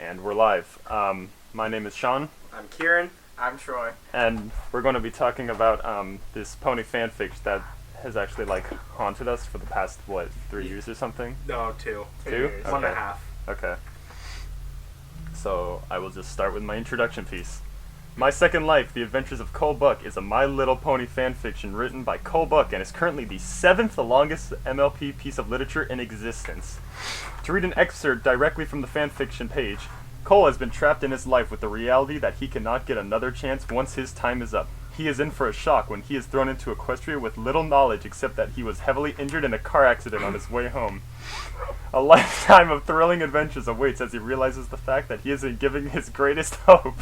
And we're live. My name is Sean. I'm Kieran. I'm Troy. And we're going to be talking about this pony fanfic that has actually haunted us for the past 3 years or something. No, 2. 2? years. Okay. 1.5. Okay. So I will just start with my introduction piece. My Second Life, The Adventures of Cole Buck, is a My Little Pony fanfiction written by Cole Buck and is currently the 7th longest MLP piece of literature in existence. To read an excerpt directly from the fanfiction page, Cole has been trapped in his life with the reality that he cannot get another chance once his time is up. He is in for a shock when he is thrown into Equestria with little knowledge except that he was heavily injured in a car accident on his way home. A lifetime of thrilling adventures awaits as he realizes the fact that he isn't giving his greatest hope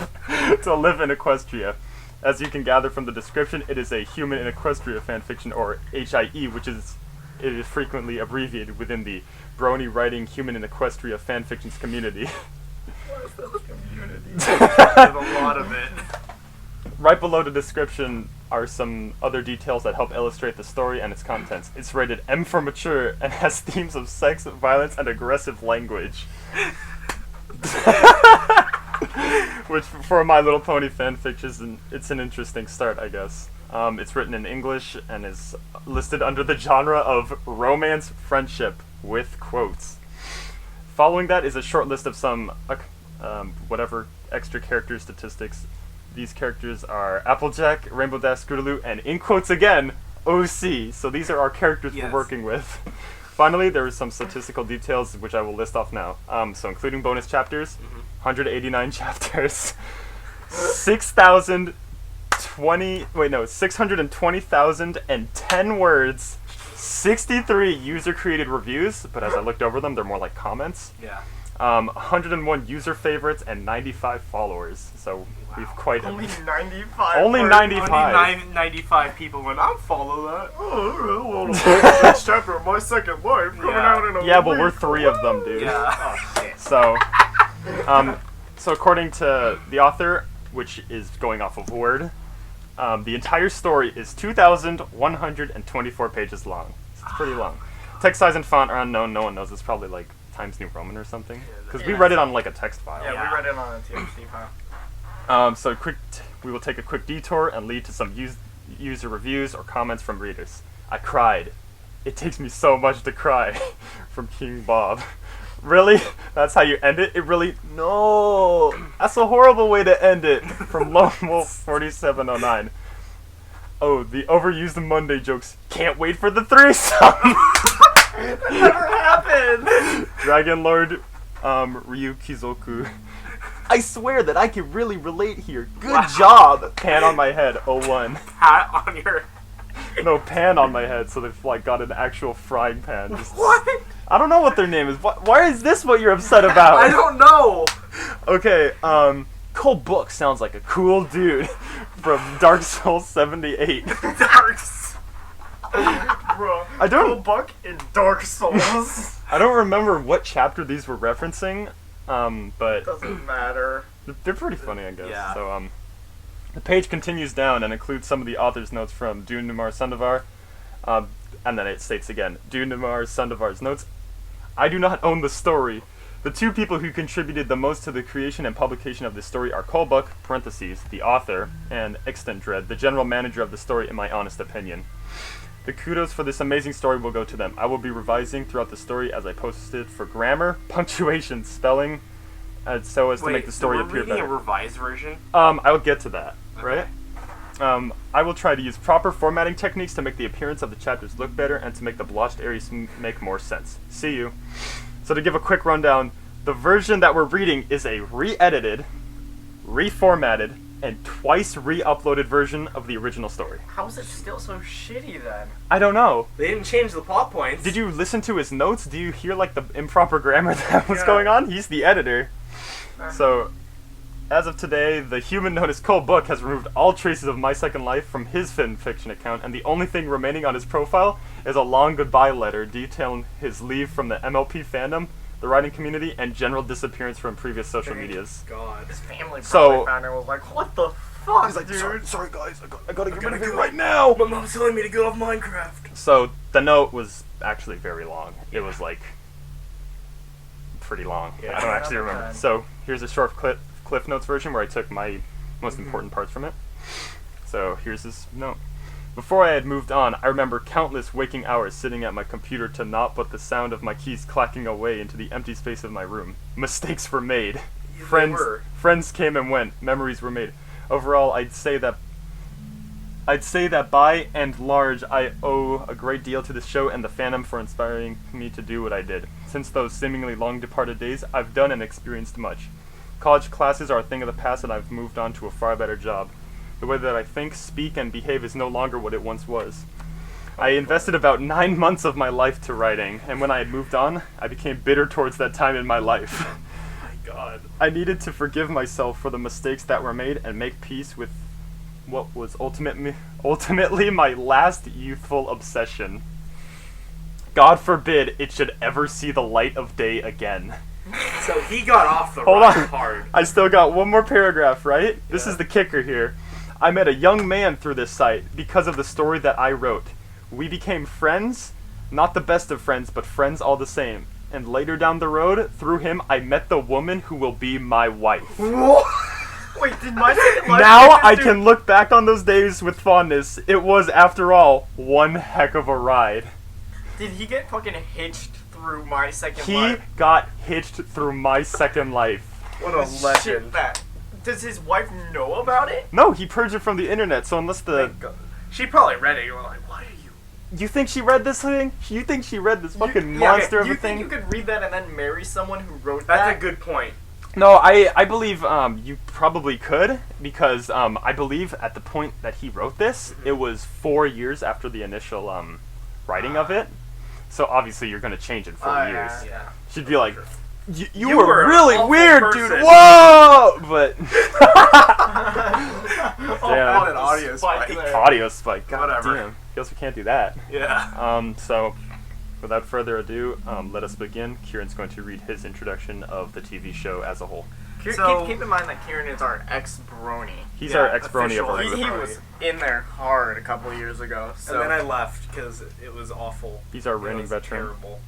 to live in Equestria. As you can gather from the description, it is a human in Equestria fanfiction, or HIE, it is frequently abbreviated within the Brony writing human in Equestria fanfictions community. There's a lot of it. Right below the description are some other details that help illustrate the story and its contents. It's rated M for mature and has themes of sex, violence, and aggressive language. Which, for My Little Pony fanfiction, it's an interesting start, I guess. It's written in English and is listed under the genre of romance friendship with quotes. Following that is a short list of some whatever extra character statistics. These characters are Applejack, Rainbow Dash Scootaloo, and in quotes again, OC. So these are our characters we're working with. Finally, there are some statistical details which I will list off now. So including bonus chapters, 189 chapters, 620,010 words, 63 user-created reviews, but as I looked over them, they're more like comments. Yeah. 101 user favorites and 95 followers. So we've quite Only 95. Only 95. Only 95 people went, I'll follow that. Oh, next chapter of My Second Life coming out in a Yeah, but week. we're 3 of them, dude. Yeah. Oh, shit. So, so according to the author, which is going off of Word, the entire story is 2,124 pages long. So it's pretty long. Text size and font are unknown. No one knows. It's probably like Times New Roman or something. Because we read it on like a text file. Yeah, we read it on a TXT file. So we will take a quick detour and lead to some user reviews or comments from readers. I cried. It takes me so much to cry. From King Bob. Really? That's how you end it? It really... No! That's a horrible way to end it. From Lone Wolf 4709. Oh, the overused Monday jokes. Can't wait for the threesome! That never happened! Dragon Lord Ryu Kizoku. I swear that I can really relate here. Good job! Pan on my head, 01. Hat on your... No, pan on my head, so they've got an actual frying pan. Just, What? I don't know what their name is. Why is this what you're upset about? I don't know. Okay, Cole Book sounds like a cool dude from Dark Souls 78. Bro, I don't- Cole Buck in Dark Souls. I don't remember what chapter these were referencing, but Doesn't matter. they're pretty funny, I guess. Yeah. So, the page continues down and includes some of the author's notes from Dune Numar Sandovar, and then it states again, Dune Numar Sandovar's notes, I do not own the story. The 2 people who contributed the most to the creation and publication of this story are Cole Buck, parentheses, the author, and Extant Dread, the general manager of the story in my honest opinion. The kudos for this amazing story will go to them. I will be revising throughout the story as I post it for grammar, punctuation, spelling, so as to make the story we're appear reading better. a revised version? I'll get to that, Okay. right? I will try to use proper formatting techniques to make the appearance of the chapters look better and to make the blotched areas make more sense. See you. So to give a quick rundown, the version that we're reading is a re-edited, reformatted, and twice re-uploaded version of the original story. How is it still so shitty then? I don't know. They didn't change the plot points. Did you listen to his notes? Do you hear the improper grammar that was Yeah. going on? He's the editor. So, as of today, the human known as Cole Book has removed all traces of My Second Life from his fanfiction account, and the only thing remaining on his profile is a long goodbye letter detailing his leave from the MLP fandom, the writing community, and general disappearance from previous social medias. God. His family probably So- found it and was like, what the fuck, He's like, dude? sorry guys, I gotta get rid of it right now! My mom's telling me to get off Minecraft. So, the note was actually very long. It was pretty long. Yeah. I don't actually Another remember. time. So here's a short Cliff Notes version where I took my most important parts from it. So here's this note. Before I had moved on, I remember countless waking hours sitting at my computer to naught but the sound of my keys clacking away into the empty space of my room. Mistakes were made. Yeah, Friends they were. friends came and went. Memories were made. Overall, I'd say that by and large I owe a great deal to the show and the fandom for inspiring me to do what I did. Since those seemingly long departed days, I've done and experienced much. College classes are a thing of the past and I've moved on to a far better job. The way that I think, speak, and behave is no longer what it once was. I invested about 9 months of my life to writing, and when I had moved on, I became bitter towards that time in my life. My God. I needed to forgive myself for the mistakes that were made and make peace with what was ultimately my last youthful obsession. God forbid it should ever see the light of day again. So he got off the Hold ride on. hard. I still got one more paragraph, right? This Yeah. is the kicker here. I met a young man through this site because of the story that I wrote. We became friends, not the best of friends, but friends all the same. And later down the road, through him, I met the woman who will be my wife. Wait, did my second life Now take us I to- can look back on those days with fondness. It was, after all, one heck of a ride. Did he get fucking hitched through my second He life? got hitched through my second life. What a Shit, legend. that. Does his wife know about it? No, he purged it from the internet, so unless the... Thank God. She probably read it. You were like, what are you? You think she read this thing? You think she read this fucking Yeah, monster of you a thing? think you could read that and then marry someone who wrote that? That's a good point. No, I believe you probably could, because I believe at the point that he wrote this, it was 4 years after the initial writing of it. So obviously you're gonna change in 4 years. Yeah. She'd be like, you You were were an really awful weird, person." dude. Whoa! But Oh, Yeah. an audio spike. there. audio spike. God Whatever. damn. Guess we can't do that. Yeah. So without further ado, let us begin. Kieran's going to read his introduction of the TV show as a whole. So- keep in mind that Kieran is our ex-brony. He's Yeah, our ex-brony of official our He, group. he was in there hard a couple of years ago. So And then I left because it was awful. He's our It reigning was veteran. Terrible.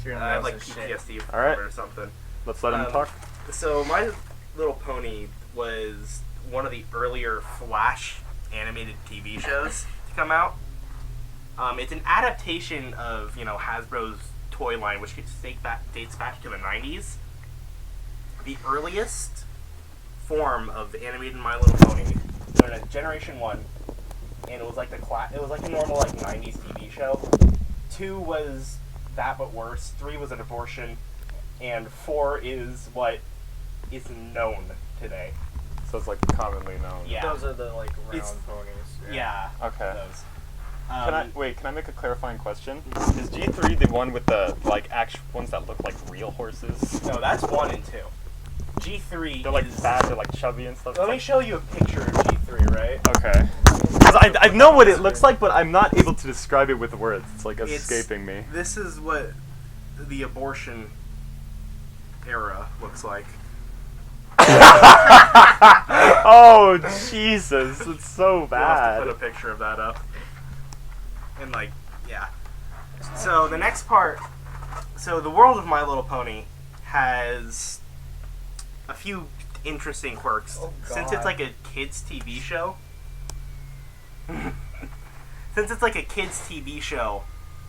Kieran I had knows like his shit. PTSD from All right. it or something. Let's let him talk. So My Little Pony was one of the earlier Flash animated TV shows to come out. It's an adaptation of Hasbro's toy line, which dates back to the 90s. The earliest form of animated My Little Pony started at Generation 1, and it was like a normal like 90s TV show. 2 was that but worse. 3 was an abortion, and 4 is what is known today. So it's like commonly known. Yeah. Those are the like round It's- ponies. Yeah. Okay. Those. Can I make a clarifying question? Is G3 the one with the like actual ones that look like real horses? No, that's 1 and 2. G3 They're like is... fat, they're like chubby and stuff. Let me show you a picture of G3, right? Okay. 'Cause I know what it looks like, but I'm not able to describe it with words. It's like It's- escaping me. This is what the abortion era looks like. Oh Jesus! It's so We'll have to bad. put a picture of that up. And yeah. So the next part, the world of My Little Pony has a few interesting quirks. Oh, Since God. it's like a kids TV show.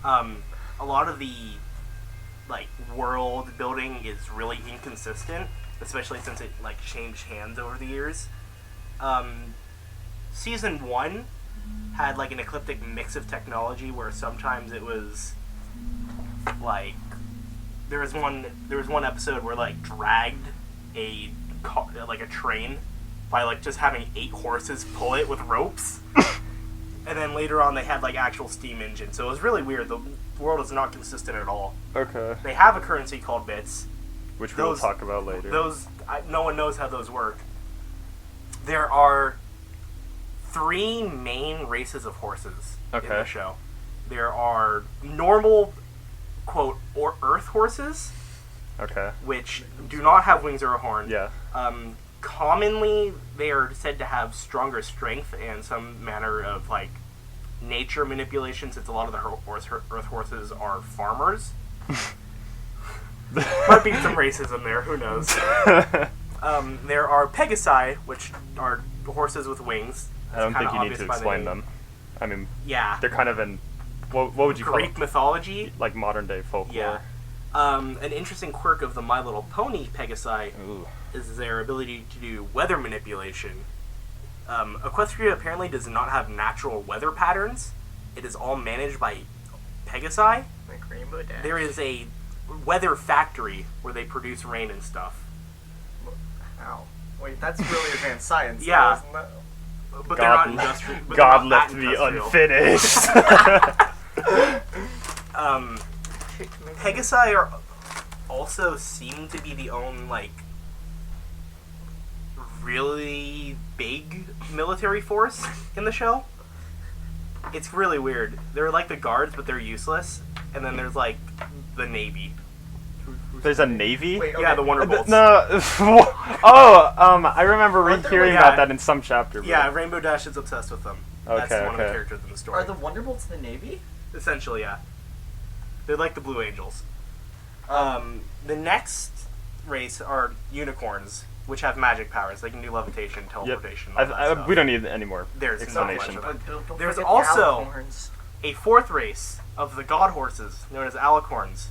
A lot of the world building is really inconsistent, especially since it changed hands over the years. Season 1 had an eclectic mix of technology where sometimes it was there was one episode where dragged a train by just having 8 horses pull it with ropes. And then later on they had actual steam engines. So it was really weird. The world is not consistent at all. Okay. They have a currency called bits. Which we'll Those- talk about later. No one knows how those work. There are 3 main races of horses in Okay. the show. There are normal, quote, or earth horses, Okay. which do not have wings or a horn. Yeah. Commonly, they are said to have stronger strength and some manner of nature manipulation, since a lot of the earth horses are farmers. Might be some racism there. Who knows? There are Pegasi, which are horses with wings. I don't That's think kinda you need to obvious by the explain name. them. I mean, Yeah. they're kind of in what would you call Greek it? mythology. Like modern day folklore. Yeah. An interesting quirk of the My Little Pony Pegasi Ooh. is their ability to do weather manipulation. Equestria apparently does not have natural weather patterns. It is all managed by Pegasi. Like Rainbow Dash. There is a weather factory where they produce rain and stuff. Ow. Wait, that's really advanced science. Yeah. Isn't that? But they're not industrial. but they're God not left that me industrial. unfinished. Pegasi are also seem to be the only really big military force in the show. It's really weird. They're like the guards, but they're useless. And then there's like the Navy. There's a navy. Wait, okay. Yeah, the Wonderbolts. No. I remember Aren't there, hearing like- about Yeah. that in some chapter. But Yeah, Rainbow Dash is obsessed with them. That's Okay, one of the okay. characters in the story. Are the Wonderbolts the Navy? Essentially, yeah. They're like the Blue Angels. The next race are unicorns, which have magic powers. They can do levitation, Yep. teleportation, all that stuff. We don't need any more There's explanation. not much of Don't There's forget the also- alicorns. A fourth race of the god horses, known as alicorns,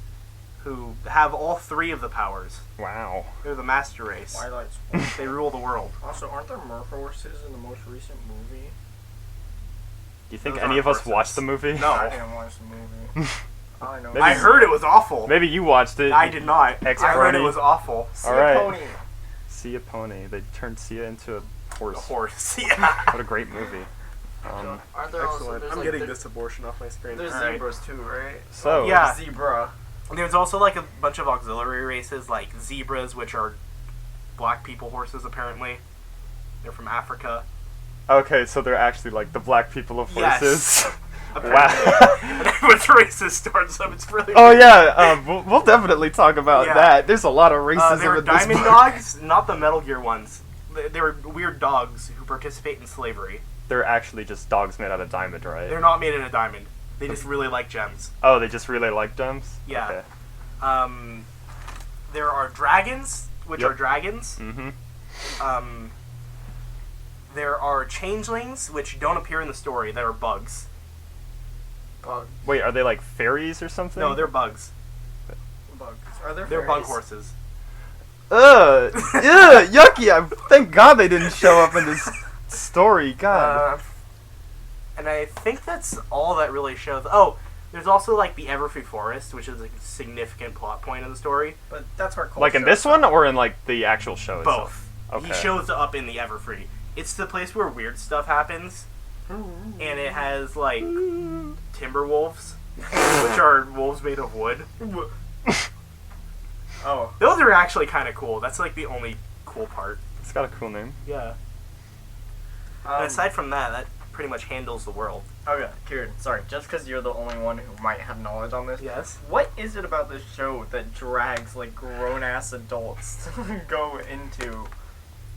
who have all three of the powers. Wow. They're the master race. Twilight. They rule the world. Also, aren't there mer horses in the most recent movie? Do you think Those any aren't of us horses. watched the movie? No. I didn't watch the movie. All I know. Maybe- I heard it was awful. Maybe you watched it. I did not. I heard it Ex-crony. was awful. All right. Pony. Sia Pony. They turned Sia into a horse. A horse. Yeah. What a great movie. Aren't there also? Excellent. There's I'm like, getting there- this abortion off my screen. There's All right. zebras too, right? So Yeah. Zebra. There's also like a bunch of auxiliary races, like zebras, which are black people horses. Apparently, they're from Africa. Okay, so they're actually like the black people of Yes. horses. Apparently. Wow. And everyone's racist starts up. It's really Oh weird. yeah, we'll definitely talk about Yeah. that. There's a lot of racism They were in this diamond book. dogs, not the Metal Gear ones. They were weird dogs who participate in slavery. They're actually just dogs made out of diamond, right? They're not made in a diamond. They just really like gems. Oh, they just really like gems? Yeah. Okay. There are dragons, which Yep. are dragons. Mm-hmm. There are changelings, which don't appear in the story, that are bugs. Bugs. Wait, are they like fairies or something? No, they're bugs. Bugs. Are there? They're bug fairies? horses. Ugh! Ugh! Yucky! Thank God they didn't show up in this story. God. And I think that's all that really shows. Oh, there's also like the Everfree Forest, which is a significant plot point in the story. But that's where. Cole Like in shows this up. one, or in like the actual show itself? Both. He Okay. shows up in the Everfree. It's the place where weird stuff happens, and it has like timber wolves, which are wolves made of wood. Oh. Those are actually kind of cool. That's like the only cool part. It's got a cool name. Yeah. And aside from that, that pretty much handles the world. Okay, Kieran. Sorry, just because you're the only one who might have knowledge on this. Yes. What is it about this show that drags like grown ass adults to go into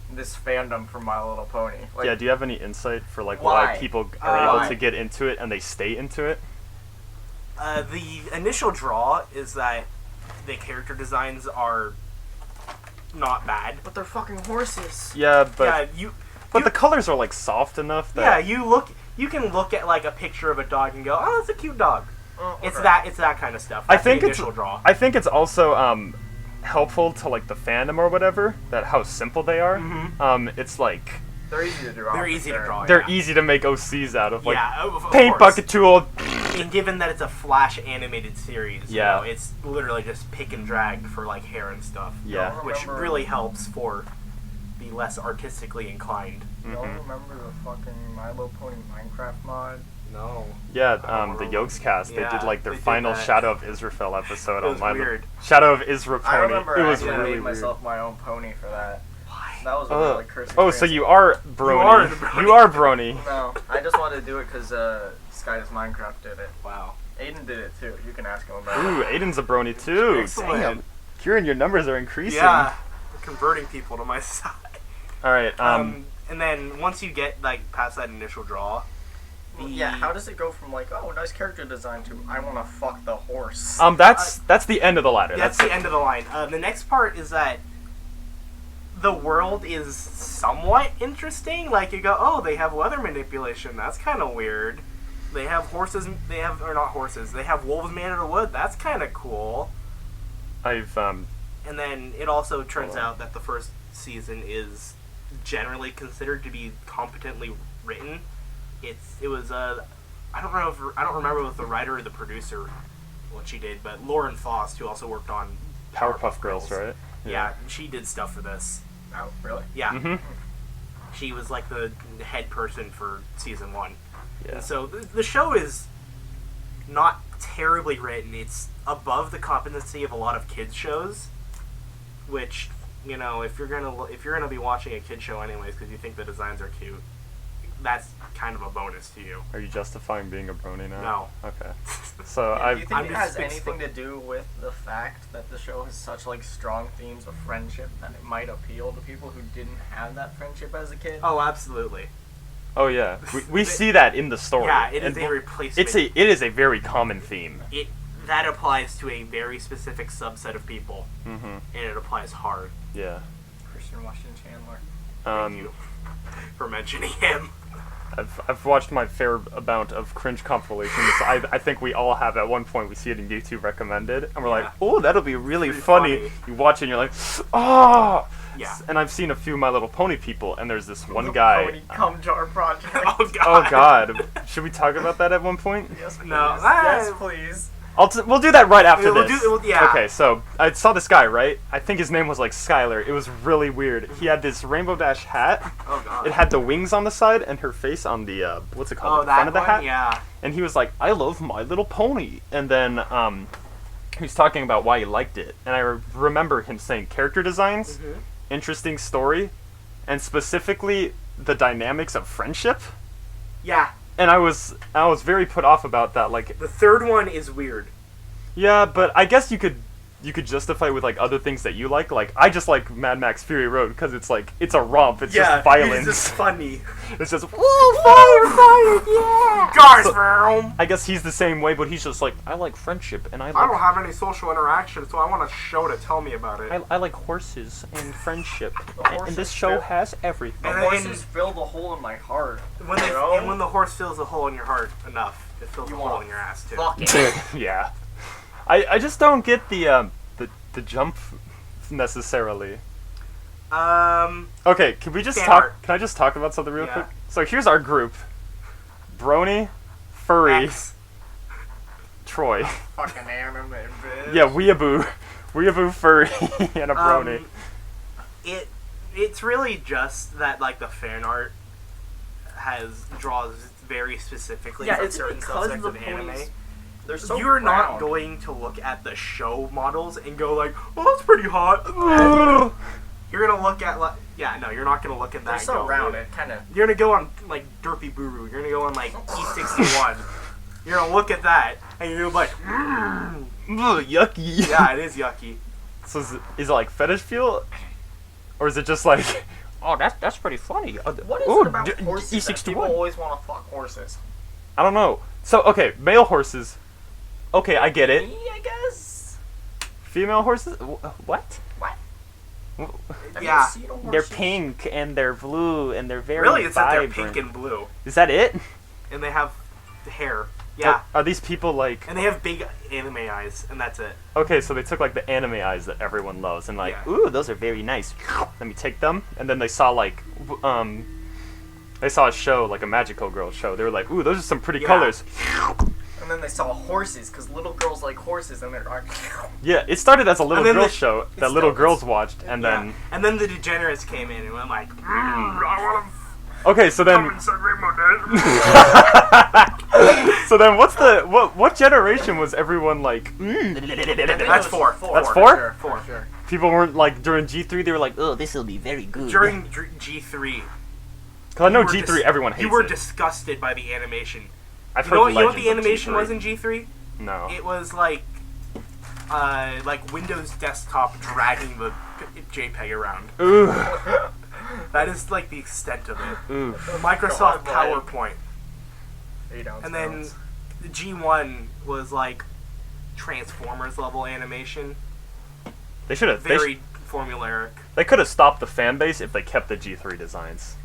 this fandom for My Little Pony? Like, Yeah, do you have any insight for like Why? why people are able Why? to get into it and they stay into it? The initial draw is that the character designs are not bad. But they're fucking horses. Yeah, but Yeah, you. the colors are like soft enough Yeah, that you can look at like a picture of a dog and go, oh, it's a cute dog. Oh, It's okay. that kind of stuff. I That's think the it's initial draw. I think it's also helpful to like the fandom or whatever that how simple they are. Mhm. It's like They're easy to draw. They're for easy to sure. draw. they're yeah. easy to make OCs out of. Like Yeah, of paint course. bucket tool. And given that it's a Flash animated series, Yeah. you know, it's literally just pick and drag for like hair and stuff. Yeah. Which Remember- really helps for the less artistically inclined. Y'all Mhm. remember the fucking My Little Pony Minecraft mod? No. Yeah, I don't the remember. Yokes cast. They Yeah, did like their they did final that. Shadow of Israel episode It on was my weird. Shadow of Israel I Pony. remember It was I really made weird. myself my own pony for that. Why? That was a Oh, really cursed oh, so experience. you are Brony. are the Brony. You are Brony. No, I just wanted to do it because Sky Does Minecraft did it. Wow. Aiden did it too. You can ask him about it. Ooh, Aiden's a Brony too. Excellent. Damn. Kieran, your numbers are increasing. Yeah. Converting people to my side. All right. And then once you get like past that initial draw, Yeah, how does it go from like, oh, nice character design to I want to fuck the horse? That's the end of the ladder. That's the end of the line. The next part is that the world is somewhat interesting. Like, you go, oh, they have weather manipulation. That's kind of weird. They have horses. Or not horses. They have wolves made out of wood. That's kind of cool. And then it also turns out that the first season is generally considered to be competently written. It was I don't remember if it was the writer or the producer what she did, but Lauren Faust, who also worked on Powerpuff Girls, right? Yeah, she did stuff for this. Oh, really? Yeah. Mm-hmm. She was like the head person for season 1. Yeah. And so the show is not terribly written. It's above the competency of a lot of kids shows, which, you know, if you're gonna be watching a kid show anyways because you think the designs are cute, that's kind of a bonus to you. Are you justifying being a brony now? No. Okay. So Do you think I'm it just has anything to do with the fact that the show has such like strong themes of friendship that it might appeal to people who didn't have that friendship as a kid? Oh, absolutely. Oh yeah, we see that in the story. Yeah, it is And a replacement. it is a very common theme. That applies to a very specific subset of people, Mm-hmm. and it applies hard. Yeah. Christian Washington Chandler. Thank you for mentioning him. I've watched my fair amount of cringe compilations. I think we all have at one point. We see it in YouTube recommended, and we're like, oh, that'll be really funny. You watch it and you're like, oh! Yeah. And I've seen a few My Little Pony people, and there's this one guy. Pony Cum Jar Project. Oh god. Oh god. Should we talk about that at one point? Yes, please. No. Yes, please. We'll do that right after We'll this. yeah. Okay, so I saw this guy, right? I think his name was like Skylar. It was really weird. He had this Rainbow Dash hat. Oh god. It had the wings on the side and her face on the what's it called? Oh, the that front of the one? hat. Yeah. And he was like, "I love My Little Pony," and then he was talking about why he liked it, and I remember him saying character designs, interesting story, and specifically the dynamics of friendship. Yeah. And I was very put off about that. Like, The third one is weird. yeah, but I guess you could justify it with like other things that you like. Like, I just like Mad Max Fury Road because it's like it's a romp. It's just violence. It's just funny. It's just woo, fire, yeah. Guys, film. I guess he's the same way, but he's just like, I like friendship and I I don't like have any social interaction, so I want a show to tell me about it. I like horses and friendship. horses And this show fit. has everything. The And horses filled a hole in my heart. when the horse fills a hole in your heart enough, it fills a hole in your ass too. Fuck it. Yeah. I just don't get the jump necessarily. Okay, can we just Fan talk? art. Can I just talk about something real Yeah. quick? So here's our group: Brony, Furry, X. Troy. Fucking anime, bitch. Yeah, Weeaboo, Furry, and a Brony. It's really just that like the fan art draws very specifically Yeah, from it's certain because subsects the of anime. ponies- They're so You're not round. going to look at the show models and go like, "Oh, that's pretty hot." You're gonna look at you're not gonna look at that. They're and so go, round. It kind of. You're gonna go on like Derpy Buru. You're gonna go on like E61. You're gonna look at that and you're gonna be like, Ugh, yucky. yeah, it is yucky. So is it like fetish feel, or is it just like, oh, that's pretty funny? What is Ooh, it about horses that people E61? always want to fuck horses? I don't know. So okay, male horses. Okay, I get it. Me, I guess. Female horses? What? What? Have Yeah. you seen a horse? They're pink and they're blue and they're very Really, it's that they're vibrant. pink and blue, Is that it? and they have hair. Yeah, Are these people like? and they have big anime eyes, and that's it. Okay, so they took like the anime eyes that everyone loves and like, Yeah. ooh, those are very nice. Let me take them. And then they saw like, they saw a show like a magical girl show. They were like, ooh, those are some pretty Yeah. colors. And then they saw horses, because little girls like horses, and they're like, Yeah, it started as a little And then girl the- show that it's little still- girls watched, and then Yeah. And then the degenerates came in, and I'm like, I want to okay, so then inside Rainbow Dash. so then what generation was everyone like? That's four. That's for four? sure, for sure. People weren't like during G3. They were like, oh, this will be very good. During G3, because I know you were G3, everyone hates You were it. disgusted by the animation. I've You heard know what legends the of animation G3. was in G3? No. It was like Windows desktop dragging the JPEG around. Ooh. That is like the extent of it. Ooh. Microsoft God, PowerPoint. 8-ounce And then mounts. the G1 was like Transformers level animation. They should have. Very formulaic. They could have stopped the fan base if they kept the G3 designs.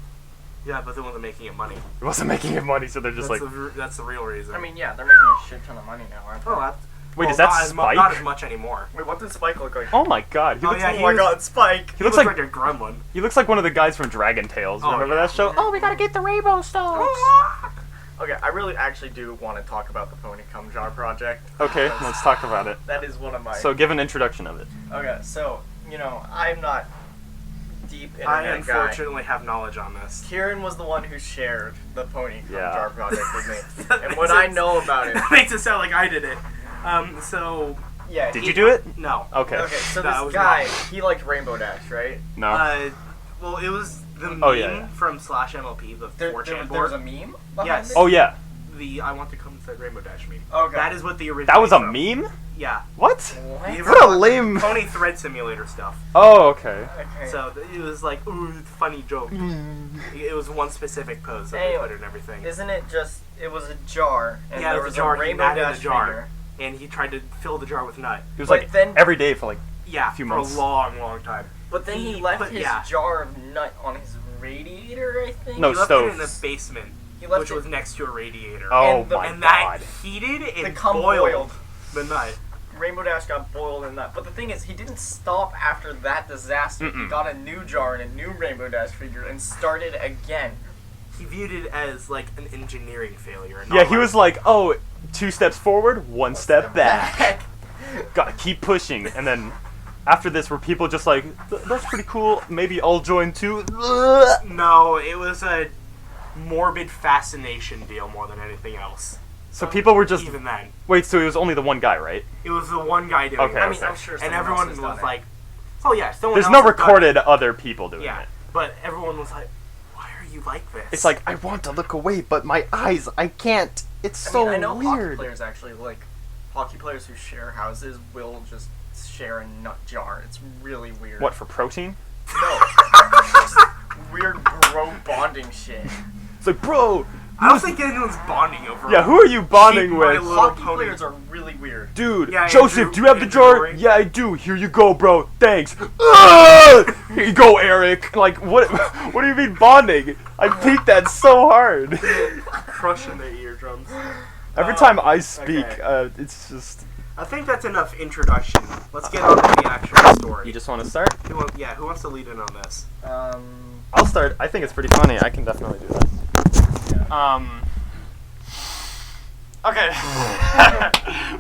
Yeah, but they wasn't making it money. It wasn't making it money, so they're just That's the real reason. I mean, yeah, they're making a shit ton of money now, aren't they? oh, Wait, is that not Spike? Not as much anymore. Wait, what does Spike look like? Oh my god, he Oh, looks, yeah, Oh he my was- god, Spike! he looks looks like a gremlin. he looks like one of the guys from Dragon Tales. Oh, Remember yeah. that show? Oh, we gotta get the rainbow stones. Okay, I really actually do want to talk about the Pony Cum Jar project. Okay, let's talk about it. That is one of my... So, give an introduction of it. Okay, so, you know, I'm not deep internet I guy. unfortunately have knowledge on this. Kieran was the one who shared the Pony Cum Yeah. Jar project with me. That And makes what I it- know about it... That makes it sound like I did it. So Yeah, Did you do it? no. Okay. Okay, so No, I this was guy, not. he liked Rainbow Dash, right? No. Well, it was the meme Oh, yeah. from /MLP, the 4chan There was board. a meme behind Yes. it? Oh yeah, The I want to come inside Rainbow Dash meme. Okay. That is what the original. that was a meme. Yeah. What? What? The What a lame. Pony Thread Simulator stuff. Oh okay. Okay. So it was like, ooh, funny joke. It was one specific pose that Hey, they put in everything. Isn't it just... It was a jar, and Yeah, it there was was a jar. a He Rainbow matted Dash the jar. figure. And he tried to fill the jar with nut. It was But like then- every day for like Yeah, few for months. a long, long time. But then he He left put- his yeah. jar of nut on his radiator, I think? No, He left it in the stoves. basement, He left which it- was next to a radiator. Oh And the- my and that god. heated The and cum boiled the nut. Rainbow Dash got boiled in that. But the thing is, he didn't stop after that disaster. He Mm-mm. got a new jar and a new Rainbow Dash figure and started again. He viewed it as like an engineering failure. and Yeah, not he was like, oh, 2 steps forward, 1 step back. Heck. Gotta keep pushing, and then after this, were people just like, that's pretty cool. Maybe I'll join too. No, it was a morbid fascination deal more than anything else. So people were just Even then, wait. So it was only the one guy, right? it was the one guy doing Okay, it. I mean, okay. I'm sure And someone everyone else has was done it. like, "Oh yeah, someone There's else no has done recorded it." other people doing Yeah, it. but everyone was like, "Why are you like this?" It's like I want to look away, but my eyes, I can't. It's I mean, I know hockey weird. players actually, like, hockey players who share houses will just share a nut jar. It's really weird. What for protein? No. Just weird bro bonding shit. It's like, bro. I don't think anyone's bonding over. Yeah, who are you bonding Keep my with? little Hockey pony. players are really weird. Dude, Yeah, Joseph, Andrew- do you have the Andrew jar? Dory. Yeah, I do. Here you go, bro. Thanks. Ugh! Here you go, Eric. Like, what? What do you mean bonding? I peeked that so hard. crushing their eardrums. Every time I speak, okay. it's just. I think that's enough introduction. Let's get on to the actual story. You just want to start? Who wants to lead in on this? I'll start. I think it's pretty funny. I can definitely do that. Okay.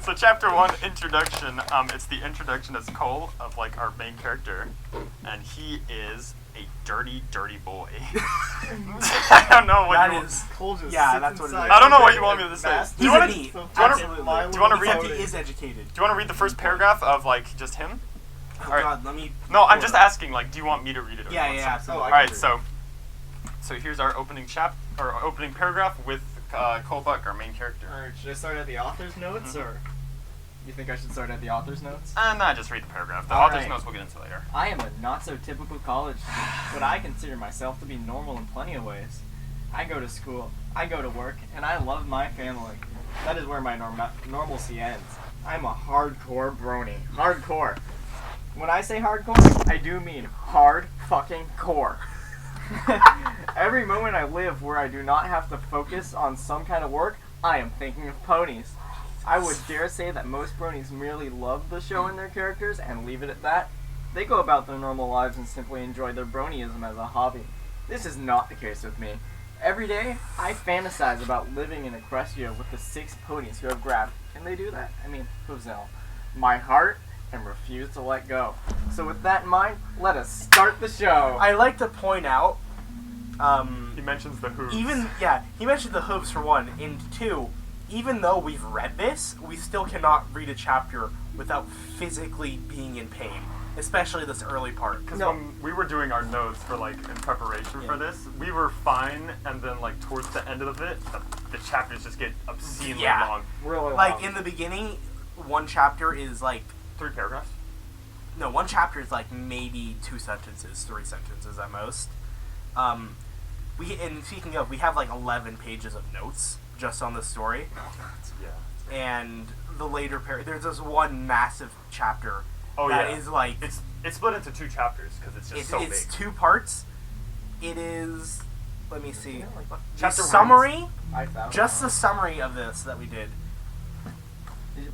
So chapter 1, introduction. It's the introduction as Cole of like our main character, and he is a dirty, dirty boy. I don't know what That you. is. Cole just Yeah, sits that's what it inside is. I don't know what of you the want me to say. bastard. Do you He's wanna- a neat. do you wanna- Absolutely. do you wanna wanna read- Except it? he is educated. Do you want to read the first paragraph of like just him? Oh Alright. God, let me. No, I'm just asking. Like, do you want me to read it? Or Yeah, you want yeah, some- absolutely. All right, so here's our opening opening paragraph with Cole Buck, our main character. Alright, should I start at the author's notes, Mhm. or you think I should start at the author's notes? Nah, just read the paragraph. The All author's right. notes we'll get into later. I am a not-so-typical college student, but I consider myself to be normal in plenty of ways. I go to school, I go to work, and I love my family. That is where my normalcy ends. I'm a hardcore brony. Hardcore. When I say hardcore, I do mean hard fucking core. Every moment I live where I do not have to focus on some kind of work, I am thinking of ponies. I would dare say that most bronies merely love the show and their characters and leave it at that. They go about their normal lives and simply enjoy their bronyism as a hobby. This is not the case with me. Every day, I fantasize about living in Equestria with the 6 ponies who have grabbed, can they do that? Hooves my heart and refuse to let go. So with that in mind, let us start the show. I like to point out, He mentions the hooves. he mentioned the hooves for one, and two, even though we've read this, we still cannot read a chapter without physically being in pain, especially this early part. Because when we were doing our notes for like in preparation for this, we were fine, and then like towards the end of it, the chapters just get obscenely Yeah. long. Really Like long. in the beginning, one chapter is like 3 paragraphs. no, one chapter is like maybe 2 sentences, 3 sentences at most. And speaking of, we have like 11 pages of notes just on this story. Yeah. And the later there's this one massive chapter Oh that yeah. is like It's split into 2 chapters because it's just so it's big. 2 parts. It is. Let me see. The Chapter one summary. 5,000. Just the summary of this that we did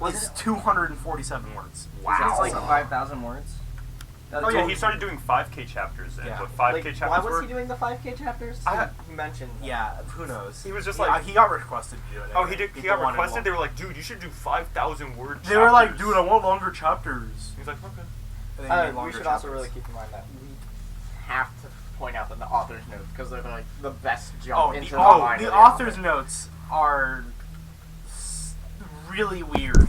is 247 words. It's like 5,000 words. Oh yeah, he started doing 5K chapters, and Yeah. what 5K Like, chapters why was were. he doing the 5K chapters? I- He mentioned. Yeah, who knows? He was just Yeah, like, he got requested to do it. oh, he did. He People got wanted requested. more. They were like, dude, you should do 5,000 word. They were like, chapters." dude, I want longer chapters. He's like, okay. And they made We longer should also chapters. really keep in mind that we have to point out that the author's notes, because they're like the best jump Oh, into the, the mind the of author's author. notes are really weird.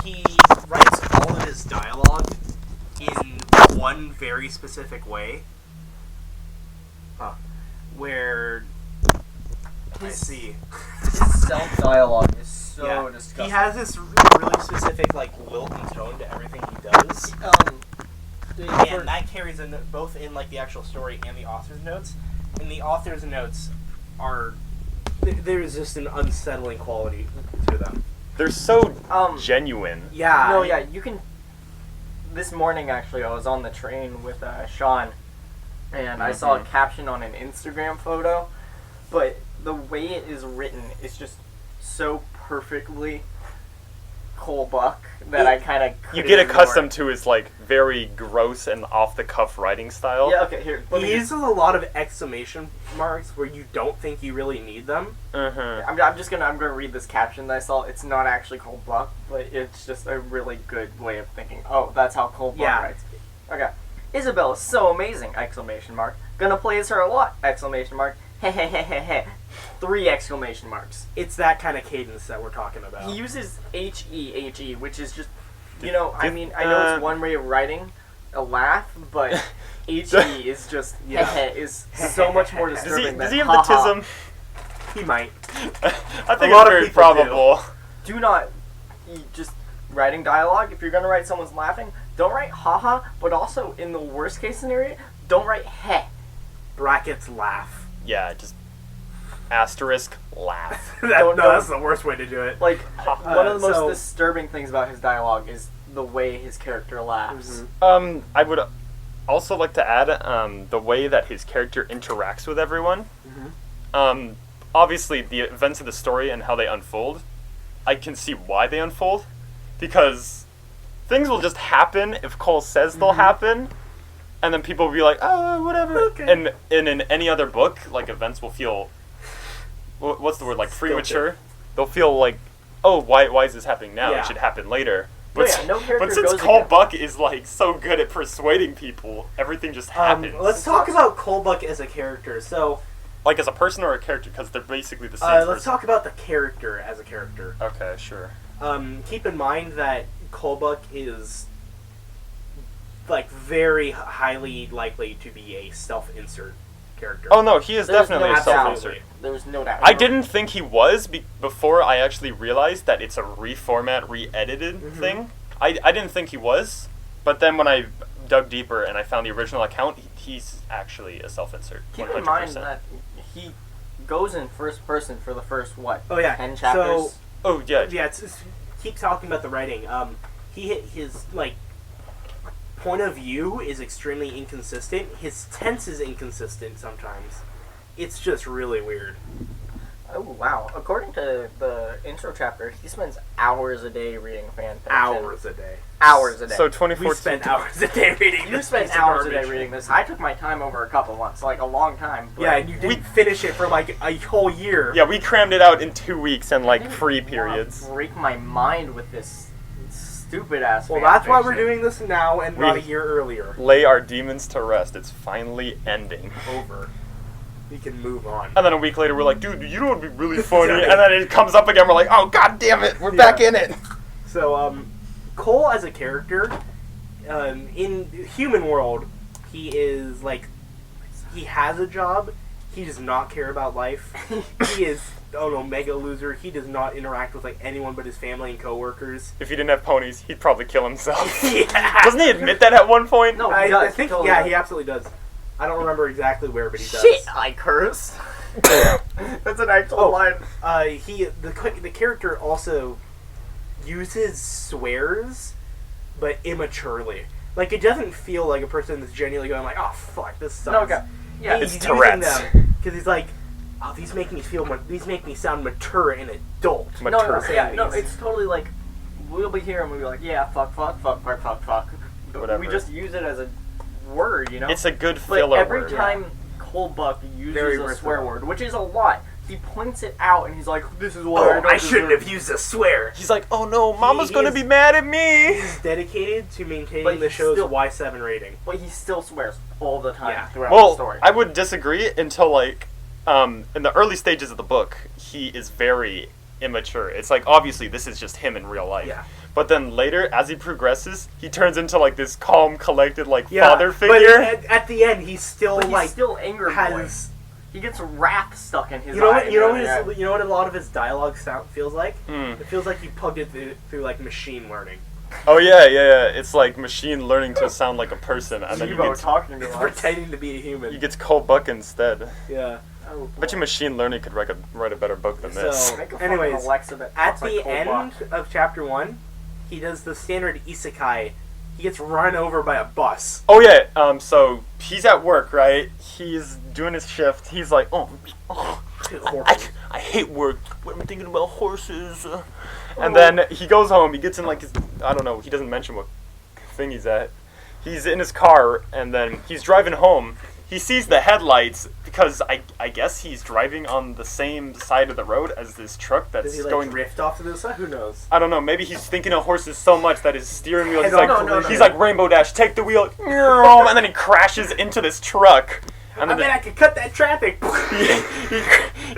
He writes all of his dialogue in one very specific way. Where let's see. His self-dialogue is so Yeah, disgusting. he has this really specific like lilt and tone to everything he does. And that carries in both in like the actual story and the author's notes. And the author's notes are there's just an unsettling quality to them. They're so Um, genuine. Yeah. No, yeah, you can. This morning, actually, I was on the train with Sean, and I saw a caption on an Instagram photo, but the way it is written is just so perfectly Cole Buck that I kind of You get accustomed to his like very gross and off the cuff writing style. Yeah, okay, here. Let He me uses a lot of exclamation marks where you don't think you really need them. Mm-hmm. I'm gonna read this caption that I saw. It's not actually Cole Buck, but it's just a really good way of thinking. Oh, that's how Cole Buck Yeah. writes. Okay. Isabel is so amazing! Exclamation mark. Gonna play as her a lot! Exclamation mark. Hehehehe. 3 exclamation marks. It's that kind of cadence that we're talking about. He uses H-E-H-E, which is just, you know, I mean, I know it's one way of writing a laugh, but H-E is just, is so much more disturbing Does than he have the ha-ha. tism? He might. I think A lot it's of very people probable. Do not, just writing dialogue, if you're going to write someone's laughing, don't write haha, but also, in the worst case scenario, don't write heh. Brackets laugh. Yeah, just asterisk laugh. That's the worst way to do it. Like, one of the most so- disturbing things about his dialogue is the way his character laughs. I would also like to add the way that his character interacts with everyone. Obviously, the events of the story and how they unfold, I can see why they unfold, because things will just happen if Cole says they'll happen, and then people will be like, oh, whatever. Okay. And in any other book, like, events will feel, what's the word, like, premature? They'll feel like, oh, why is this happening now? Yeah. It should happen later. But yeah, no character but since goes Cole against- Buck is, like, so good at persuading people, everything just happens. Let's talk about Colbuck as a character. So, Like, as a person or a character, because they're basically the same let's person. talk about the character as a character. Okay, sure. Keep in mind that Colbuck is like very highly likely to be a self-insert character. Oh no, he is There's definitely no a doubt. self-insert. There's no doubt. I didn't think he was before I actually realized that it's a reformat, re-edited thing. I didn't think he was, but then when I dug deeper and I found the original account, he's actually a self-insert. Keep 100%. in mind that he goes in first person for the first, Oh yeah. 10 chapters? Oh yeah. Yeah, keep talking about the writing. He hit his like point of view is extremely inconsistent. His tense is inconsistent sometimes. It's just really weird. Oh, wow. According to the intro chapter, he spends hours a day reading fan fiction. Hours a day. Hours a day. So We 2014. spent hours a day reading. You this spent piece of hours a day garbage. reading this. I took my time over a couple months, like a long time. But Yeah, and you didn't finish it for like a whole year. Yeah, we crammed it out in 2 weeks and I like didn't 3 wanna periods. break my mind with this stupid ass. Well, fan that's why we're fiction. doing this now and not a We- year earlier. Lay our demons to rest. It's finally ending. Over. We can move on. And then a week later, we're like, dude, you know what would be really funny? And then it comes up again. We're like, oh god damn it, we're back in it. So, Cole as a character, in human world, he is like, he has a job. He does not care about life. He is, mega loser. He does not interact with like anyone but his family and coworkers. If he didn't have ponies, he'd probably kill himself. Yeah. Doesn't he admit that at one point? No, I he does. think, totally yeah, does. he absolutely does. I don't remember exactly where, but he does. Shit, I curse. That's an actual line. The character also uses swears, but immaturely. Like, it doesn't feel like a person that's genuinely going like, "Oh fuck, this sucks." No, okay. Yeah, It's he's Tourette's. using them because he's like, "Oh, these make me sound mature and adult." It's totally like, we'll be here and we'll be like, yeah, fuck. But Whatever. we just use it as a word, you know? It's a good But filler every word. time Cole Buck Very uses a swear versatile. word, which is a lot, he points it out and he's like, this is what Oh, I don't I shouldn't deserve. have used a swear. He's like, oh no, Mama's he gonna is- be mad at me. He's dedicated to But maintaining the he's show's still- Y7 rating. But he still swears all the time Yeah. throughout the Well, story. I would disagree until like, in the early stages of the book, he is very immature. It's like obviously this is just him in real life. Yeah. But then later, as he progresses, he turns into like this calm, collected, like Yeah, father but figure. at the end, he's still But he's like still anger boy. has. He gets wrath stuck in his You know eye. what? You know Yeah. you know what a lot of his dialogue feels like. Mm. It feels like he plugged it through like machine learning, Oh yeah. It's like machine learning to sound like a person, and then Zebo talking to us. pretending to be a human. he gets Cole Buck instead. Yeah. Oh, I bet you machine learning could write a better book than this. So- Make a fucking Anyways, Alexa that At talks like the Cole end Buck. of chapter 1, he does the standard isekai. He gets run over by a bus. Oh yeah, so he's at work, right? He's doing his shift. He's like, I hate work. What am I thinking about horses? And then he goes home. He gets in like his, I don't know. He doesn't mention what thing he's at. He's in his car, and then he's driving home. He sees the headlights because I guess he's driving on the same side of the road as this truck that's Does he like going. drift off to the side? Who knows? I don't know. Maybe he's thinking of horses so much that his steering wheel. He's Head-on like, collision. he's like Rainbow Dash, take the wheel, and then he crashes into this truck. And I then bet I could cut that traffic.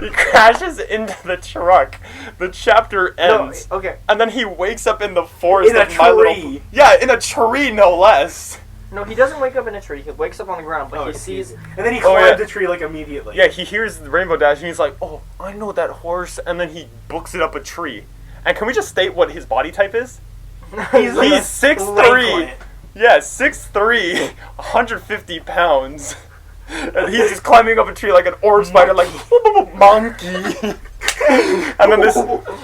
he crashes into the truck. The chapter ends, Okay. and then he wakes up in the forest In a of My Little. tree. Yeah, in a tree, no less. No, he doesn't wake up in a tree. He wakes up on the ground, but he sees. and then he Oh, climbs yeah. the tree like immediately. Yeah, he hears the Rainbow Dash, and he's like, "Oh, I know that horse," and then he books it up a tree. And can we just state what his body type is? He's, like a 6'3". lanklet. Yeah, 6'3", 150 pounds. And he's just climbing up a tree like an orb spider, like monkey. And then this,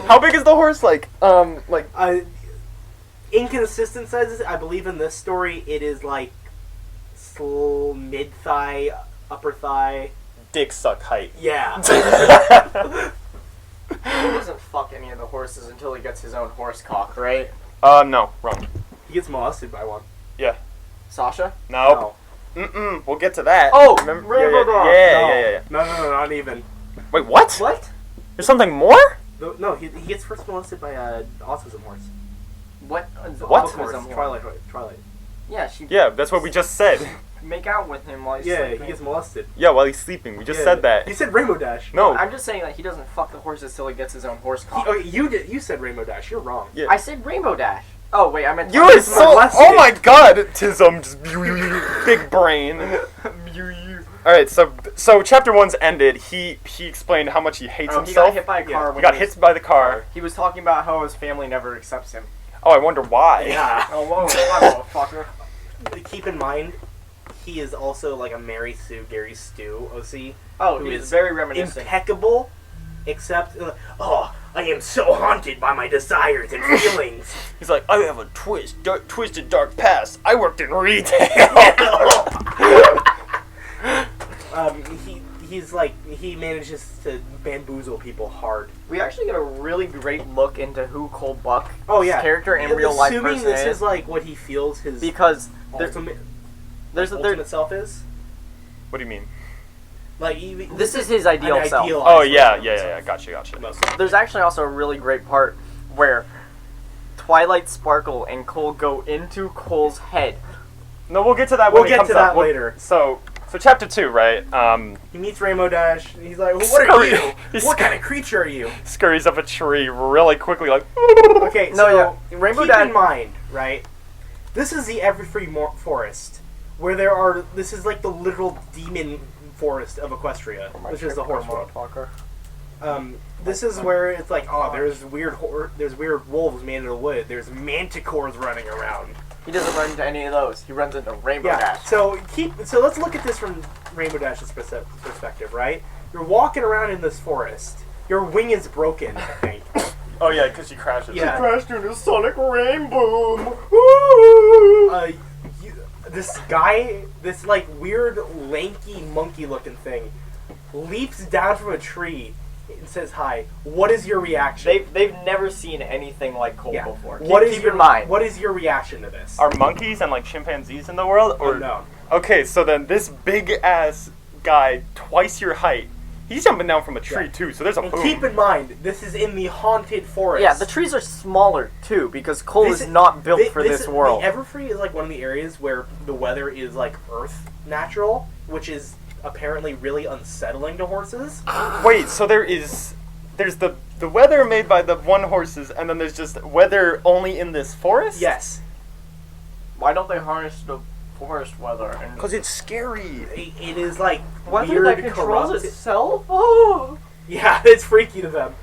how big is the horse? Like. Inconsistent sizes. I believe in this story, it is like mid thigh, upper thigh. Dick suck height. Yeah. He doesn't fuck any of the horses until he gets his own horse cock, right? No, wrong. He gets molested by one. Yeah. Sasha? No. We'll get to that. Oh, Remember? Rainbow Dash. Yeah. No, not even. Wait, what? What? There's something more? No, he gets first molested by an autism horse. What? What? Autism Twilight. Yeah, she. Yeah, that's what we just said. Make out with him while he's Yeah, sleeping. he gets molested. Yeah, while he's sleeping. We just Yeah. said that. You said Rainbow Dash. No. I'm just saying that he doesn't fuck the horses till he gets his own horse cock. Okay, you did. You said Rainbow Dash. You're wrong. Yeah. I said Rainbow Dash. Oh wait, I meant. You are It's so. molested. Oh my god, Tism, just big brain. All right, so chapter 1's ended. He explained how much he hates He himself. got hit by a car. Yeah. When He got hit by the car. He was talking about how his family never accepts him. Oh, I wonder why. Yeah. Oh whoa, motherfucker. Keep in mind, he is also like a Mary Sue, Gary Stu OC. Oh, Who he's is very reminiscent. Impeccable, except I am so haunted by my desires and feelings. He's like, I have a twisted dark past. I worked in retail. He manages to bamboozle people hard. We actually get a really great look into who Cole Buck character and Yeah, real life assuming person this is. is like what he feels his Because ultimate there's self is. What do you mean? Like this is his ideal an self. idealized Oh, version yeah. of himself. Gotcha. There's actually also a really great part where Twilight Sparkle and Cole go into Cole's head. No, we'll get to that We'll when it get comes to up. that later. So chapter 2, right? He meets Rainbow Dash. And he's like, well, "What are you? He's What kind of creature are you?" scurries up a tree really quickly, like. Okay, No, so yeah. Rainbow keep Dash- in mind, right? This is the Everfree Forest, where there are. This is like the literal demon forest of Equestria, which is the horse world. This is where it's like, there's weird wolves man in the wood. There's manticores running around. He doesn't run into any of those. He runs into Rainbow Dash. So let's look at this from Rainbow Dash's perspective, right? You're walking around in this forest. Your wing is broken, I think. Oh yeah, because she crashes. Yeah. Crashed into Sonic Rainbow. This guy, this like weird, lanky, monkey-looking thing, leaps down from a tree and says hi. What is your reaction? They've never seen anything like Cole Yeah. before. Keep in mind. What is your reaction to this? Are monkeys and like chimpanzees in the world? Or no. Okay, so then this big ass guy, twice your height, he's jumping down from a tree too. So there's a And boom. keep in mind, this is in the haunted forest. Yeah, the trees are smaller too because Cole is not built for this world. The Everfree is like one of the areas where the weather is like Earth natural, which is apparently really unsettling to horses. Wait, so there's the weather made by the one horses, and then there's just weather only in this forest? Yes. Why don't they harness the forest weather? Because it's scary. It is like weather weird, that controls corrupt. itself? Oh! Yeah, it's freaky to them.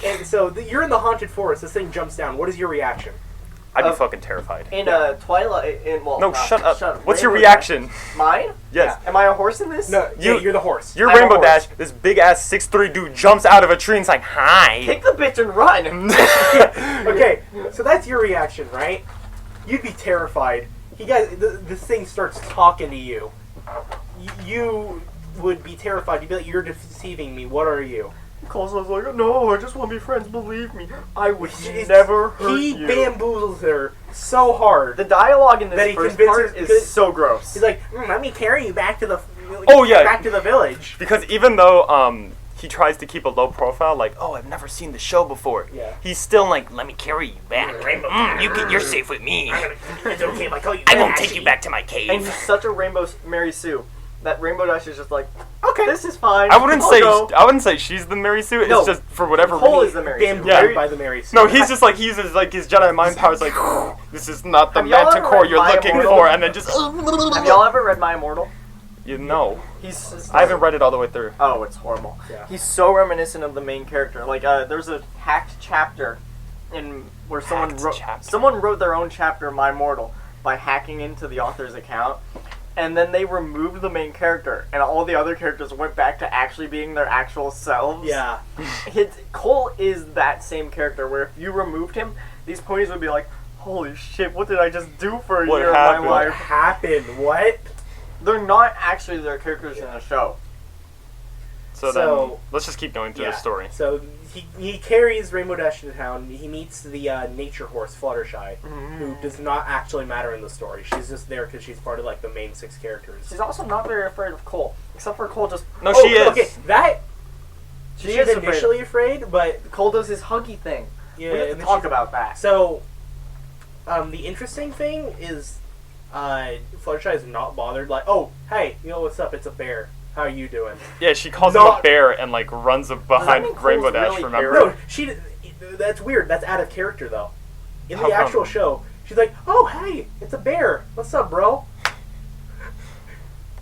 And so you're in the haunted forest. This thing jumps down. What is your reaction? I'd be fucking terrified. In Twilight, No, shut up. What's your Rainbow reaction? Dash. Mine? Yes. Yeah. Am I a horse in this? No, you're the horse. You're I'm a Rainbow horse. Dash. This big ass 6'3" dude jumps out of a tree and's like, hi. Kick the bitch and run! Okay, so that's your reaction, right? You'd be terrified. This thing starts talking to you. You would be terrified. You'd be like, you're deceiving me. What are you? Cole's like, no, I just want to be friends, believe me. I would It's- never hurt He you. bamboozles her so hard. The dialogue in That this he first convinces- part is so gross. He's like, let me carry you back to the back to the village. Because even though he tries to keep a low profile, like, oh, I've never seen the show before. Yeah. He's still like, let me carry you back. Rainbow You're safe with me. It's okay if I call you I won't Dash. take you back to my cave. And he's such a Rainbow Mary Sue that Rainbow Dash is just like, Okay. this is fine. I wouldn't I'll say go. she's the Mary Sue. It's No. just for whatever Cole reason. is the Mary Sue. Bamboozled Yeah. by the Mary Sue. No, he's just like, he uses like his Jedi mind powers, like, this is not the Have y'all ever manticore read you're My looking Immortal? for, and then just. Have y'all ever read My Immortal? You know. He's. I haven't read it all the way through. Oh, it's horrible. Yeah. He's so reminiscent of the main character. Like, there's a hacked chapter in where someone wrote their own chapter of My Immortal by hacking into the author's account, and then they removed the main character, and all the other characters went back to actually being their actual selves. Yeah. Cole is that same character where if you removed him, these ponies would be like, holy shit, what did I just do for a What year happened? of my What life? happened? What? They're not actually their characters in the show. So So- then, let's just keep going through the story. So he carries Rainbow Dash to town. He meets the nature horse Fluttershy, who does not actually matter in the story. She's just there because she's part of like the main 6 characters. She's also not very afraid of Cole, except for Cole just. No, she is. Okay, that She she's is afraid. initially afraid, but Cole does his huggy thing. yeah, We have and to then talk she's- about that. So, the interesting thing is, Fluttershy is not bothered. Like, oh, hey, you know what's up? It's a bear. How are you doing? Yeah, she calls him a Not- bear and like runs behind mean Cole's Rainbow Dash. really Remember? No, she. That's weird. That's out of character, though. In How the come? actual show, she's like, "Oh, hey, it's a bear. What's up, bro?"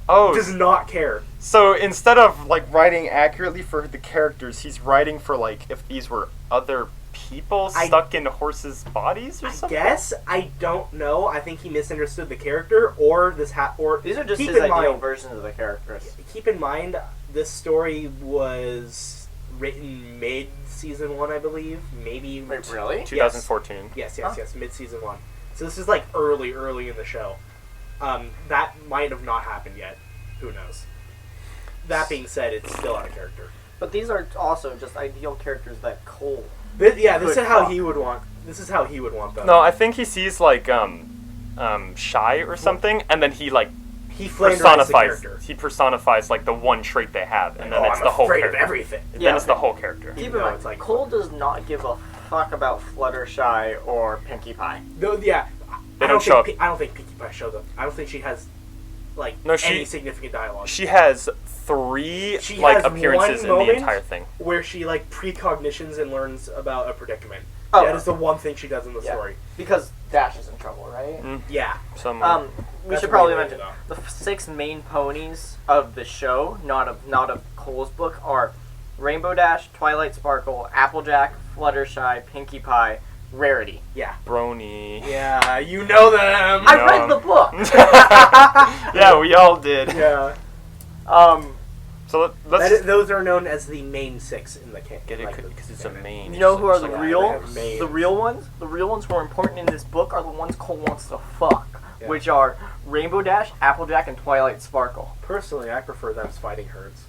Oh, Does not care. so instead of like writing accurately for the characters, he's writing for like if these were other people stuck in horses' bodies or I something. guess I don't know. I think he misunderstood the character, or or These are just keep his in ideal mind- versions of the characters. Keep in mind, this story was written mid season 1, I believe. Maybe. Wait, really? 2014. Yes, Huh? mid season 1. So this is like early in the show. That might have not happened yet. Who knows? That being said, it's still out of character. But these are also just ideal characters that Cole. This Good is how fuck. he would want. This is how he would want them. No, I think he sees like shy or something, and then he like he flanderized the personifies. character. He personifies like the one trait they have, and then Oh, it's I'm the whole afraid character. of everything. And Yeah. then it's the whole character. Keep in No, mind, it's like- Cole does not give a fuck about Fluttershy or Pinkie Pie. No, yeah. They don't show up. I don't think Pinkie Pie shows up. I don't think she has like No, she- any significant dialogue. She has 3 She like has appearances one in the moment entire thing. where she like precognitions and learns about a predicament. Oh. That is the one thing she does in the Yeah. story. Because Dash is in trouble, right? Yeah. Some We That's should probably really mention the 6 main ponies of the show, not of Cole's book, are Rainbow Dash, Twilight Sparkle, Applejack, Fluttershy, Pinkie Pie, Rarity. Yeah. Brony. Yeah, you know them. I read the book. Yeah, we all did. Yeah. So let's Those are known as the main 6 in the canon. get it because it's a main. You know who are the Yeah, real? they have names. The real ones? The real ones who are important in this book are the ones Cole wants to fuck. Yeah. Which are Rainbow Dash, Applejack, and Twilight Sparkle. Personally, I prefer them as fighting herds.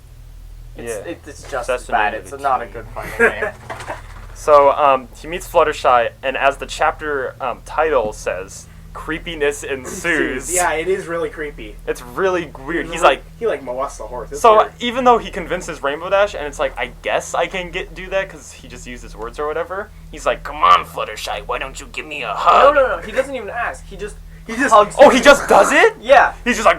It's just That's as the bad. name of It's the not a team. good fighting name. So he meets Fluttershy, and as the chapter title says, creepiness ensues. Yeah, it is really creepy. It's really weird. He's like, he molests the horse. It's so weird. even though he convinces Rainbow Dash, and it's like, I guess I can do that because he just uses words or whatever. He's like, come on, Fluttershy, why don't you give me a hug? No. He doesn't even ask. He just just hugs. Oh, he just does it? Yeah. He's just like,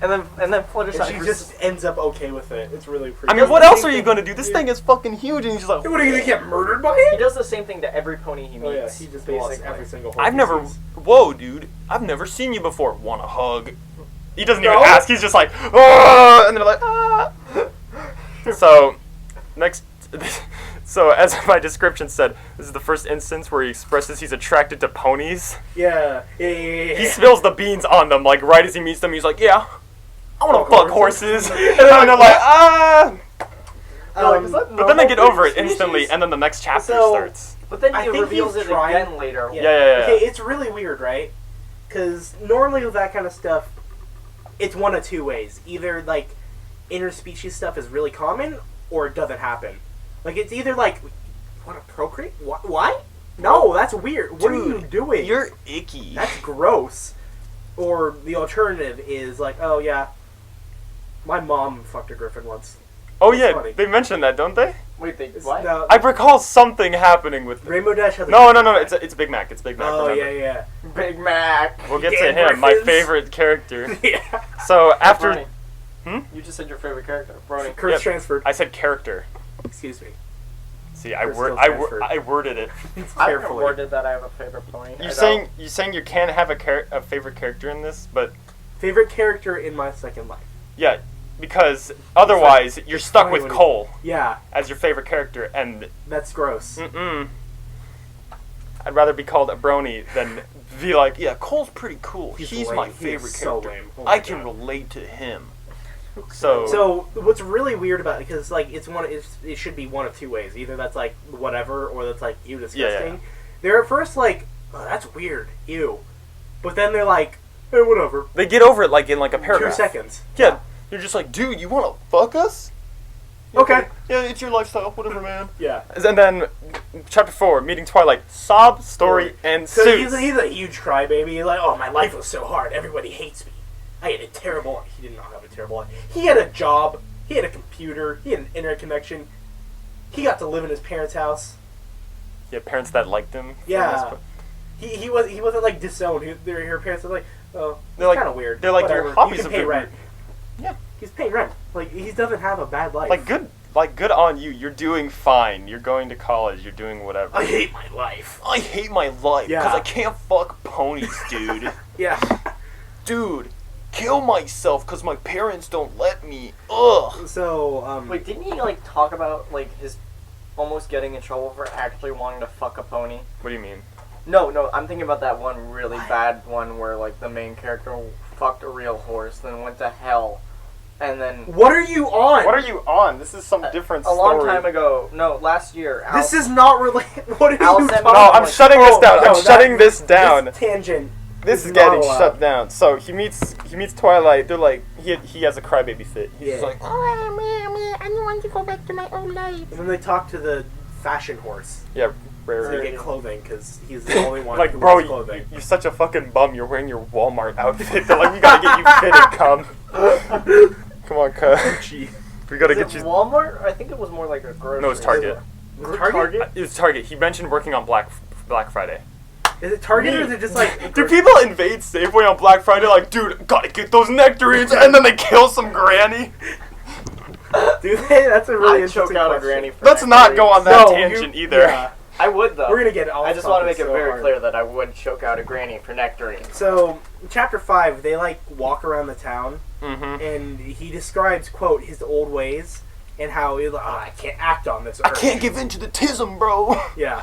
And then Fluttershy And she just ends up okay with it. It's really creepy. I mean, what else are you gonna do? This thing is fucking huge, and he's just like, What are you gonna get murdered by He him? does the same thing to every pony he meets. Oh yeah, he just lost basically. every single horse. I've he never, sees. whoa, dude, I've never seen you before. Want a hug? He doesn't No? even ask. He's just like, oh, and they're like, ah. So, next, so as my description said, this is the first instance where he expresses he's attracted to ponies. Yeah. He spills the beans on them, like right as he meets them. He's like, yeah, I want to Fuck fuck horses. horses. And then they're like, ah. But then they get over it Species. instantly, and then the next chapter So- starts. But then I he think reveals he's it trying- again later. Yeah. Okay, it's really weird, right? Because normally with that kind of stuff, it's one of two ways. Either, interspecies stuff is really common, or it doesn't happen. It's either want to procreate? What? No, that's weird. What are you doing? You're icky. That's gross. Or the alternative is oh yeah, my mom fucked a griffin once. Oh That's yeah, funny. they mentioned that, don't they? Wait, It's- what? no, I recall something happening with. Rainbow Dash has a No, griffin. it's Big Mac. It's Big Mac. Oh remember. yeah. Big Mac. We'll get to Damn him, my Griffins. favorite character. Yeah. So after, Brony. You just said your favorite character, Brony. Curse Yep. transferred. I said character. Excuse me. See, I You're still I transferred. worded it. I haven't Carefully. worded that I have a favorite pony. I You don't. saying you can have a favorite character in this, but Favorite character in my second life. yeah, because otherwise you're stuck funny with when he- Cole Yeah, as your favorite character, and that's gross. I'd rather be called a brony than be like, yeah, Cole's pretty cool. He's lame. my He is favorite so character. lame. Oh my I can God. relate to him. So So what's really weird about it, because it should be one of two ways. Either that's whatever, or that's ew, disgusting. Yeah. They're at first oh, that's weird, ew, but then they're hey, whatever. they get over it in a paragraph. 2 seconds. Yeah, you're just like, dude, you want to fuck us? Okay. Yeah, it's your lifestyle, whatever, man. Yeah. And then, chapter 4, meeting Twilight, sob, story, and So suits. he's a huge crybaby. He's oh, my life was so hard. Everybody hates me. I had a terrible life. He did not have a terrible life. He had a job. He had a computer. He had an internet connection. He got to live in his parents' house. Yeah, parents that liked him. for the Yeah. most part. He wasn't disowned. Her parents were oh, They're it's like- kind of weird. they're like, your Whatever. hobbies You have can pay been rent. Yeah. He's paying rent. He doesn't have a bad life. Good on you. You're doing fine. You're going to college. You're doing whatever. I hate my life. I hate my life because Yeah. I can't fuck ponies, dude. Yeah. Dude, kill myself because my parents don't let me. Ugh. So Wait, didn't he talk about his almost getting in trouble for actually wanting to fuck a pony? What do you mean? No, I'm thinking about that one really bad one where the main character fucked a real horse, then went to hell, and then what are you on? What are you on? This is some different a story. long time ago. No, last year. This is not related. What are Al you sent talking me- No, about? I'm shutting this down. I'm that- shutting this down. This tangent. This is not getting allowed. shut down. So he meets Twilight. They're like, he has a crybaby fit. He's Yeah. just like, oh, I don't want to go back to my old life. And then they talk to the fashion horse. Yeah, So rare. they get clothing because he's the only one Like, who bro, wears clothing. you're such a fucking bum. You're wearing your Walmart outfit. They're like, we gotta get you fitted, cum. Come on, cuz. Gee. We gotta Is get it you. Walmart? I think it was more like a grocery. No, it's Target. Target? It was Target. He mentioned working on Black Friday. Is it Target or is it just Do people invade Safeway on Black Friday? Like, dude, gotta get those nectarines, and then they kill some granny. Do they? That's a really I'd choke interesting out a question. granny. For Let's not go on that No, tangent you- either. yeah. I would though. We're gonna get all I just want to topics make it so very hard. clear that I would choke out a granny for nectarines. So, in chapter 5, they walk around the town, Mm-hmm. and he describes, quote, his old ways and how he's I can't act on this. I urge." can't give in to the tism, bro. Yeah.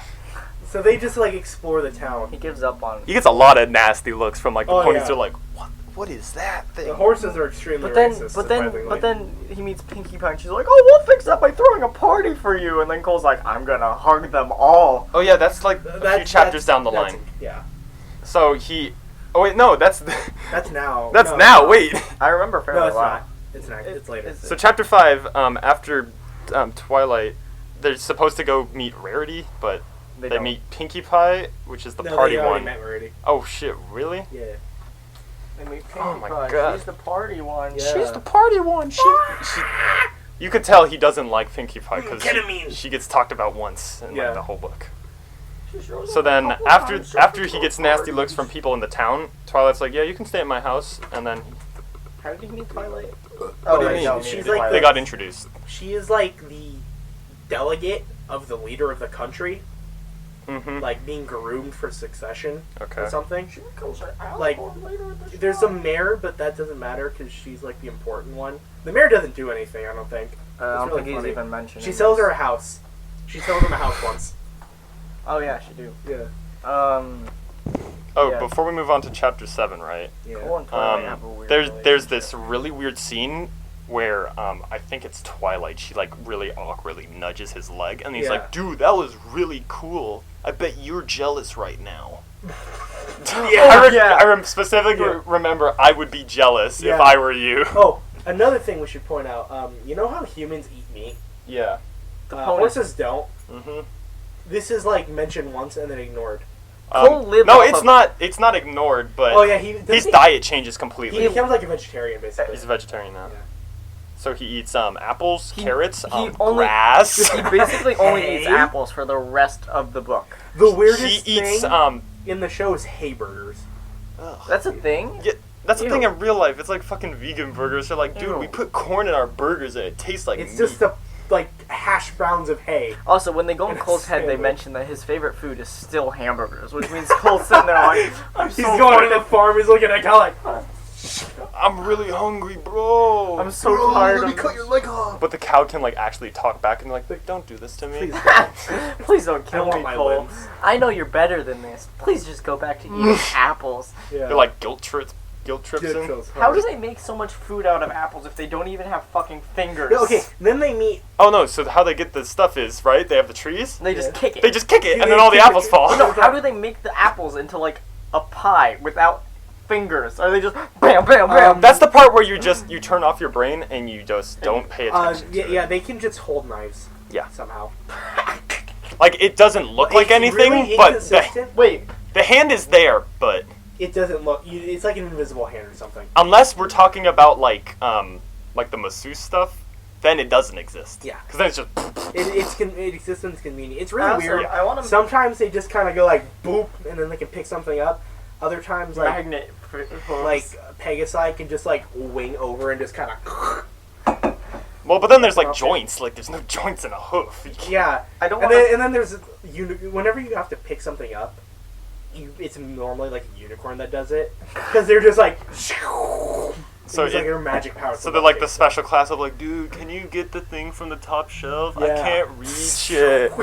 So they just like explore the town. He gives up on. He gets a lot of nasty looks from like the Oh, ponies. yeah. They're like, what is that thing? The horses are extremely But then, racist. but then he meets Pinkie Pie and she's like, "Oh, we'll fix that by throwing a party for you." And then Cole's like, "I'm gonna hug them all." Oh yeah, that's like a few chapters down the line. Yeah. So he. Oh wait, no, that's That's now. that's No. now. Wait. I remember fairly No, it's well. not. It's not. It's later. It's- So chapter 5, after Twilight, they're supposed to go meet Rarity, but they don't. meet Pinkie Pie, which is the No, party they already one. met already. Oh shit, really? Yeah. They meet Pinkie Oh my Pie. God. She's the party one. Yeah. She's the party one. She, you could tell he doesn't like Pinkie Pie because Ketamine. she gets talked about once in Yeah. like the whole book. She shows So up a then couple after times after just he for gets nasty looks parties. from people in the town, Twilight's like, yeah, you can stay at my house, and then How did he meet Twilight? What do you right, mean? no, She's meeting like they Twilight. got introduced. She is like the delegate of the leader of the country, Mm-hmm. like being groomed for succession Okay. or something. She becomes an ally Like, later in the There's show. a mayor, but that doesn't matter because she's like the important one. The mayor doesn't do anything, I don't think. I don't really think he's funny. even mentioned. She sells her a house. She sells him a house once. Oh yeah, she do. Yeah. Oh, Yeah. before we move on to chapter 7, right? Yeah. Cole and Twilight have a weird there's relationship. this really weird scene where I think it's Twilight. She like really awkwardly nudges his leg, and he's Yeah. like, "Dude, that was really cool. I bet you're jealous right now." Yeah. I specifically Yeah. remember I would be jealous if Yeah. I were you. Oh, another thing we should point out. You know how humans eat meat? Yeah. The ponies. Horses don't. Mm-hmm. This is like mentioned once and then ignored. Cole lived no, off it's of- not. It's not ignored, but Oh yeah, his diet changes completely. He becomes like a vegetarian basically. He's a vegetarian now. Yeah. So he eats apples, He- carrots, he only- grass. He basically only eats Hay? apples for the rest of the book. The weirdest he eats thing in the show is hay burgers. That's a thing? Yeah, that's the Ew. thing in real life. It's like fucking vegan burgers. They're like, dude, Ew. we put corn in our burgers and it tastes like It's meat. just the like hash browns of hay. Also, when they go in And Cole's it's head, they family. mention that his favorite food is still hamburgers, which means Cole's sitting there like, I'm He's so going fucking- to the farm. He's looking at Cal like, I'm really hungry, bro. I'm so tired of your leg off. But the cow can like actually talk back and like, don't do this to me. Please don't. Please don't I kill want me, my Cole. limbs. I know you're better than this. Please just go back to eating apples. Yeah. They're like guilt trips him. How do they make so much food out of apples if they don't even have fucking fingers? No, okay, then they meet. Oh no! So how they get the stuff is right. They have the trees. They just Yeah. kick it. They just kick it, Yeah, and then they all the kick it. apples fall. No, how do they make the apples into like a pie without fingers? Are they just bam, bam, bam? That's the part where you turn off your brain and you just don't pay attention. Yeah, to yeah, it. they can just hold knives. Yeah. Somehow. Like it doesn't look like It's anything, really but inconsistent. Wait, the hand is there. But It doesn't look. It's like an invisible hand or something. unless we're talking about like the masseuse stuff, then it doesn't exist. Yeah. Because then it's just. It exists and it's convenient. It's really I also- weird. I want to Sometimes they just kind of go like boop, and then they can pick something up. Other times, like magnet. like Pegasi can just like wing over and just kind of. Well, but then there's like Okay. joints. Like there's no joints in a hoof. You can't- Yeah, I don't and want then there's whenever you have to pick something up, it's normally like a unicorn that does it because they're just like. So it's like it- their magic power. So they're like the special class of like, dude, can you get the thing from the top shelf? I Yeah. can't reach it.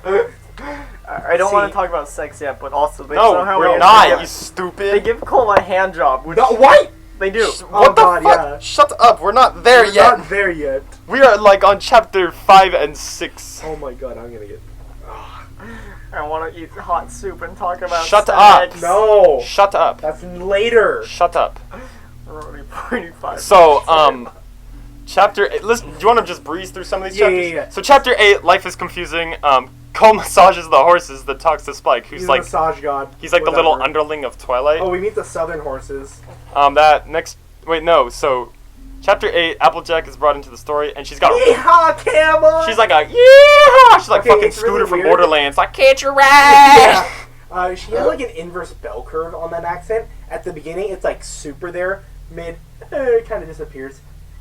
I don't want See- to talk about sex yet, but also they No, somehow we're managed not. to You give- stupid. They give Cole a hand job, which No, what? they do. What Oh, the God, fuck? yeah. Shut up. We're not there We're yet. not there yet. We are like on chapter 5 and 6. Oh my god, I'm gonna get. I want to eat hot soup and talk about Shut sex. up. No, Shut up. that's later. Shut up. Already 45. So, chapter 8. Listen, do you want to just breeze through some of these Yeah, chapters? yeah. So, chapter 8, life is confusing. Cole massages the horses that talks to Spike, who's He's like a massage god. he's like the little Whatever. underling of Twilight. Oh, we meet the southern horses. That next. Wait, no. So, chapter 8, Applejack is brought into the story, and she's got. Yeehaw, Campbell! She's like a yeah. She's like Okay, fucking it's really Scooter from weird. Borderlands. Like, catch your ride. Yeah. She has like an inverse bell curve on that accent. At the beginning, it's like super there. Mid, it kind of disappears.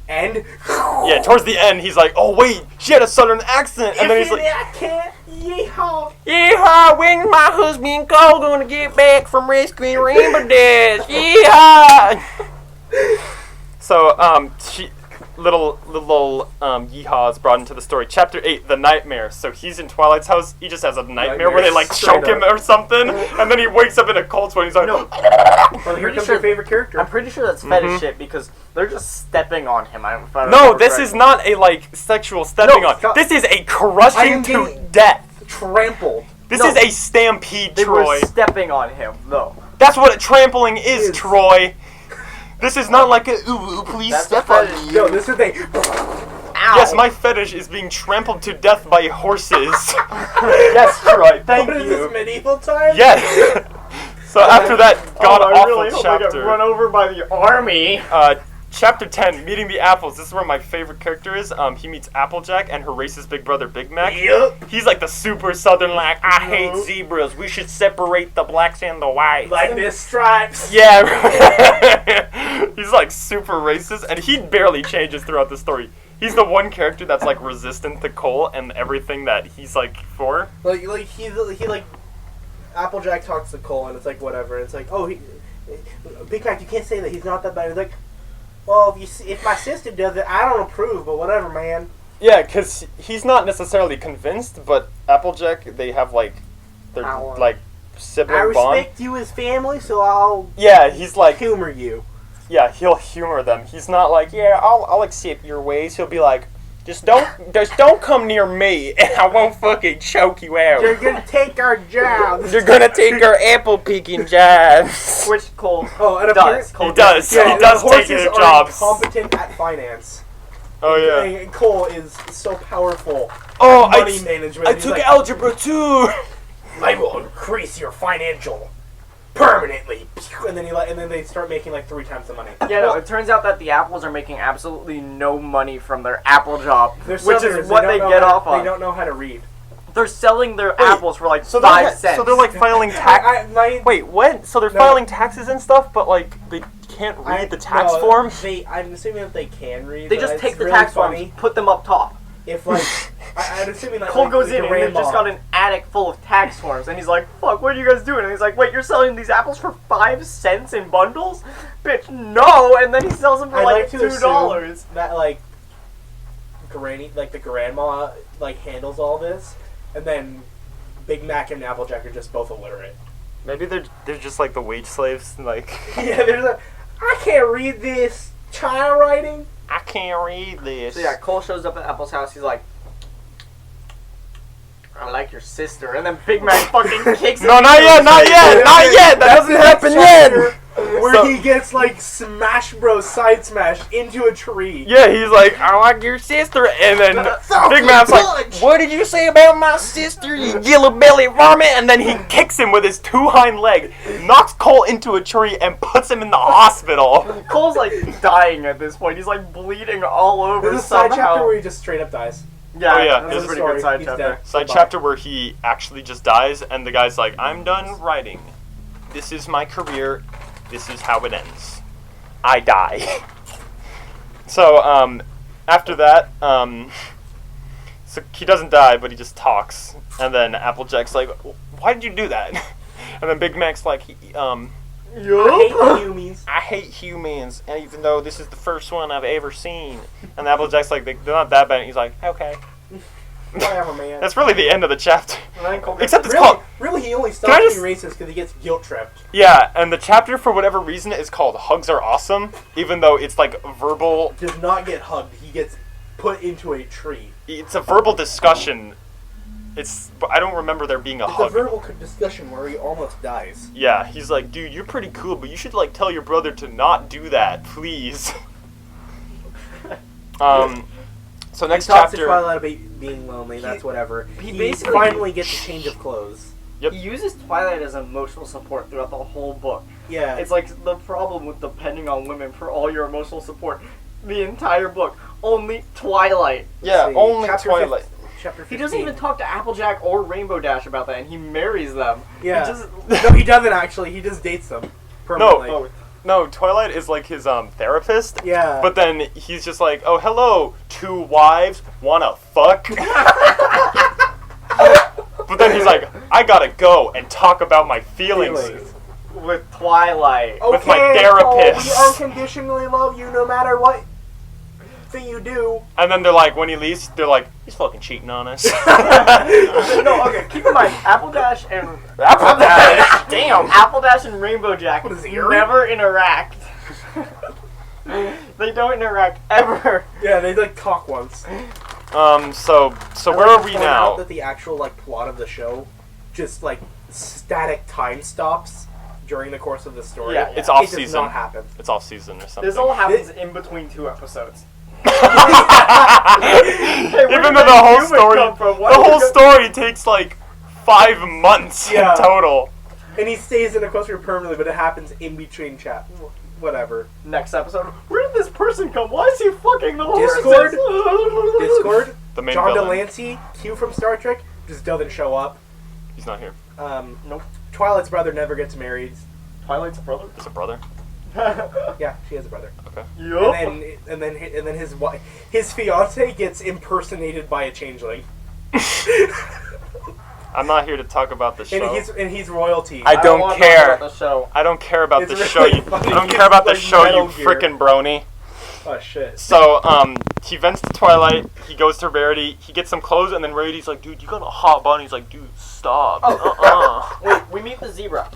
And Yeah, towards the end, he's like, "Oh wait, she had a southern accent," and then he's like, I can't. Yeehaw! "Yeehaw! When my husband Cole gonna get back from rescuing Rainbow Dash? Yeehaw!" So, little yeehaws brought into the story. Chapter 8, The Nightmare. So he's in Twilight's house. He just has a nightmare where they like choke him or something, and then he wakes up in a cold sweat. He's like, No. Well, here comes your favorite character. I'm pretty sure that's fetish shit because they're just stepping on him. no, this is not a like sexual stepping on. stop. This is a crushing to getting death. Trampled. This No. is a stampede, They Troy. were stepping on him, though. That's what trampling is, Is. Troy. This is not like a ooh, please That's step a on fetish. me. Yo, this is a. Ow. Yes, my fetish is being trampled to death by horses. Yes, Troy, thank What is you. this, medieval time? Yes. So after that god I awful really hope I get chapter, run over by the army. chapter 10, meeting the apples. This is where my favorite character is. He meets Applejack and her racist big brother Big Mac. Yup. He's like the super southern, like, I hate zebras. We should separate the blacks and the whites. Like this stripes. Yeah. He's like super racist, and he barely changes throughout the story. He's the one character that's like resistant to Cole and everything that he's like for. Like he like Applejack talks to Cole and it's like whatever. It's like, oh, Big Mac, you can't say that. He's not that bad. He's like, well, if my sister does it, I don't approve. But whatever, man. Yeah, because he's not necessarily convinced, but Applejack, they have like their like sibling I bond. respect you as family, so I'll Yeah, he's like, humor you. yeah, he'll humor them. He's not like, yeah, I'll accept your ways. He'll be like, just don't come near me, and I won't fucking choke you out. You're gonna take our jobs. You're gonna take our apple picking jobs. Which Cole Oh, and does. He does. Yeah, He does the take horses their are jobs. competent at finance. Oh yeah. And Cole is so powerful. Oh, Money management. I He's took like, algebra too. I will increase your financial permanently. And then they start making like 3 times the money. Yeah, no, it turns out that the apples are making absolutely no money from their apple job, They're which Southerners, is what don't they know get how- off on. They don't know how to read. They're selling their apples for like So 5 cents. So they're like filing tax. My, Wait, what? So they're No. filing taxes and stuff, but like they can't read the tax form. I'm assuming that they can read. They but just it's take the really tax funny forms, put them up top. If like, I'm assuming that Cole like, goes the in and they've grandma- just got an attic full of tax forms, and he's like, "Fuck, what are you guys doing?" And he's like, "Wait, you're selling these apples for 5 cents in bundles, bitch? No!" And then he sells them for I'd like to $2. assume that like the grandma like handles all this, and then Big Mac and Applejack are just both illiterate. Maybe they're just like the wage slaves. Like, Yeah, there's a. I can't read this China writing. I can't read this. So yeah, Cole shows up at Apple's house. He's like, "I like your sister," and then Big Mac fucking kicks him. No, not yet, not yet, not yet. That doesn't happen yet. Where So- he gets like Smash Bros. Side smash into a tree. Yeah, he's like, I like your sister, and then Big Mac's like, what did you say about my sister, you yellow belly varmint? And then he kicks him with his 2 hind legs, knocks Cole into a tree, and puts him in the hospital. Cole's like dying at this point. He's like bleeding all over There's a side chapter somehow. where he just straight up dies. Yeah, Oh, yeah, that's there's a a pretty story. good side He's chapter. dead. Side Goodbye. chapter where he actually just dies, and the guy's like, I'm done writing. This is my career. This is how it ends. I die. So, after that, so he doesn't die, but he just talks. And then Applejack's like, why did you do that? And then Big Mac's like, I hate humans. I hate humans, and even though this is the first one I've ever seen. And Applejack's like, they're not that bad. And he's like, okay. Whatever, man. That's really the end of the chapter. And then Cole gets Except it's really, called... really, he only Can stops I being just- racist because he gets guilt tripped. Yeah, and the chapter, for whatever reason, is called Hugs Are Awesome, even though it's like verbal... Does not get hugged. He gets put into a tree. It's a verbal discussion. But I don't remember there being a It's hug. a verbal discussion where he almost dies. Yeah, he's like, dude, you're pretty cool, but you should like tell your brother to not do that, please. So next He talks to chapter... Twilight about being lonely. That's whatever. he He basically- finally gets a change of clothes. Yep. He uses Twilight as emotional support throughout the whole book. Yeah. It's like the problem with depending on women for all your emotional support. The entire book, only Twilight. Yeah, See, only chapter Twilight. Chapter 15. He doesn't even talk to Applejack or Rainbow Dash about that, and he marries them. Yeah. He just, No, he doesn't actually. He just dates them. Permanently. No, no, Twilight is like his therapist. Yeah. But then he's just like, oh, hello, 2 wives, wanna fuck? But then he's like, I gotta go and talk about my feelings. with Twilight. with my Okay, therapist. Cole, we unconditionally love you no matter what. thing you do. And then they're like, when he leaves, they're like, he's fucking cheating on us. No, okay, keep in mind, Apple Dash and... Apple Dash! Damn! Apple Dash and Rainbow Jack What is he, never interact. They don't interact ever. Yeah, they like talk once. So I'd where like are to we point now? out that the actual like plot of the show, just like static time stops during the course of the story. Yeah, It's It off does season. not happen. It's off season or something. This all happens in between 2 episodes. Even Hey, where did though the that whole human story, come from? Why the did whole it go- story takes like 5 months Yeah. in total. And he stays in Equestria permanently, but it happens in between chat. Whatever. Next episode, where did this person come? Why is he fucking the Discord? horses? Discord. The main John villain. Delancey, Q from Star Trek, just doesn't show up. He's not here. Nope. Twilight's brother never gets married. Twilight's a brother? It's a brother. Yeah, she has a brother. Okay. Yup. And then his fiance gets impersonated by a changeling. I'm not here to talk about the show. And he's royalty. I don't want to care. talk about the show. I don't care about It's the really show. You, funny. I don't It's care about the like show, you Metal Gear. frickin' brony. Oh shit. So, he vents to Twilight, he goes to Rarity, he gets some clothes, and then Rarity's like, dude, you got a hot bun. He's like, dude, stop. Oh. Wait, we meet the zebra.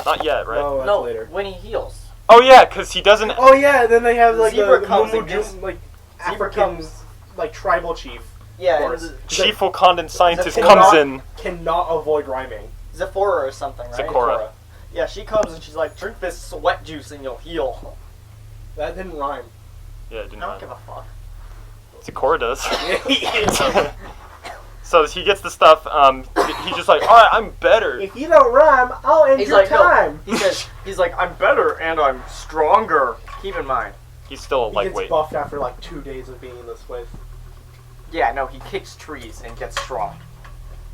Not yet, right? Oh, that's No, later. when he heals. Oh, yeah, because he doesn't... Oh yeah, and then they have like Zebra the comes Mumu and gets- Jum- like Zebra African's like tribal chief. Yeah, course. and Chief Wakandan scientist Zephyr comes not- in. Cannot avoid rhyming. Zephora or something, right? Zecora. Yeah, she comes and she's like, drink this sweat juice and you'll heal. That didn't rhyme. Yeah, it I didn't don't mind. give a fuck. Zecora does. So he gets the stuff, he's just like, alright, I'm better. If you don't rhyme, I'll end He's your like, time. no. He's like, I'm better and I'm stronger. Keep in mind. He's still a He lightweight. gets buffed after like 2 days of being this way. Yeah, no, he kicks trees and gets strong.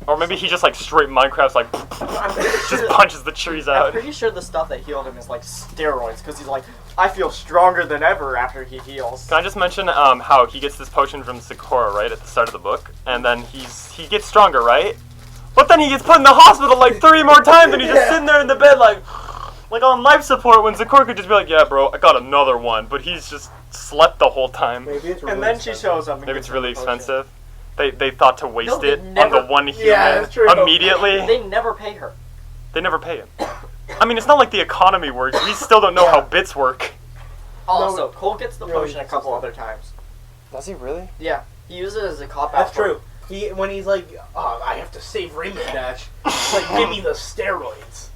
Or maybe he just like straight Minecraft's like, I'm pretty just sure- punches the trees I'm out. pretty sure the stuff that healed him is like steroids, because he's like, I feel stronger than ever after he heals. Can I just mention how he gets this potion from Zecora, right, at the start of the book, and then he gets stronger, right? But then he gets put in the hospital like 3 more times, and he's just sitting there in the bed like on life support, when Zecora could just be like, yeah, bro, I got another one, but he's just slept the whole time. Maybe it's really And then she expensive. shows up and Maybe gives it's really him the potion. expensive. They thought to waste No, they it never- on the one human Yeah, that's true. immediately. They never pay her. They never pay him. I mean, it's not like the economy works. We still don't know how bits work. Also, Cole gets the No, potion a it's couple just- other times. Does he really? Yeah, he uses it as a cop out. That's true. When he's like, oh, I have to save Rainbow Dash. It's like, give me the steroids.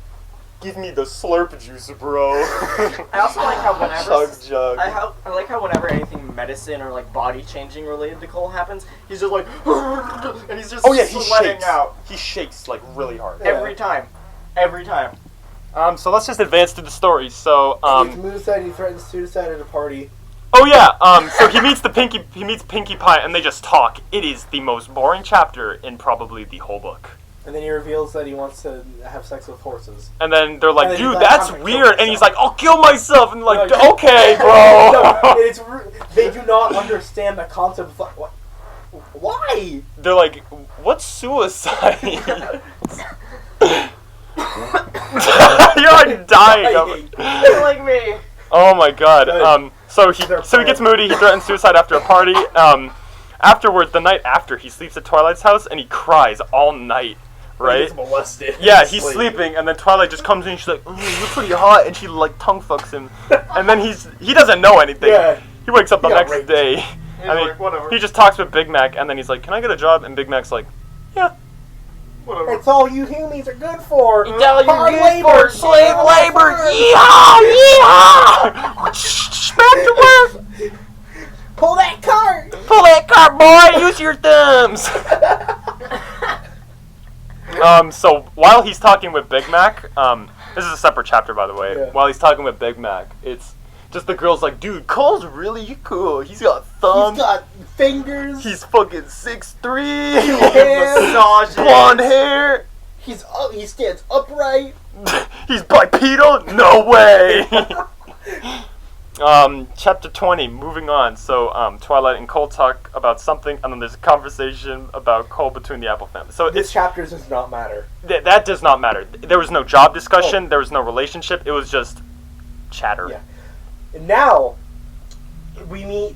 Give me the slurp juice, bro. I also like how whenever Chug. I like how whenever anything medicine or like body changing related to Cole happens, he's just like, and he's just Oh yeah, he sweating shakes. out He shakes like really hard. Yeah. every time. Every time. So let's just advance to the story. So He moves aside, he threatens suicide at a party. oh yeah, so he meets Pinkie Pie and they just talk. It is the most boring chapter in probably the whole book. And then he reveals that he wants to have sex with horses. And then they're like, And then he's dude, like, that's "I'm gonna kill weird. And he's like, myself." I'll kill myself. And like, No, okay, no, bro. it's they do not understand the concept of like, what? Why? They're like, what's suicide? You're like dying. Like me. Oh my god. Good. So he gets moody. He threatens suicide after a party. Afterwards, the night after, he sleeps at Twilight's house and he cries all night. He Right? gets molested. Yeah, he's sleeping, and then Twilight just comes in. And she's like, "You're pretty hot," and she like tongue fucks him. And then he doesn't know anything. Yeah. He wakes up the He got next raped. day. He's I mean, like, whatever. he just talks with Big Mac, and then he's like, "Can I get a job?" And Big Mac's like, "Yeah." Whatever. That's all you humans are good for. Tell you Hard good labor, for slave labor. Yeehaw! Yeehaw! Back to work. Pull that cart. Pull that cart, boy. Use your thumbs. So while he's talking with Big Mac, this is a separate chapter, by the way. Yeah. While he's talking with Big Mac, it's just the girl's like, dude, Cole's really cool. He's got thumbs. He's got fingers. He's fucking 6'3". hair. Massages. Blonde hair. He's up. He stands upright. He's bipedal? No way. Chapter 20, moving on. So, Twilight and Cole talk about something, and then there's a conversation about Cole between the Apple family. So This chapter does not matter. that does not matter. There was no job discussion. There was no relationship. It was just chatter. Yeah. And now we meet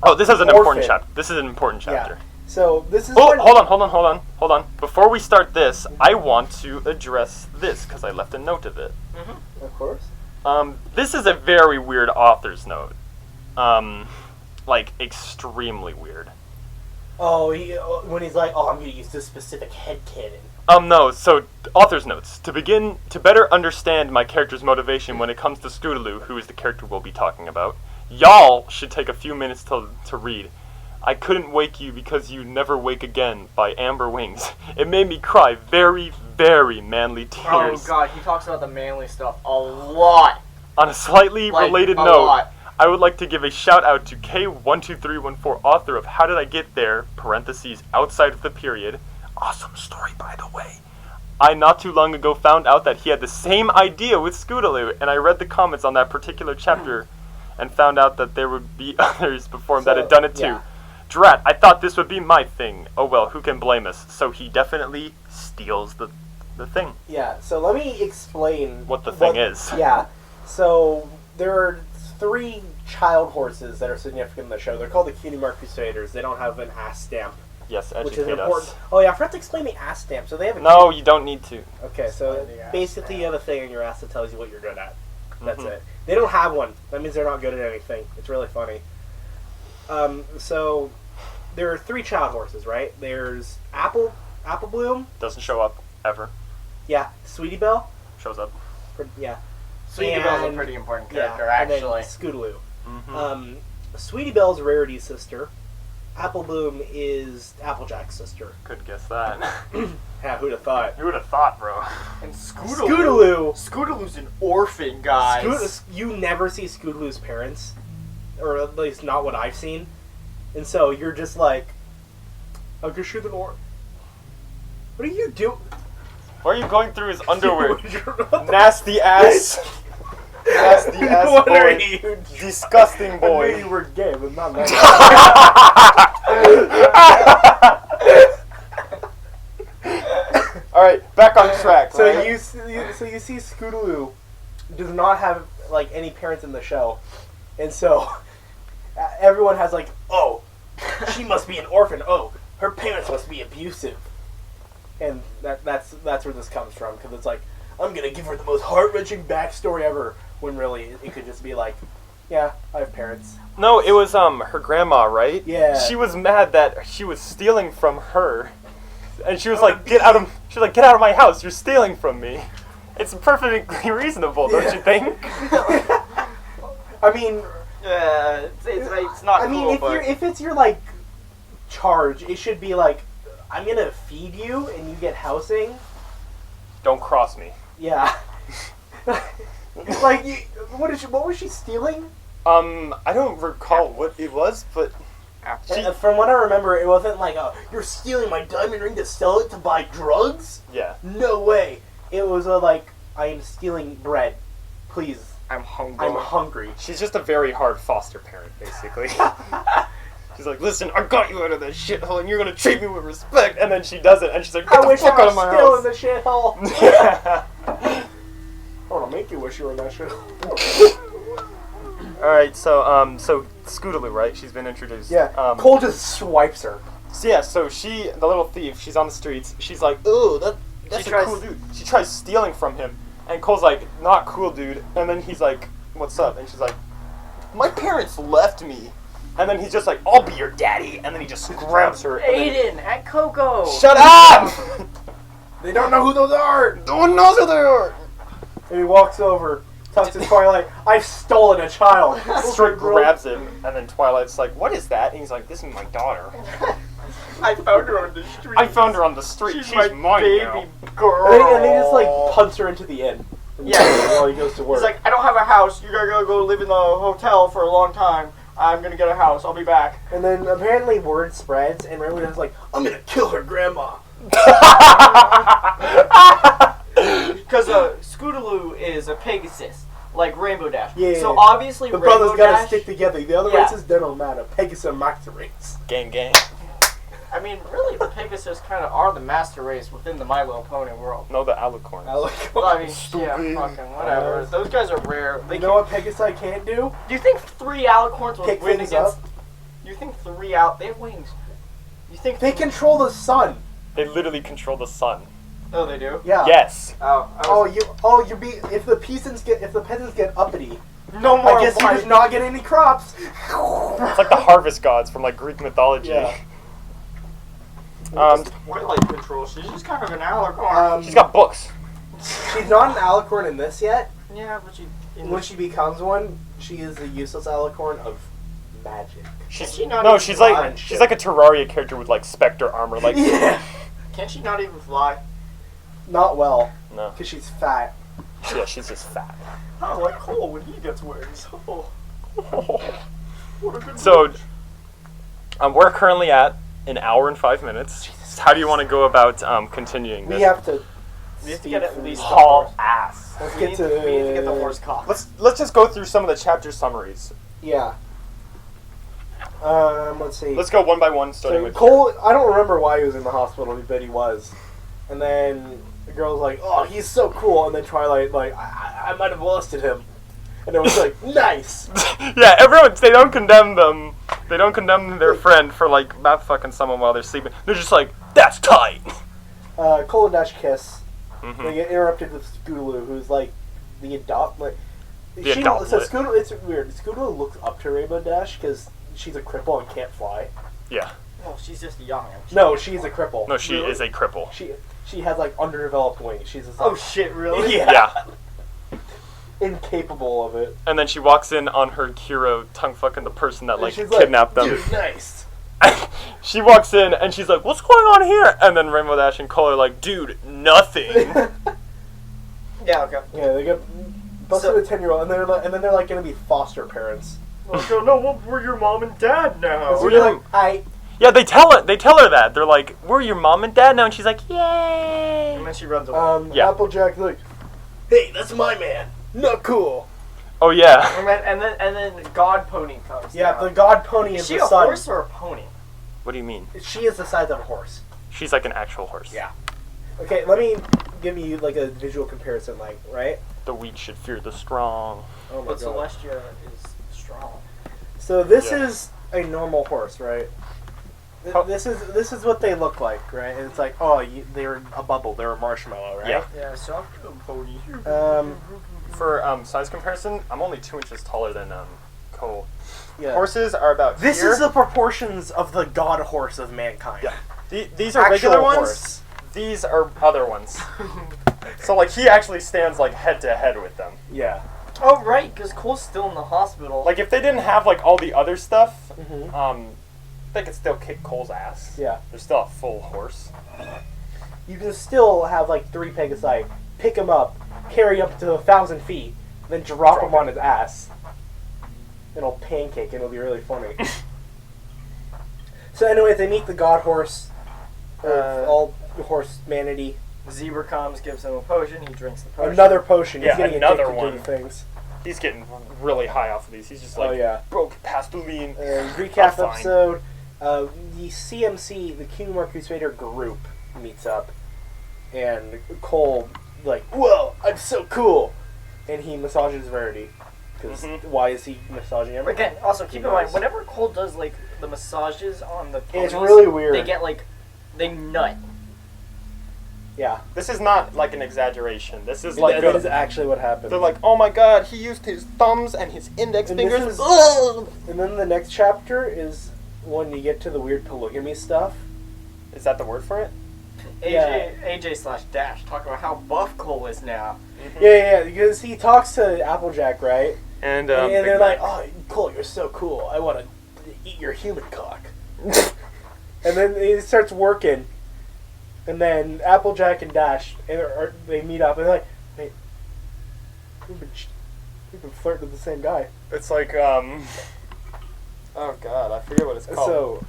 Oh, this is an important orphan. chapter. This is an important chapter. Yeah. So this is. Oh, when- hold on. Before we start this, I want to address this because I left a note of it. Of course. This is a very weird author's note. Like extremely weird. Oh, when he's like, "Oh, I'm gonna use this specific headcanon." No, so, author's notes. To better understand my character's motivation when it comes to Scootaloo, who is the character we'll be talking about, y'all should take a few minutes to read. I Couldn't Wake You Because You Never Wake Again by Amber Wings. It made me cry very, very manly tears. Oh god, he talks about the manly stuff a lot. On a slightly Like, related a note, lot. I would like to give a shout out to K12314, author of How Did I Get There, parentheses, outside of the period. Awesome story, by the way. I not too long ago found out that he had the same idea with Scootaloo, and I read the comments on that particular chapter and found out that there would be others before him that had done it too. Yeah. Drat, I thought this would be my thing. Oh well, who can blame us? So he definitely steals the thing. Yeah. So let me explain What the thing is. Yeah. So there are 3 child horses that are significant in the show. They're called the Cutie Mark Crusaders. They don't have an ass stamp, Yes, which is educate important. us. Oh yeah, I forgot to explain the ass stamp. So they have a No, you don't need to. Okay, so Explain the ass basically you stamp. have a thing on your ass that tells you what you're good at. That's Mhm. it. They don't have one. That means they're not good at anything. It's really funny. So there are 3 child horses, right? There's Apple Bloom, Doesn't show up ever. yeah, Sweetie Belle, Shows up. yeah, Sweetie Belle's a And- pretty important yeah, character, and then actually. Scootaloo. Mm-hmm. Sweetie Belle's Rarity's sister. Apple Bloom is Applejack's sister. Could guess that. Yeah, who'd have thought? Who would have thought, bro? And Scootaloo. Scootaloo's an orphan, guys. You never see Scootaloo's parents, or at least not what I've seen, and so you're just like, I guess you're the What are you doing? Why are you going through his underwear? Nasty ass. Nasty ass What are boy. you? Disgusting I knew boy. you were gay, but not that. Alright, back on track. So right? you see Scootaloo does not have like any parents in the show, and so everyone has like, oh, she must be an orphan. Oh, her parents must be abusive, and that's where this comes from, because it's like, I'm gonna give her the most heart-wrenching backstory ever, when really it could just be like, yeah, I have parents. No, it was her grandma, right? Yeah. She was mad that she was stealing from her, and she was like, "Get out of!" She's like, "Get out of my house! You're stealing from me." It's perfectly reasonable, don't you think? I mean, It's not I mean, cool, if it's your like charge, it should be like, I'm gonna feed you and you get housing. Don't cross me. Yeah. Like, what was she stealing? I don't recall what it was, but From what I remember, it wasn't like, you're stealing my diamond ring to sell it to buy drugs? yeah. No way. It was like, I am stealing bread. Please. I'm hungry. I'm hungry. She's just a very hard foster parent, basically. She's like, listen, I got you out of that shithole, and you're gonna treat me with respect. And then she does it, and she's like, get I the wish fuck I out of was my still house. in the shithole. I want to make you wish you were in that shithole. All right, so Scootaloo, right? She's been introduced. Yeah. Cole just swipes her. So yeah, so she, the little thief, she's on the streets. She's like, ooh, that's She a tries- cool dude. She tries stealing from him, and Cole's like, not cool, dude. And then he's like, what's up? And she's like, my parents left me. And then he's just like, I'll be your daddy. And then he just grabs her. and then- Aiden and Coco. Shut up! They don't know who those are. No one knows who they are. And he walks over, talks to Twilight. I've stolen a child. Straight grabs him, and then Twilight's like, what is that? And he's like, this is my daughter. I found her on the street. I found her on the street. She's my mine baby now. girl. And he just like punts her into the inn. Yeah. While he goes to work. He's like, I don't have a house. You gotta go live in the hotel for a long time. I'm gonna get a house. I'll be back. And then apparently word spreads, and everyone's like, I'm gonna kill her grandma. Because Scootaloo is a Pegasus, like Rainbow Dash. Yeah. So obviously The Rainbow brothers gotta Dash. stick together. The other Yeah. races, they don't matter. Pegasus and Master Race. Gang, gang. I mean, really, the Pegasus kind of are the master race within the My Little Pony world. No, the alicorns. Well, I mean, yeah, Stupid. fucking whatever. Those guys are rare. They You know what Pegasus can't do? Do you think 3 alicorns would Pick win things against? up. You think 3 out? They have wings. You think They control the sun. They literally control the sun. Oh, they do. Yeah. Yes. If the peasants get uppity, No more. I guess you just not get any crops. It's like the harvest gods from like Greek mythology. Yeah. Twilight control. She's just kind of an alicorn. She's got books. She's not an alicorn in this yet. Yeah, but she. When she becomes one, she is a useless alicorn of magic. She's she not no, even she's fly? like she's like a Terraria character with like Spectre armor. Like Yeah. Can she not even fly? Not well, no, because she's fat. yeah, she's just fat. Oh, like Cole when he gets wings. Oh, what a good. So, we're currently at an hour and 5 minutes. How do you want to go about continuing this? We have to. We have to get at least haul ass. Let's We get need to. we need to get the horse cock. Let's just go through some of the chapter summaries. Yeah. Let's see. Let's go one by one, starting So with Cole, I don't remember why he was in the hospital, but he was. And then the girl's like, "Oh, he's so cool." And then Twilight, like, I might have molested him. And it was like, nice. yeah, everyone, they don't condemn them. They don't condemn their friend for like mouth fucking someone while they're sleeping. They're just like, that's tight. Cole and Dash kiss. Mhm. They get interrupted with Scootaloo, who's like the adopt. Like, The adoptlet. So Scootaloo, it's weird. Scootaloo looks up to Rainbow Dash because she's a cripple and can't fly. Yeah. Oh, she's just young. No, she's a cripple. No, she Really? is a cripple. She has like underdeveloped wings. She's just, Oh shit! Really? Yeah. Yeah. Incapable of it. And then she walks in on her hero tongue fucking the person that And like she's kidnapped them. Dude, nice. She walks in and she's like, "What's going on here?" And then Rainbow Dash and Cole are like, "Dude, nothing." Yeah. Okay. Yeah, they get busted So- a 10-year-old, and then they're like gonna be foster parents. Oh no! Well, we're your mom and dad now. So We're they're your- like, Yeah, they tell her that. They're like, "We're your mom and dad now," and she's like, "Yay!" And then she runs away. Yeah. Applejack's like, "Hey, that's my man. Not cool." Oh yeah. And then God Pony comes. Yeah, down. the god pony Is is she the a son. horse or a pony? What do you mean? She is the size of a horse. She's like an actual horse. Yeah. Okay, let me give you like a visual comparison, like, right? The weak should fear the strong. Oh my But god. Celestia is strong. So this Yeah. is a normal horse, right? How- This is what they look like, right? And it's like, oh, they're a bubble, they're a marshmallow, right? Yeah. Yeah, soft pony. For size comparison, I'm only 2 inches taller than Cole. Yeah. Horses are about This here. is the proportions of the god horse of mankind. Yeah. These are Actual regular ones. horse. These are other ones. So like he actually stands like head to head with them. Yeah. Oh right, because Cole's still in the hospital. Like if they didn't have like all the other stuff, Mhm. they could still kick Cole's ass. Yeah. They're still a full horse. You can still have like 3 Pegasi, pick him up, carry up to 1,000 feet, then drop him on his ass. And he'll pancake, and it'll be really funny. So anyway, they meet the god horse, all horse manity. Zebra comes, gives him a potion. He drinks the potion. Another potion. Yeah, He's getting another addicted one. to things. He's getting really high off of these. He's just like, Oh yeah. broke past the lean. Recap fine. episode. The CMC, the Kingdom Crusader group, meets up, and Cole like, "Whoa, I'm so cool," and he massages Verity. Because why is he massaging him? Again, also keep in mind, whenever Cole does like the massages on the ponies, It's really weird. They get like, they nut. Yeah, This is not like an exaggeration. This is like like that is actually what happened. they're like, oh my god, he used his thumbs and his index And this fingers. is- Ugh! And then the next chapter is when you get to the weird polygamy stuff. Is that the word for it? AJ/Dash talk about how buff Cole is now. Yeah, because he talks to Applejack, right? And And Big they're Mac. like, "Oh, Cole, you're so cool. I want to eat your human cock." And then he starts working, and then Applejack and Dash, they meet up, and they're like, "Wait, we've been flirting with the same guy." It's like oh god, I forget what it's called. So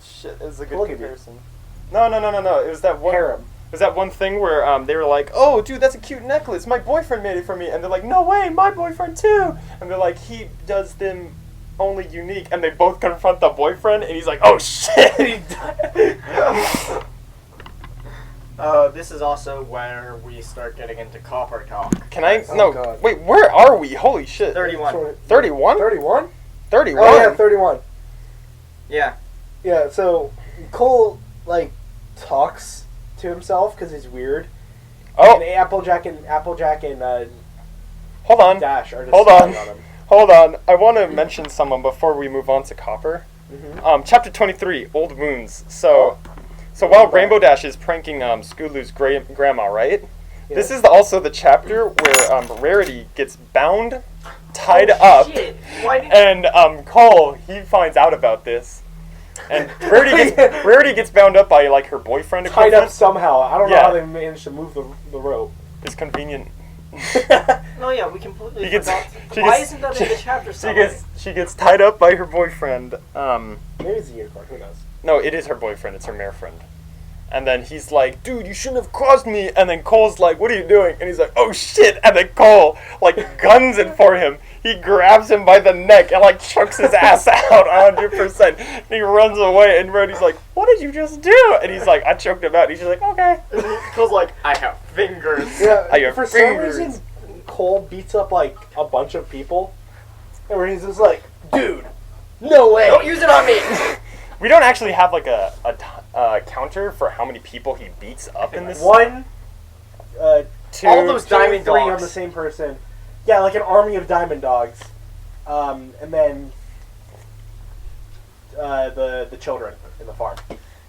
Shit, it's a good Polygamy. comparison. No. It was that one. harem. It was that one thing where they were like, "Oh, dude, that's a cute necklace. My boyfriend made it for me," and they're like, "No way, my boyfriend too." And they're like, "He does them only unique," and they both confront the boyfriend, and he's like, "Oh shit." This is also where we start getting into copper talk. Can I? Oh, No. God. Wait, where are we? Holy shit. 31. 31? 31? 31? Oh yeah, 31. Yeah. Yeah, so Cole, like, talks to himself because he's weird. Oh, And Applejack and hold on. Dash are just Hold spying on. him. Hold on. I want to mention someone before we move on to Copper. Mhm. Chapter 23, Old Wounds. So while Rainbow Dash is pranking Scootaloo's grandma, right? Yeah. This is also the chapter where Rarity gets bound, tied up, Shit. Why did and Cole, he finds out about this. And Rarity gets bound up by, like, her boyfriend. Tied up somehow. I don't know Yeah. how they managed to move the rope. It's convenient. No, yeah, we completely He gets- forgot. she Why gets- isn't that in the chapter She summary? gets tied up by her boyfriend. Maybe it's a unicorn. Who knows? No, it is her boyfriend. It's her mare friend. And then he's like, dude, you shouldn't have crossed me. And then Cole's like, what are you doing? And he's like, oh shit. And then Cole, like, guns it for him. He grabs him by the neck and, like, chokes his ass out 100%. And he runs away. And Reddy's like, what did you just do? And he's like, I choked him out. And he's just like, okay. Cole's like, I have fingers. Yeah, I have for fingers. some reason, Cole beats up, like, a bunch of people. And where he's just like, dude, no way. Don't use it on me. We don't actually have, like, a counter for how many people he beats up in this. One, Two. All those two, diamond three dogs. on the same person. Yeah, like an army of diamond dogs. And then the children in the farm.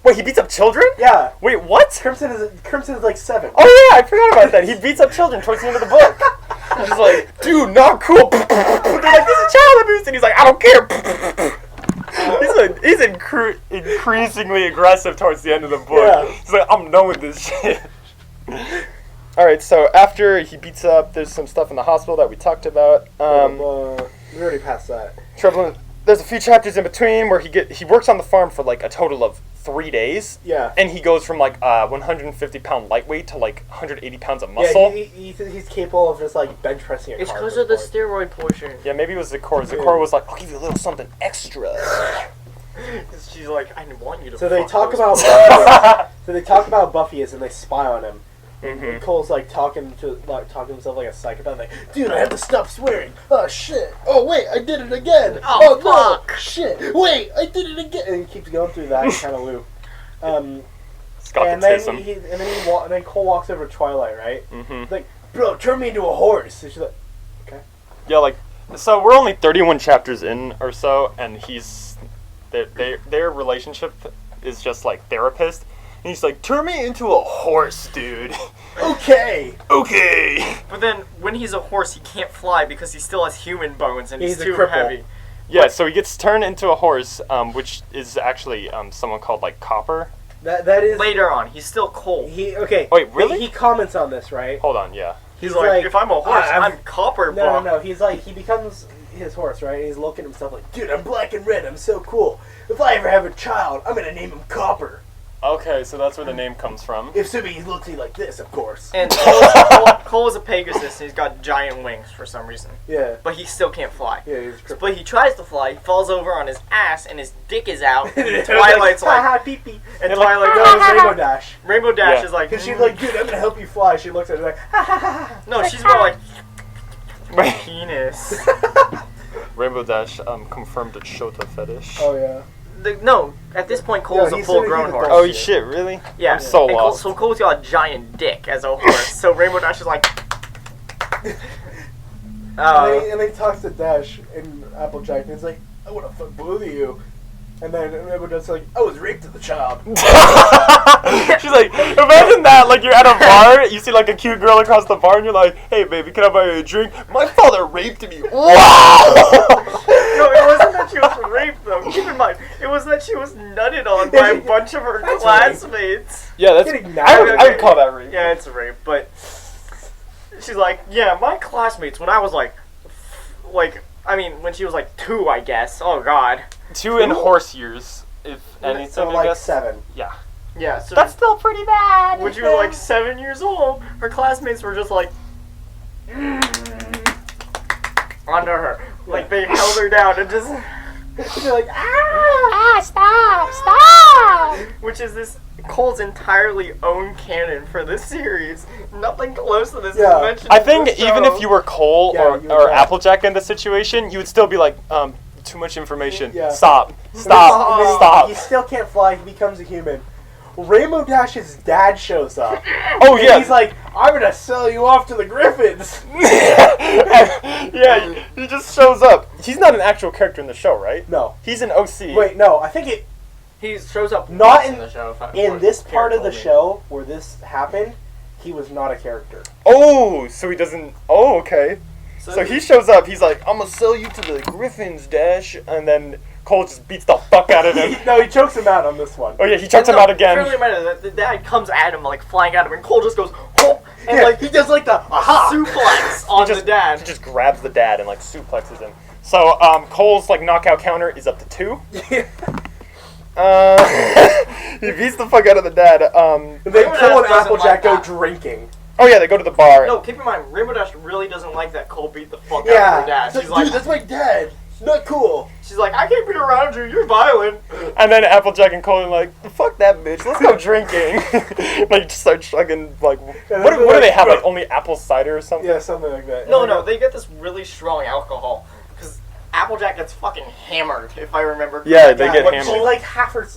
Wait, he beats up children? Yeah, Wait, what? Crimson is like 7. Oh yeah, I forgot about that. He beats up children towards the end of the book. He's just like, dude, not cool. They're like, this is child abuse, and he's like, I don't care. He's increasingly aggressive towards the end of the book. Yeah. He's like, I'm done with this shit. Alright, so after he beats up, there's some stuff in the hospital that we talked about. We already passed that. There's a few chapters in between where he works on the farm for like a total of 3 days. Yeah. And he goes from like 150 pound lightweight to like 180 pounds of muscle. Yeah, he's capable of just like bench pressing a It's car because at of the this point. steroid portion. Yeah, maybe it was Zecora. Zecora was like, I'll give you a little something extra. She's like, I want you to. So they fuck talk those about people." Buffy. So they talk about Buffy and they spy on him. And Mhm. Cole's like talking to himself like a psychopath, like, dude, I have to stop swearing. Oh shit! Oh wait, I did it again. Oh, no, fuck. shit! Wait, I did it again. And he keeps going through that kind of loop. Scott And the then Tism. and then Cole walks over to Twilight, right? Mm-hmm. He's like, bro, turn me into a horse. And she's like, Yeah, like, so we're only 31 chapters in or so, and their relationship is just like therapist. And he's like, turn me into a horse, dude. okay. Okay. But then, when he's a horse, he can't fly because he still has human bones and he's He's a too cripple. heavy. Yeah, so he gets turned into a horse, which is actually someone called like Copper. That is Later on, he's still Cole. okay. Wait, really? He comments on this, right? Hold on, yeah. He's like, if I'm a horse, I'm- I'm Copper, No, bro. He's like, he becomes his horse, right? And he's looking at himself like, dude, I'm black and red. I'm so cool. If I ever have a child, I'm gonna name him Copper. Okay, so that's where the name comes from. If Subi he looks like this, of course. And Cole is a Pegasus, and he's got giant wings for some reason. Yeah. But he still can't fly. Yeah, he's crippled. But he tries to fly, he falls over on his ass, and his dick is out. And It's Twilight's like, haha, pee pee. and They're like, Twilight No, goes, it's Rainbow Dash. Rainbow Dash Yeah. is like, Because she's like, dude, I'm gonna help you fly. She looks at her like, ha ha ha. no, she's more like, penis. Rainbow Dash confirmed its Shota fetish. Oh yeah. No, at this point, Cole's Yeah, a he's full-grown an horse. Oh shit, really? Yeah, I'm so and lost. so Cole's got a giant dick as a horse. So Rainbow Dash is like, And then he talks to Dash and Applejack, and he's like, I wanna fuck both of you. And then Rainbow Dash's like, I was raped as a child. She's like, imagine that, like you're at a bar, you see like a cute girl across the bar, and you're like, hey baby, can I buy you a drink? My father raped me. Wow! no, it wasn't that she was raped though. Keep in mind, it was that she was nutted on by a bunch of her That's classmates. Yeah, that's. Getting I would call that rape. Yeah, it's rape, but she's like, yeah, my classmates when I was like, I mean, when she was like 2, I guess. Oh God. 2 in horse years, if anything. So I like guess. 7. Yeah. Yeah, so That's still pretty bad. when she was like 7 years old, her classmates were just like onto her, like they held her down and just. She's like, stop! Which is this Cole's entirely own canon for this series. Nothing close to this Yeah. is mentioned. I in think the even show. if you were Cole Yeah, you would or try. Applejack in this situation, you would still be like, too much information. Yeah. Stop. And Stop. He still can't fly. He becomes a human. Rainbow Dash's dad shows up. Oh, And yeah. he's like, I'm gonna sell you off to the Griffins. Yeah, he just shows up. He's not an actual character in the show, right? No. He's an OC. Wait, no. I think it He shows up Not once in- the show. in this part of the show where this happened, he was not a character. Oh, so he doesn't... Oh, okay. So he shows up, he's like, I'm gonna sell you to the Griffins, Dash, and then Cole just beats the fuck out of him. No, he chokes him out on this one. Oh yeah, he chokes him out again. Fairly minor, the dad comes at him, like, flying at him, and Cole just goes, oh, and, Yeah, like, he does like the aha. suplex on He the dad. He just grabs the dad and like suplexes him. So Cole's like knockout counter is up to 2. He beats the fuck out of the dad. And then Rainbow Cole and Dash doesn't Applejack like go that. drinking. Oh yeah, they go to the bar. No, keep in mind, Rainbow Dash really doesn't like that Cole beat the fuck out Yeah. of her dad. It's She's like, like, dude, that's my dad. It's not cool. she's like, I can't be around you. You're violent. And then Applejack and Cole are like, fuck that bitch, let's go drinking. Like just start chugging like then what they're do they like, have? bro. Like only apple cider or something? Yeah, something like that. No, they get this really strong alcohol because Applejack gets fucking hammered, if I remember. Yeah, correctly. they get but hammered. She's like half her.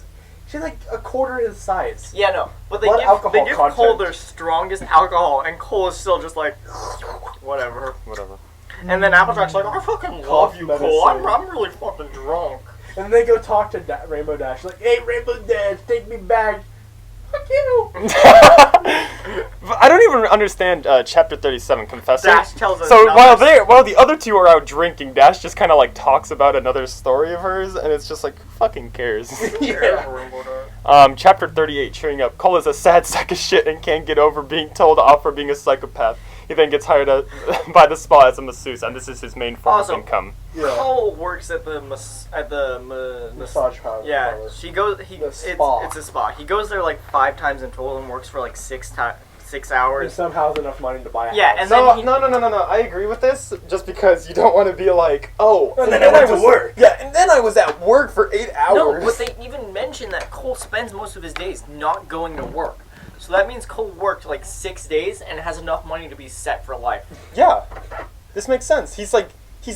She's like a quarter his size. Yeah, no, but they Blood give alcohol Cole content. their strongest alcohol, and Cole is still just like, whatever. Whatever. And then Applejack's like, I fucking love you, Cough Cole. medicine. I'm really fucking drunk. And they go talk to Rainbow Dash. Like, hey, Rainbow Dash, take me back. Fuck you. I don't even understand chapter 37, Confessor. Dash tells us. So nothing. while the other two are out drinking, Dash just kind of like talks about another story of hers, and it's just like, who fucking cares? Yeah. Chapter 38, cheering up. Cole is a sad sack of shit and can't get over being told off for being a psychopath. He then gets hired by the spa as a masseuse, and this is his main form Also, of income. Yeah. Cole works at the Massage parlor. Yeah, she goes. The spa. It's a spa. He goes there like 5 times in total and works for like 6 And hours. somehow has enough money to buy a Yeah, house. and then he, No. I agree with this, just because you don't want to be like, oh, And then I went to work. Yeah, and then I was at work for 8 hours. no, but they even mention that Cole spends most of his days not going to work. So that means Cole worked like 6 days and has enough money to be set for life. Yeah, this makes sense. He's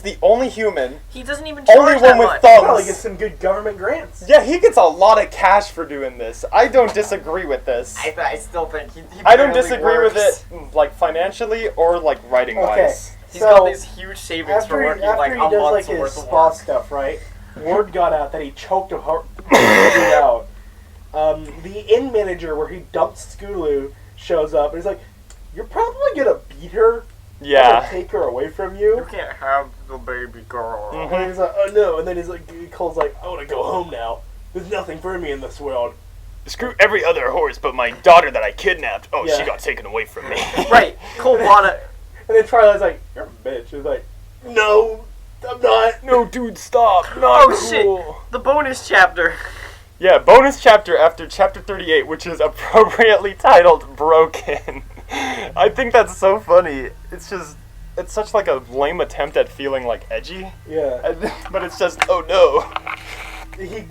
the only human. He doesn't even charge Only that one with much. thumbs. Probably get some good government grants. Yeah, he gets a lot of cash for doing this. I don't disagree with this. I still think he I don't barely disagree with works. it, like financially or like writing Okay. wise. He's So, got these huge savings for working like he a does like month's his worth of spa work. stuff, right? Word got out that he choked a heart out. The inn manager where he dumped Scootaloo shows up and he's like, "You're probably gonna beat her. I'm gonna Yeah. take her away from You you." can't have the baby girl. Mhm. And he's like, "Oh no!" And then he's like, Cole's like, "I want to go home now. There's nothing for me in this world." Screw every other horse but my daughter that I kidnapped. Oh, Yeah. she got taken away from me. Right, Cole bought a. And then Twilight's like, "You're a bitch." He's like, "No, I'm not." No, dude, stop. Not Oh, shit. cool. The bonus chapter. Yeah, bonus chapter after chapter 38, which is appropriately titled Broken. I think that's so funny. It's it's such like a lame attempt at feeling like edgy. Yeah, But it's just, oh no. he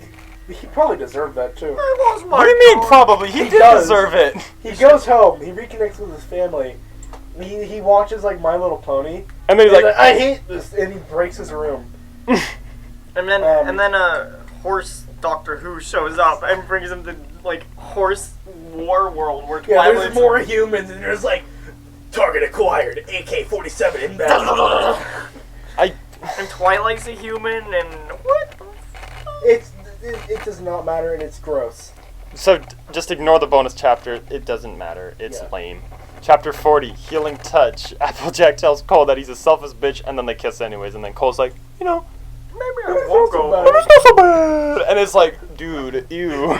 probably deserved that too. I lost my What do you mean dog. probably? He did does. deserve it. He goes home. He reconnects with his family. He watches like My Little Pony. And then he's He's like, like, I hate this, and he breaks his room. And then horse Doctor Who shows up and brings him to like horse war world where Yeah, Twilight's there's more humans, and there's like target acquired, AK-47 inbound. and Twilight's a human and what? it does not matter, and it's gross. So just ignore the bonus chapter. It doesn't matter. It's Yeah. lame. Chapter 40, Healing Touch. Applejack tells Cole that he's a selfish bitch, and then they kiss anyways. And then Cole's like, you know, Maybe It's I won't not so go. bad. it's not so bad. And it's like, dude, ew.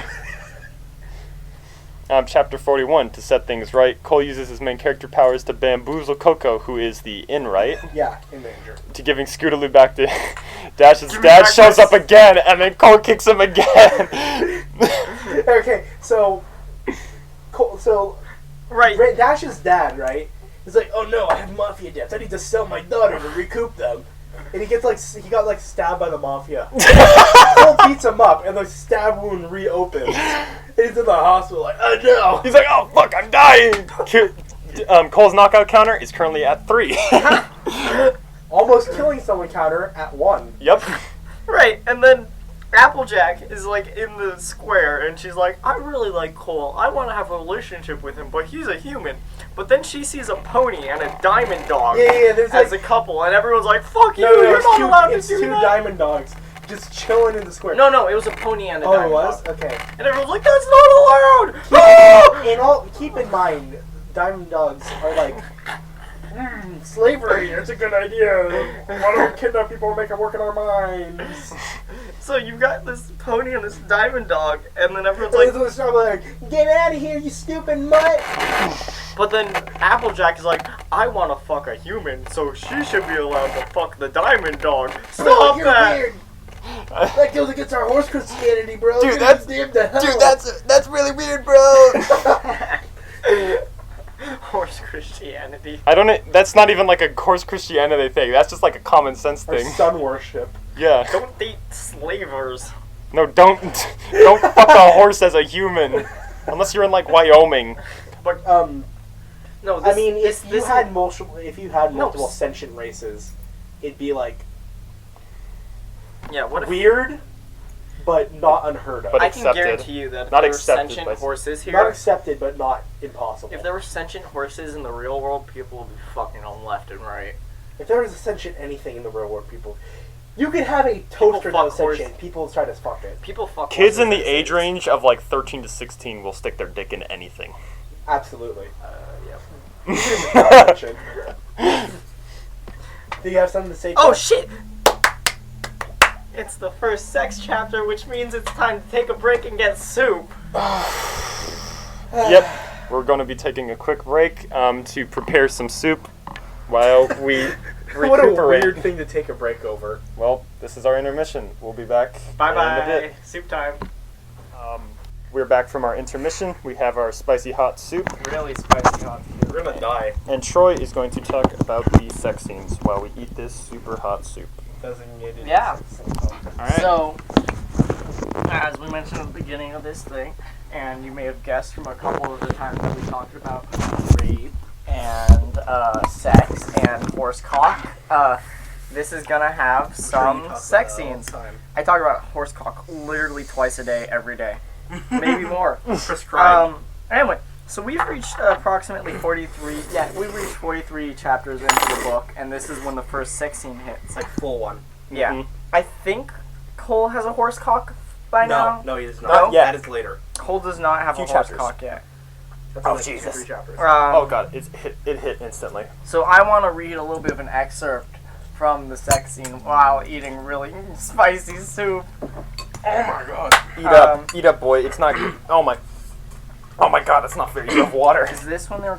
Chapter 41, to set things right, Cole uses his main character powers to bamboozle Coco, who is the inn, right? Yeah, in danger. To giving Scootaloo back to Dash's Give me dad back shows my- up again, and then Cole kicks him again. Okay, so Right. Dash's dad, right? He's like, oh no, I have mafia debts. I need to sell my daughter to recoup them. And he got stabbed by the mafia. Cole beats him up, and the stab wound reopens. And he's in the hospital, like, oh no. He's like, oh fuck, I'm dying. Cole's knockout counter is currently at 3. Almost killing someone counter at 1. Yep. Right, and then Applejack is like in the square, and she's like, I really like Cole. I want to have a relationship with him, but he's a human. But then she sees a pony and a diamond dog There's as a couple, and everyone's like, fuck you, no, you're not allowed to it's do two that. diamond dogs just chilling in the square. No, it was a pony and a Oh, diamond it was? dog. Okay. And everyone's like, that's not allowed! Ah! Keep in mind, diamond dogs are like, slavery, it's a good idea. Why don't we kidnap people and make them work in our mines? So you've got this pony and this diamond dog, and then everyone's like, get out of here, you stupid mutt! but then Applejack is like, I want to fuck a human, so she should be allowed to fuck the diamond dog. Stop You're that! weird. That goes against our horse Christianity, bro. Dude, You're damned to hell. that's really weird, bro. Horse Christianity. I don't. That's not even like a horse Christianity thing. That's just like a common sense Or thing. sun worship. Yeah. Don't date slavers. No, don't fuck a horse as a human, unless you're in like Wyoming. But No, I mean, if you this had multiple sentient races, it'd be like yeah, what if weird, but not unheard of. But I can accepted. guarantee you that if Not there were accepted, sentient but- horses Not here, accepted, but not impossible. if there were sentient horses in the real world, people would be fucking on left and right. If there was a sentient anything in the real world, you could have a toaster that was fuck sentient. People try to fuck it. People fuck Kids in horses the as age kids. range of like 13 to 16 will stick their dick in anything. Absolutely. Yeah. Do you have something to say? Oh Jeff? shit! It's the first sex chapter, which means it's time to take a break and get soup. Yep. We're going to be taking a quick break to prepare some soup while we What a recuperate. weird thing to take a break over. Well, this is our intermission. We'll be back. Bye in a bit. bye. Soup time. We're back from our intermission. We have our spicy hot soup, Really spicy hot. We're gonna die. and Troy is going to talk about the sex scenes while we eat this super hot soup. Designated. Yeah. Alright. So, as we mentioned at the beginning of this thing, and you may have guessed from a couple of the times that we talked about rape and sex and horse cock, this is gonna have some sex scenes. I talk about horse cock literally twice a day, every day, maybe more. Prescribed. Anyway, so we've reached approximately 43. Yeah, we've reached 43 chapters into the book, and this is when the first sex scene hits. like full one. Yeah, Mhm. I think Cole has a horse cock by now. No, he does No? not. Yeah. That is later. Cole does not have Few a horse chapters. cock yet. That's Oh, only Jesus. 2-3 chapters. Oh god, it hit instantly. So I want to read a little bit of an excerpt from the sex scene while eating really spicy soup. Oh my god. Eat up, boy. It's not. Oh my god, that's not fair. You have water. Is this when they were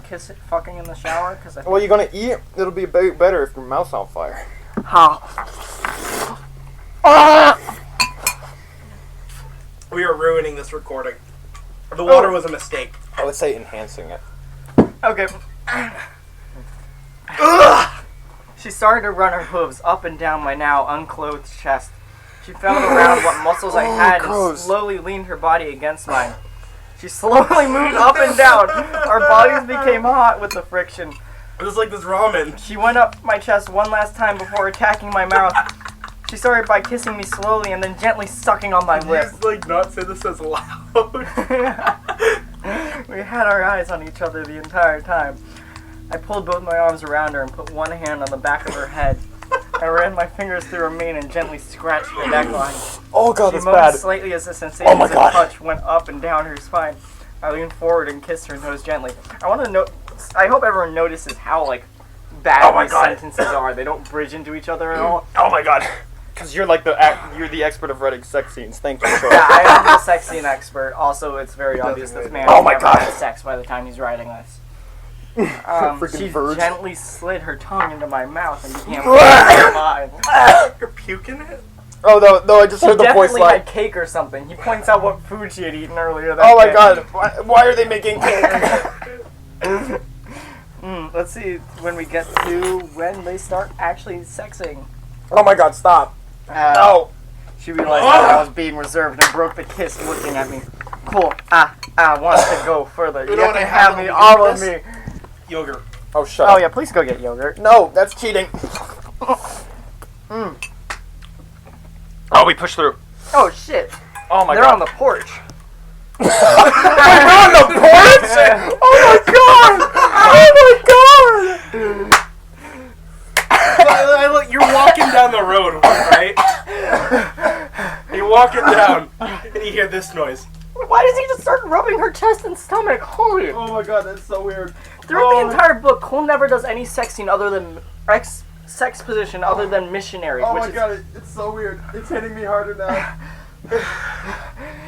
fucking in the shower? Because I Well, you're gonna eat. It'll be better if your mouth's on fire. how? We are ruining this recording. The water was a mistake. I would say enhancing it. Okay. She started to run her hooves up and down my now unclothed chest. She felt around what muscles I had and gross. slowly leaned her body against mine. She slowly moved up and down. Our bodies became hot with the friction. It was like this ramen. She went up my chest one last time before attacking my mouth. She started by kissing me slowly and then gently sucking on my lip. Please, like, not say this as loud. We had our eyes on each other the entire time. I pulled both my arms around her and put one hand on the back of her head. I ran my fingers through her mane and gently scratched her neckline. Oh god, She that's moaned bad. slightly as the Oh sensations my of God. touch went up and down her spine. I leaned forward and kissed her nose gently. I want to know. I hope everyone notices how bad Oh my these God. sentences are. They don't bridge into each other at all. Oh my god. Because you're like you're the expert of writing sex scenes. Thank you, Troy. Yeah, I am the sex scene expert. Also, it's very obvious this man Oh my never God. had sex by the time he's writing this. Freaking She birds. gently slid her tongue into my mouth and began licking mine. You're puking it? Oh no, I just She heard the voice definitely like. had cake or something. He points out what food she had eaten earlier that Oh my day. god, why are they making cake? Let's see when we get to when they start actually sexing. Oh my god, stop. No. She realized that I was being reserved and broke the kiss looking at me. Cool. I want to go further. You know have what to I have have me on all of this? me. Yogurt. Oh, shut Oh up. yeah, please go get yogurt. No, that's cheating. Oh, we pushed through. Oh shit! Oh my They're god. on the porch. They're on the porch? Oh my god! Oh Look, you're walking down the road, right? You're walking down, and you hear this noise. Why does he just start rubbing her chest and stomach? Holy! my god! Oh my god, that's so weird. Throughout the entire book, Cole never does any sexing other than sex position other than missionaries. Oh which my is, god, it's so weird. It's hitting me harder now.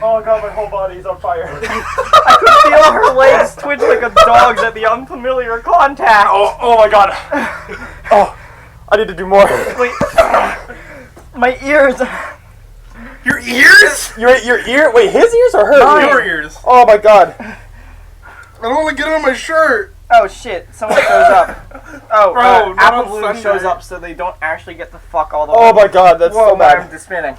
Oh god, my whole body's on fire. I could feel her legs twitch like a dog's at the unfamiliar contact. Oh my god. Oh, I need to do more. Wait, my ears. Your ears? Your ear? Wait, his ears or her Mine. Your ears. Oh my god. I don't want to get on my shirt. Oh shit! Someone shows up. Oh, Bro, not Apple on Bloom Sunday. shows up, so they don't actually get the fuck all the way. Oh my god, that's Whoa, so man, I'm bad. just spinning.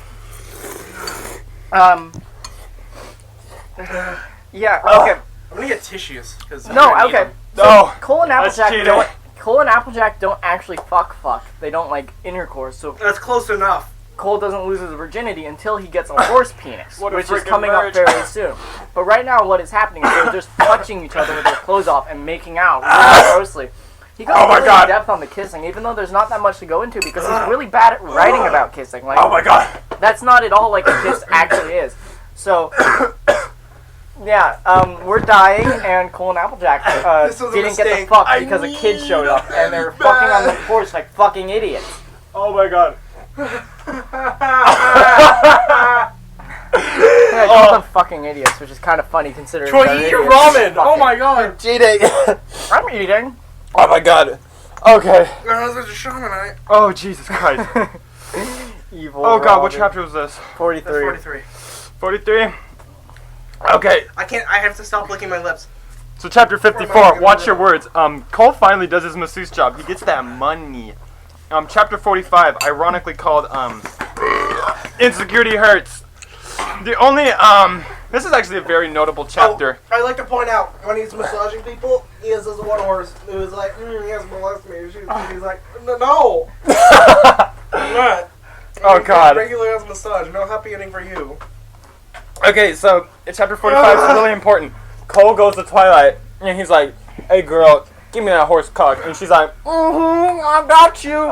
Yeah. Okay. I'm gonna get tissues. Cause No. Okay. No. Cole and That's Applejack cheating. don't. Cole and Applejack don't actually fuck. They don't like intercourse. So That's close enough. Cole doesn't lose his virginity until he gets a horse penis, What a which is freaking coming marriage. up very soon. But right now, what is happening is they're just touching each other with their clothes off and making out really grossly. He goes Oh my really God. in depth on the kissing, even though there's not that much to go into because he's really bad at writing about kissing. Like, Oh my god. that's not at all like a kiss actually is. So, yeah, we're dying, and Cole and Applejack This was a didn't get the mistake. fuck because a kid showed up, and they're fucking on the porch like fucking idiots. Oh my god. Yeah, I call them fucking idiots, which is kind of funny considering Troy, they're eat your idiots. ramen. Oh my god. Cheating. I'm eating. Oh my god. Okay. There's a shamanite. Oh Jesus Christ. Evil. Oh god, what Robin. chapter was this? 43. 43. 43? Okay, I can't. I have to stop licking my lips. so chapter Where am I 54, gonna watch go? your words. Cole finally does his masseuse job. He gets that money. Chapter 45, ironically called, Insecurity Hurts. The only, this is actually a very notable chapter. Oh, I'd like to point out, when he's massaging people, he has this one horse who's like, he has molested me. He's like, no. I'm not. Oh, God. Regular as massage. No happy ending for you. Okay, so chapter 45 is really important. Cole goes to Twilight, and he's like, hey girl, give me that horse cock. And she's like, I got you.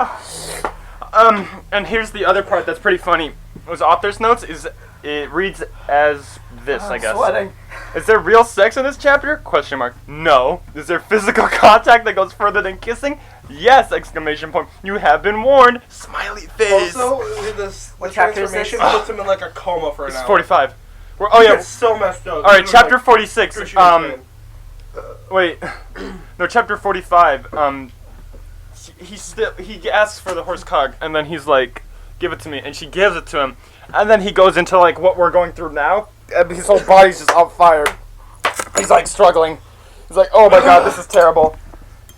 And here's the other part that's pretty funny. His author's notes it reads as this, I guess. Sweating. Is there real sex in this chapter? Question mark. No. Is there physical contact that goes further than kissing? Yes! Exclamation point. You have been warned. Smiley face. Also, this What the chapter is this? transformation puts him in like a coma for an It's hour. 45. Oh yeah. It's so messed up. All right, This is chapter like 46. excruciating. Wait. No, chapter 45. He asks for the horse cock, and then he's like, "Give it to me," and she gives it to him, and then he goes into like what we're going through now. And his whole body's just on fire. He's like struggling. He's like, "Oh my god, this is terrible."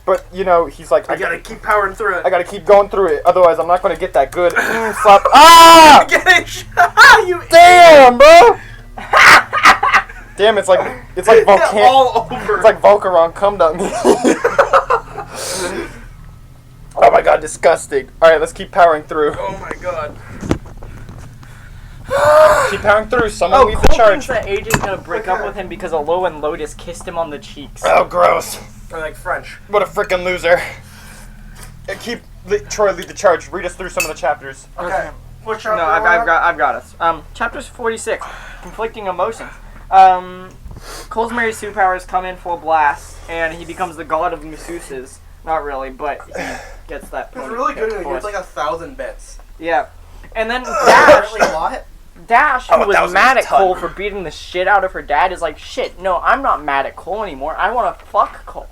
But you know, he's like, I gotta keep powering through it. I gotta keep going through it, otherwise I'm not gonna get that good slap. Ah! Get it! You Damn, bro! Damn, it's like all over. It's like Volcaron cum duck. Oh my god, disgusting. Alright, let's keep powering through. Oh my god. Keep powering through. Someone Oh, lead the Cole charge. thinks that AJ's gonna break up with him because Aloe and Lotus kissed him on the cheeks. Oh, gross. I like French. What a freaking loser. Troy, lead the charge. Read us through some of the chapters. Okay. What No, chapter? I've got us. Chapters 46, conflicting emotions. Cole's Mary Sue powers come in full blast, and he becomes the god of masseuses. Not really, but he gets that. It's really good. It voice. gets like 1,000 bits. Yeah, and then Dash, Really a lot. Dash, Oh, who was 1,000 mad is at a ton. Cole for beating the shit out of her dad, is like, shit, no, I'm not mad at Cole anymore. I want to fuck Cole.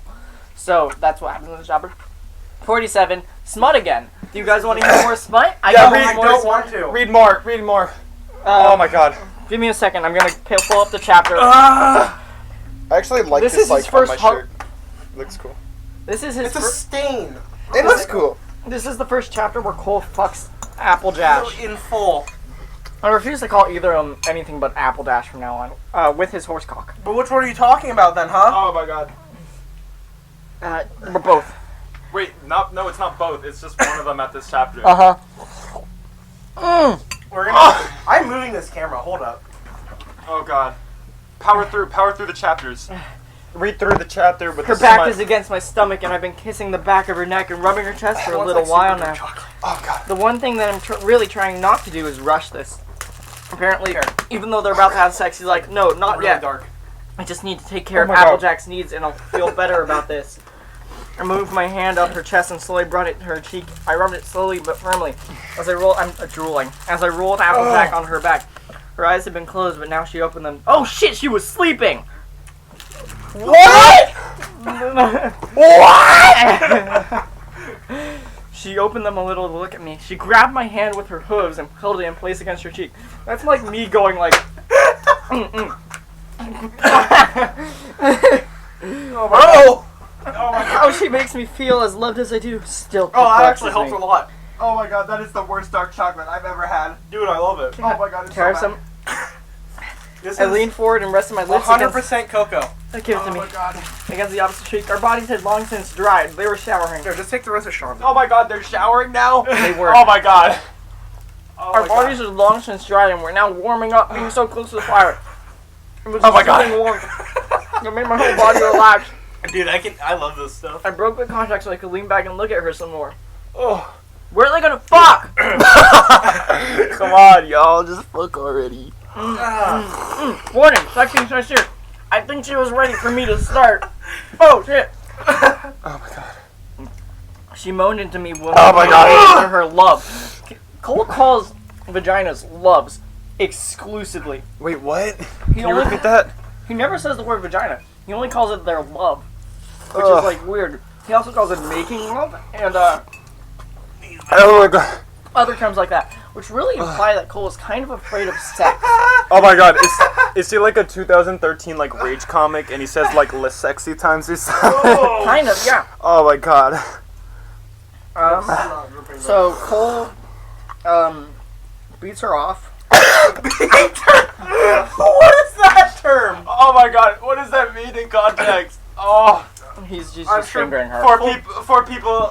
So that's what happens in this chapter. 47, smut again. Do you guys want to hear more smut? Yeah, got read- I more don't smut. want to. Read more. Read more. Oh my god. Give me a second. I'm gonna pull up the chapter. I actually like This this, is his like on first my hu- shirt. Looks cool. This is his. It's a stain. It looks cool. This is the first chapter where Cole fucks Applejack. In full. I refuse to call either of them anything but Appledash from now on. With his horse cock. But which one are you talking about then, huh? Oh my god. We're both. Wait, no, it's not both. It's just one of them at this chapter. Uh huh. We're gonna. I'm moving this camera. Hold up. Oh god. Power through the chapters. Read through the chapter with Her back is against my stomach, and I've been kissing the back of her neck and rubbing her chest for a little while now. Oh god. The one thing that I'm really trying not to do is rush this. Apparently, even though they're about to have sex, he's like, no, not Really yet. dark. I just need to take care of Applejack's needs, and I'll feel better about this. I moved my hand up her chest and slowly brought it to her cheek. I rubbed it slowly but firmly. As I rolled, I'm drooling. As I rolled Applejack on her back. Her eyes had been closed, but now she opened them. Oh shit, she was sleeping! What? What? She opened them a little to look at me. She grabbed my hand with her hooves and held it in place against her cheek. That's like me going like... Oh my god. How she makes me feel as loved as I do still Oh, that perplexes actually helps me. a lot. Oh my god, that is the worst dark chocolate I've ever had. Dude, I love it. Oh my god, it's Can I have so some? This I is leaned forward and rested my lips 100% cocoa. Give it to Oh me. my god. Against the opposite cheek. Our bodies had long since dried. They were showering. Here, just take the rest of Sean's. Oh my god, they're showering now? They were. Oh my god. Oh Our my bodies had long since dried and we're now warming up, being so close to the fire. It was Oh my God. soothing warmth. It made my whole body relax. Dude, I love this stuff. I broke the contact so I could lean back and look at her some more. Oh. Where are they gonna fuck? Come on, y'all, just fuck already. Warning, sexy sincere. I think she was ready for me to start. Oh shit. Oh my god. She moaned into me when Oh my God. her love. Cole calls vaginas loves exclusively. Wait, what? He Can you only repeat that? he never says the word vagina. He only calls it their love, which Ugh. is like weird. He also calls it making love and Oh my god. other terms like that, which really imply that Cole is kind of afraid of sex. Oh my god, is he like a 2013 like rage comic and he says like less sexy times or something? Kind of, yeah. Oh my god. So Cole beats her off. What is that term? Oh my god, what does that mean in context? Oh, He's just I'm sure fingering her. four people,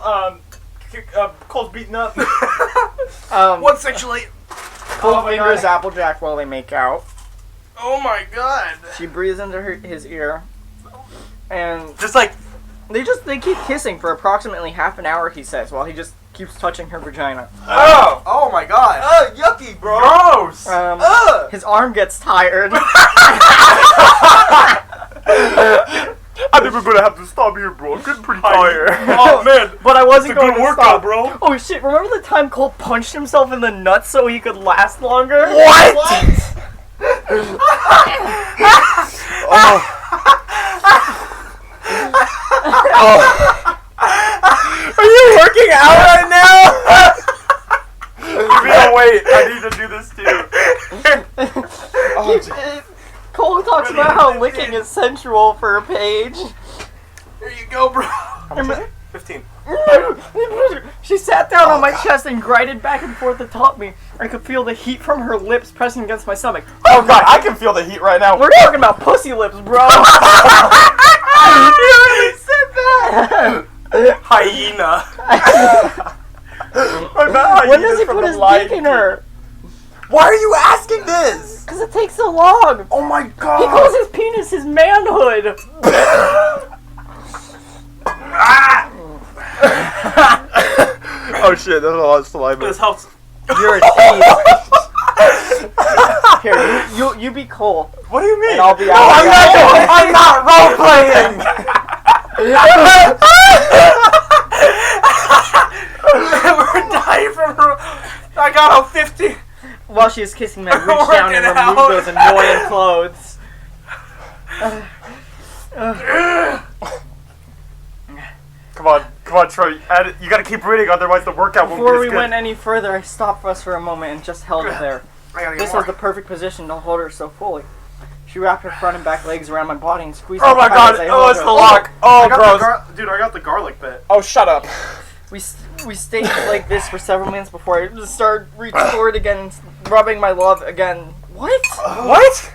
Cole's beaten up. What sexually? Cole Oh my fingers God. Applejack while they make out. Oh my god. She breathes into his ear, and Just like. they keep kissing for approximately half an hour. He says, while he just keeps touching her vagina. Oh my god. Yucky, bro. Gross! His arm gets tired. I think we're gonna have to stop here, bro. I'm getting pretty tired. Oh man. But I wasn't It's a going good to workout, stop. bro. Oh shit! Remember the time Cole punched himself in the nuts so he could last longer? What? Are you working out right now? No, wait. I need to do this too. Cole talks about how licking is sensual for a page. Here you go, bro. Remember- 15. She sat down on my chest and grinded back and forth atop me. I could feel the heat from her lips pressing against my stomach. Oh god, I can feel the heat right now. We're talking about pussy lips, bro. You already said that. Hyena. When does he put his dick in her? Why are you asking this? Because it takes so long. Oh my He god. calls his penis his manhood. Oh shit, that's a lot of saliva. This helps. You're a tease. Here, you be Cole. What do you mean? And I'll be No, out. I'm not role playing. We're dying from her. I got a 50. While she is kissing me, I reach down Working and remove out. those annoying clothes. Come on, Troy. You gotta keep reading, otherwise the workout won't Before be we as good. went any further, I stopped us for a moment and just held it there. I gotta get This more. was the perfect position to hold her so fully. She wrapped her front and back legs around my body and squeezed Oh me my tight god! as I Oh, held it's her. the lock. Oh, gross. Dude, I got the garlic bit. Oh, shut up. We stayed like this for several minutes before I just started reaching forward again and rubbing my love again. What? What?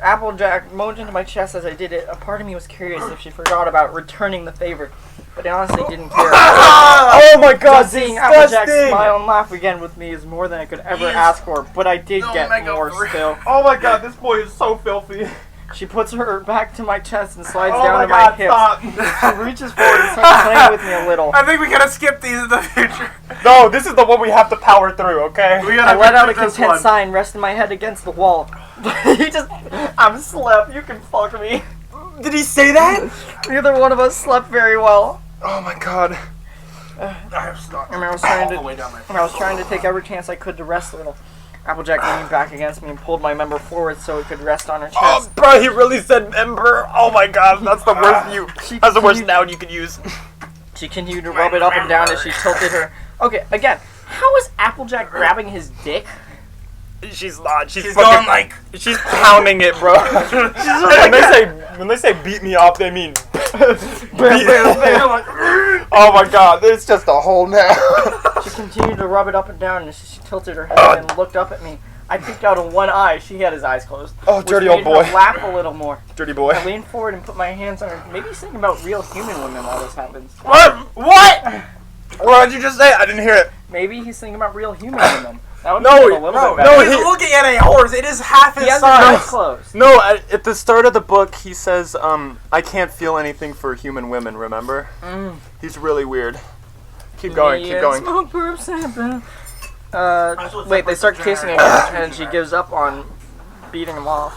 Applejack moaned into my chest as I did it. A part of me was curious if she forgot about returning the favor. but I honestly didn't care. Oh my god, Seeing Applejack disgusting! smile and laugh again with me is more than I could ever ask for, but I did get more still. Oh my god, this boy is so filthy. She puts her back to my chest and slides Oh down my to god, my hips. stop. She reaches forward and starts playing with me a little. I think we gotta skip these in the future. No, this is the one we have to power through, okay? We I gotta let out a finish this content one. sign, resting my head against the wall. I'm slept, you can fuck me. Did he say that? Neither one of us slept very well. Oh my god. I have stuck. And I was trying all the to way down my I was trying to take every chance I could to rest a little. Applejack leaned back against me and pulled my member forward so it could rest on her chest. Oh, bro, he really said member. Oh my god, that's the worst that's the worst noun you could use. She continued to rub it up and down as she tilted her. Okay, again, how is Applejack grabbing his dick? She's not. She's going fucking, like. she's pounding it, bro. when they say beat me up, they mean oh my god, it's just a hole now. She continued to rub it up and down as she tilted her head and looked up at me. I peeked out of one eye. She had his eyes closed. Oh, dirty which old made boy. her laugh a little more. Dirty boy. I leaned forward and put my hands on her. Maybe he's thinking about real human women while this happens. What? What did you just say? I didn't hear it. Maybe he's thinking about real human women. That would No, make it a little no, bit no, better. He's looking at a horse. It is half his He has his eyes size. closed. No, at the start of the book, he says, I can't feel anything for human women, remember? He's really weird. Keep going, keep going. Wait, they start kissing again, and she gives up on beating him off.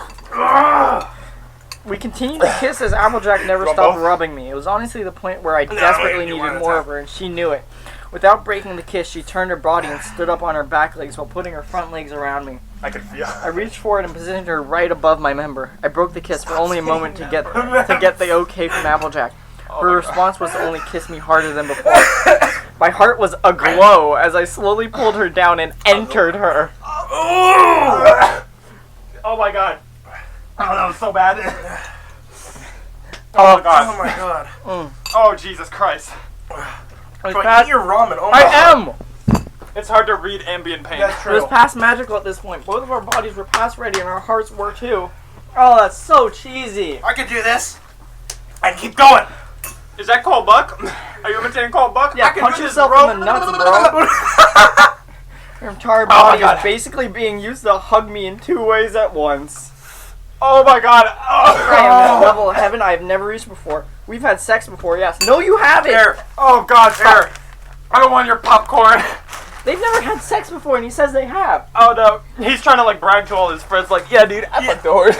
We continued to kiss as Applejack never Want stopped both? rubbing me. It was honestly the point where I desperately you want needed it more to- of her, and she knew it. Without breaking the kiss, she turned her body and stood up on her back legs while putting her front legs around me. I can feel I reached forward and positioned her right above my member. I broke the kiss for only a moment to get the okay from Applejack. Her response was to only kiss me harder than before. My heart was aglow as I slowly pulled her down and entered her. Oh my god. Oh, that was so bad. Oh my god. Oh my god. Oh, Jesus Christ. It was But past, eat your ramen. Oh my I god. am! It's hard to read ambient pain. That's It was true. past magical at this point. Both of our bodies were past ready and our hearts were too. Oh, that's so cheesy. I can do this. And keep going. Is that Cole Buck? Are you imitating Cole Buck? Yeah, I can punch do this, yourself bro. in the nuts, bro. Your entire my body God. is basically being used to hug me in two ways at once. Oh my god. I am at a level of heaven I have never reached before. We've had sex before, yes. No, you haven't! Here. Oh god, stop. I don't want your popcorn. They've never had sex before, and he says they have. Oh no. He's trying to like brag to all his friends like, yeah dude, I fucked the horse.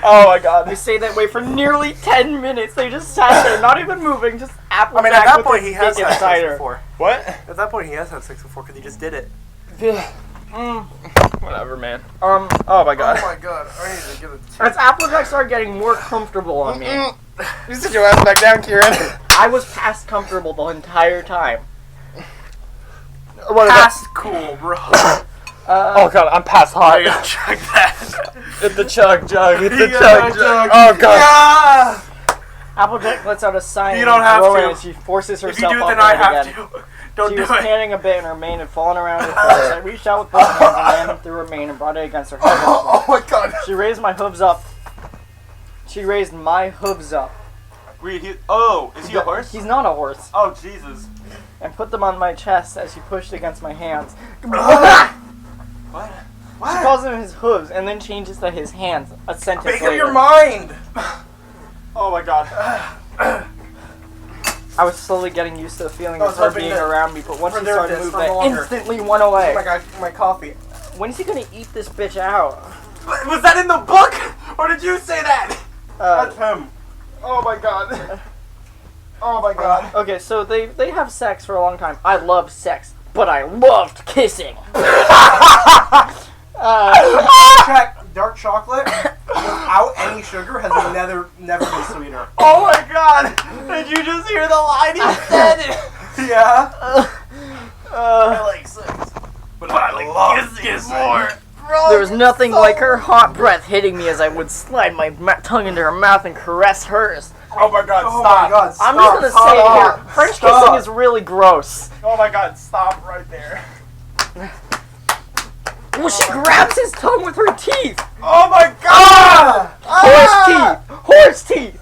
Oh my god. We stayed that way for nearly 10 minutes. They just sat there, not even moving, just I Applejack mean, at that with point, his he has dick had inside sex her. before. What? At that point, he has had sex before because he just did it. Whatever, man. Um, Oh my god. Oh my god. I need to give it as Applejack started getting more comfortable on me, You sit your ass back down, Kieran. I was past comfortable the entire time. What is that? past cool, bro. Oh god, I'm past hot. I gotta check that. Hit the chug jug. Hit the You gotta chug jug. Oh god. Yeah! Applejack lets out a sigh You and don't have groan to. as she forces If herself you do it, up then I on it have again. to. Don't She do was it. panting a bit and her mane had fallen around her face. I reached out with both hands and ran through her mane and brought it against her head. Oh my god. She raised my hooves up. She raised my hooves up. Wait, is he a horse? He's not a horse. Oh Jesus. And put them on my chest as she pushed against my hands. What? She calls them his hooves and then changes to his hands a sentence Make up later. your mind. Oh my god. I was slowly getting used to the feeling I of was her hoping being that around me, but once she preserve started to this move, for that longer. instantly went away. Oh my god, my coffee. When is he gonna eat this bitch out? Was that in the book? Or did you say that? Uh, him. Oh my god. Oh my god. okay, so they have sex for a long time. I love sex, but I loved kissing. Dark chocolate without any sugar has never been sweeter. Oh my god. Did you just hear the line he said? Yeah. I like sex. But I like kissing more. There was nothing like her hot breath hitting me as I would slide my tongue into her mouth and caress hers. Oh my god, Oh stop. my god. I'm stop. just gonna say it here. Stop. French Stop. kissing is really gross. Oh my god, stop right there. Well, she grabs his tongue with her teeth. Oh my god! Horse teeth. Horse teeth.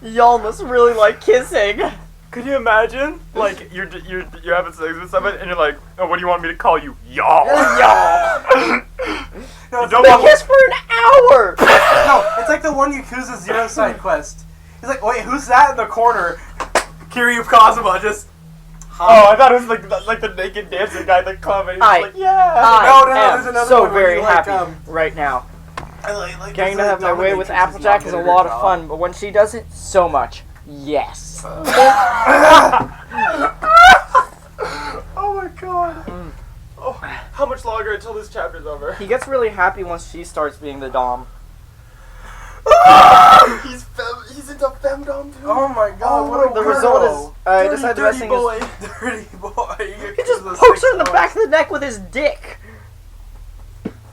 Y'all must really like kissing. Could you imagine? Like, you're having sex with someone, and you're like, oh, what do you want me to call you? Y'all. Y'all. No, You don't They want- kiss for an hour. no, it's like the one Yakuza Zero side quest. He's like, wait, who's that in the corner? Kiryu Kazuma just. Oh, I thought it was like the naked dancing guy in the club, and he's like, yeah. No, I there's am another so one where very you, like, happy right now. Like, Getting to have my way with Applejack is a lot of fun, but when she does it, so much. Yes. Oh my god. Oh, how much longer until this chapter's over? He gets really happy once she starts being the dom. He's into femdom too. Oh my god, what a The weirdo. result is, I decided the best dirty thing boy. is Dirty boy. he just pokes her in the back of the neck with his dick.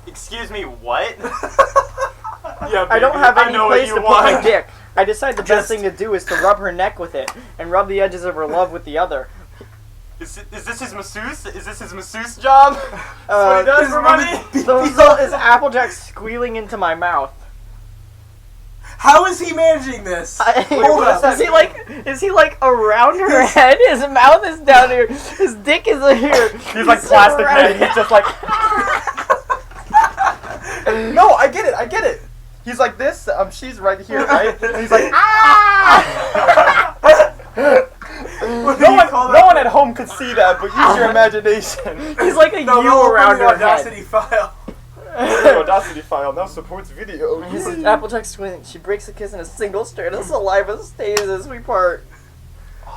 Excuse me, what? Yeah, I don't baby, have I any know place what to you put my want. dick. I decided the best Just- thing to do is to rub her neck with it and rub the edges of her love with the other. Is this his masseuse? Is this his masseuse job? That's what he does for money? The result is Applejack squealing into my mouth. How is he managing this? Hold up. Is he like around her head? His mouth is down here. His dick is here. He's like plastic man. He's just like. No, I get it. He's like this. She's right here, right? And he's like, no one at home could see that, but use your imagination. He's like a No, U no, around open the her Audacity head. file. The Audacity file now supports video. This is Applejack squealing. She breaks the kiss in a single strand of saliva stays as we part.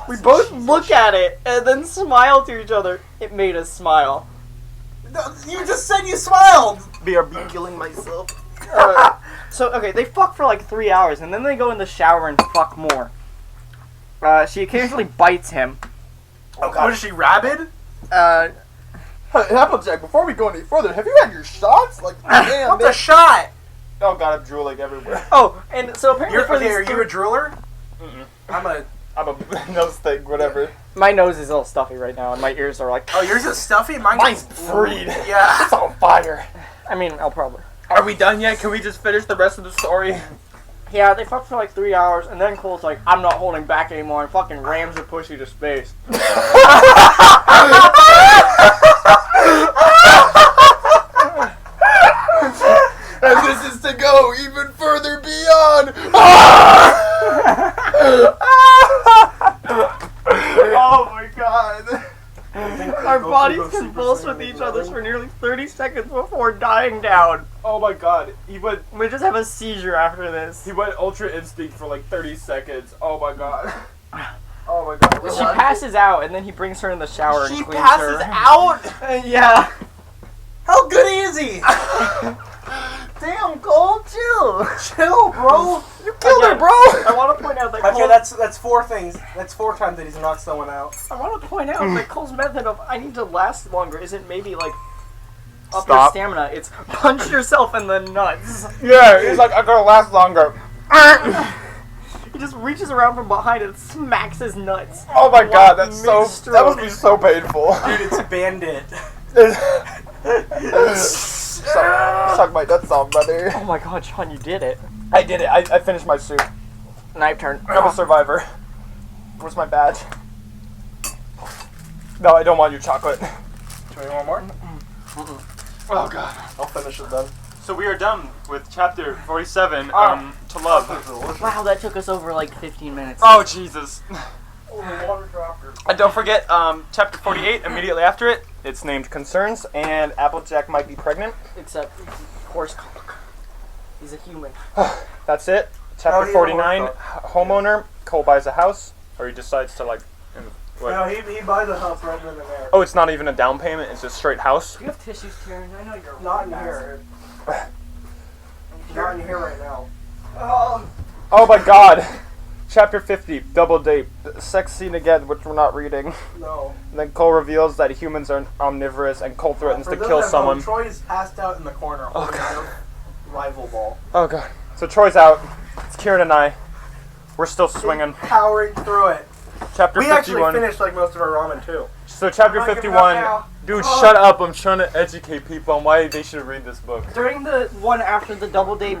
We both look at it and then smile to each other. It made us smile. No, you just said you smiled. BRB killing myself. So, okay, they fuck for like 3 hours, and then they go in the shower and fuck more. She occasionally bites him. Oh god. What is she, rabid? Uh, Hey, Applejack, before we go any further, have you had your shots? Like, damn, What's a shot? Oh god, I'm drooling everywhere. oh, and so apparently You're, for okay, these are you a drooler? Mm-mm. I'm a... I'm a nose thing, whatever. my nose is a little stuffy right now, and my ears are like... Oh, yours is stuffy? Mine's freed. Yeah. It's on fire. I mean, I'll probably... Are we done yet? Can we just finish the rest of the story? Yeah, they fucked for like 3 hours, and then Cole's like, I'm not holding back anymore, and fucking rams her pussy to space. And this is to go even further beyond. Oh my god. Our bodies convulse with each other for nearly 30 seconds before dying down. Oh my god. He went We just have a seizure after this. Ultra Instinct for like 30 seconds. Oh my god. Oh my god. She passes out, and then he brings her in the shower and She cleans passes her. out? Yeah. How good is he? Damn, Cole, chill. Chill, bro. You killed her, Again, bro. I want to point out that Okay, Cole, that's 4 things. That's 4 times that he's knocked someone out. I want to point out that Cole's method of I need to last longer isn't maybe like up your Stop. stamina. It's punch yourself in the nuts. Yeah, he's like, I'm gonna last longer. He just reaches around from behind and smacks his nuts. Oh my god, that's so. Mid-stroke. That must be so painful. Dude, it's Bandit. Suck my nuts off, brother. Oh my god, Sean, you did it. I did it. I finished my soup. Knife turn. I'm a survivor. Where's my badge? No, I don't want your chocolate. Do you want more? Oh god. I'll finish it then. So we are done with chapter 47, To Love. Wow, that took us over like 15 minutes. Oh, Jesus. Water dropper. And don't forget, chapter 48, immediately after it, it's named Concerns, and Applejack might be pregnant. Except, of course, he's a human. That's it. Oh, Chapter he's a 49, horse homeowner, Cole buys a house, or he decides to, like... What? No, he buys a house right then and there. Oh, it's not even a down payment, it's just straight house? Do you have tissues, Karen? I know you're Not in here. Not in here right now. Oh my god! Chapter 50, double date. Sex scene again, which we're not reading. No. And then Cole reveals that humans are omnivorous, and Cole threatens For to those kill at home, someone. Troy's passed out in the corner holding a rival ball. Oh god. So Troy's out. It's Kieran and I. We're still swinging. Powering through it. Chapter We 51. actually finished like most of our ramen too. So chapter I'm not giving 51. up now. Dude, shut up. I'm trying to educate people on why they should read this book. During the one after the double date,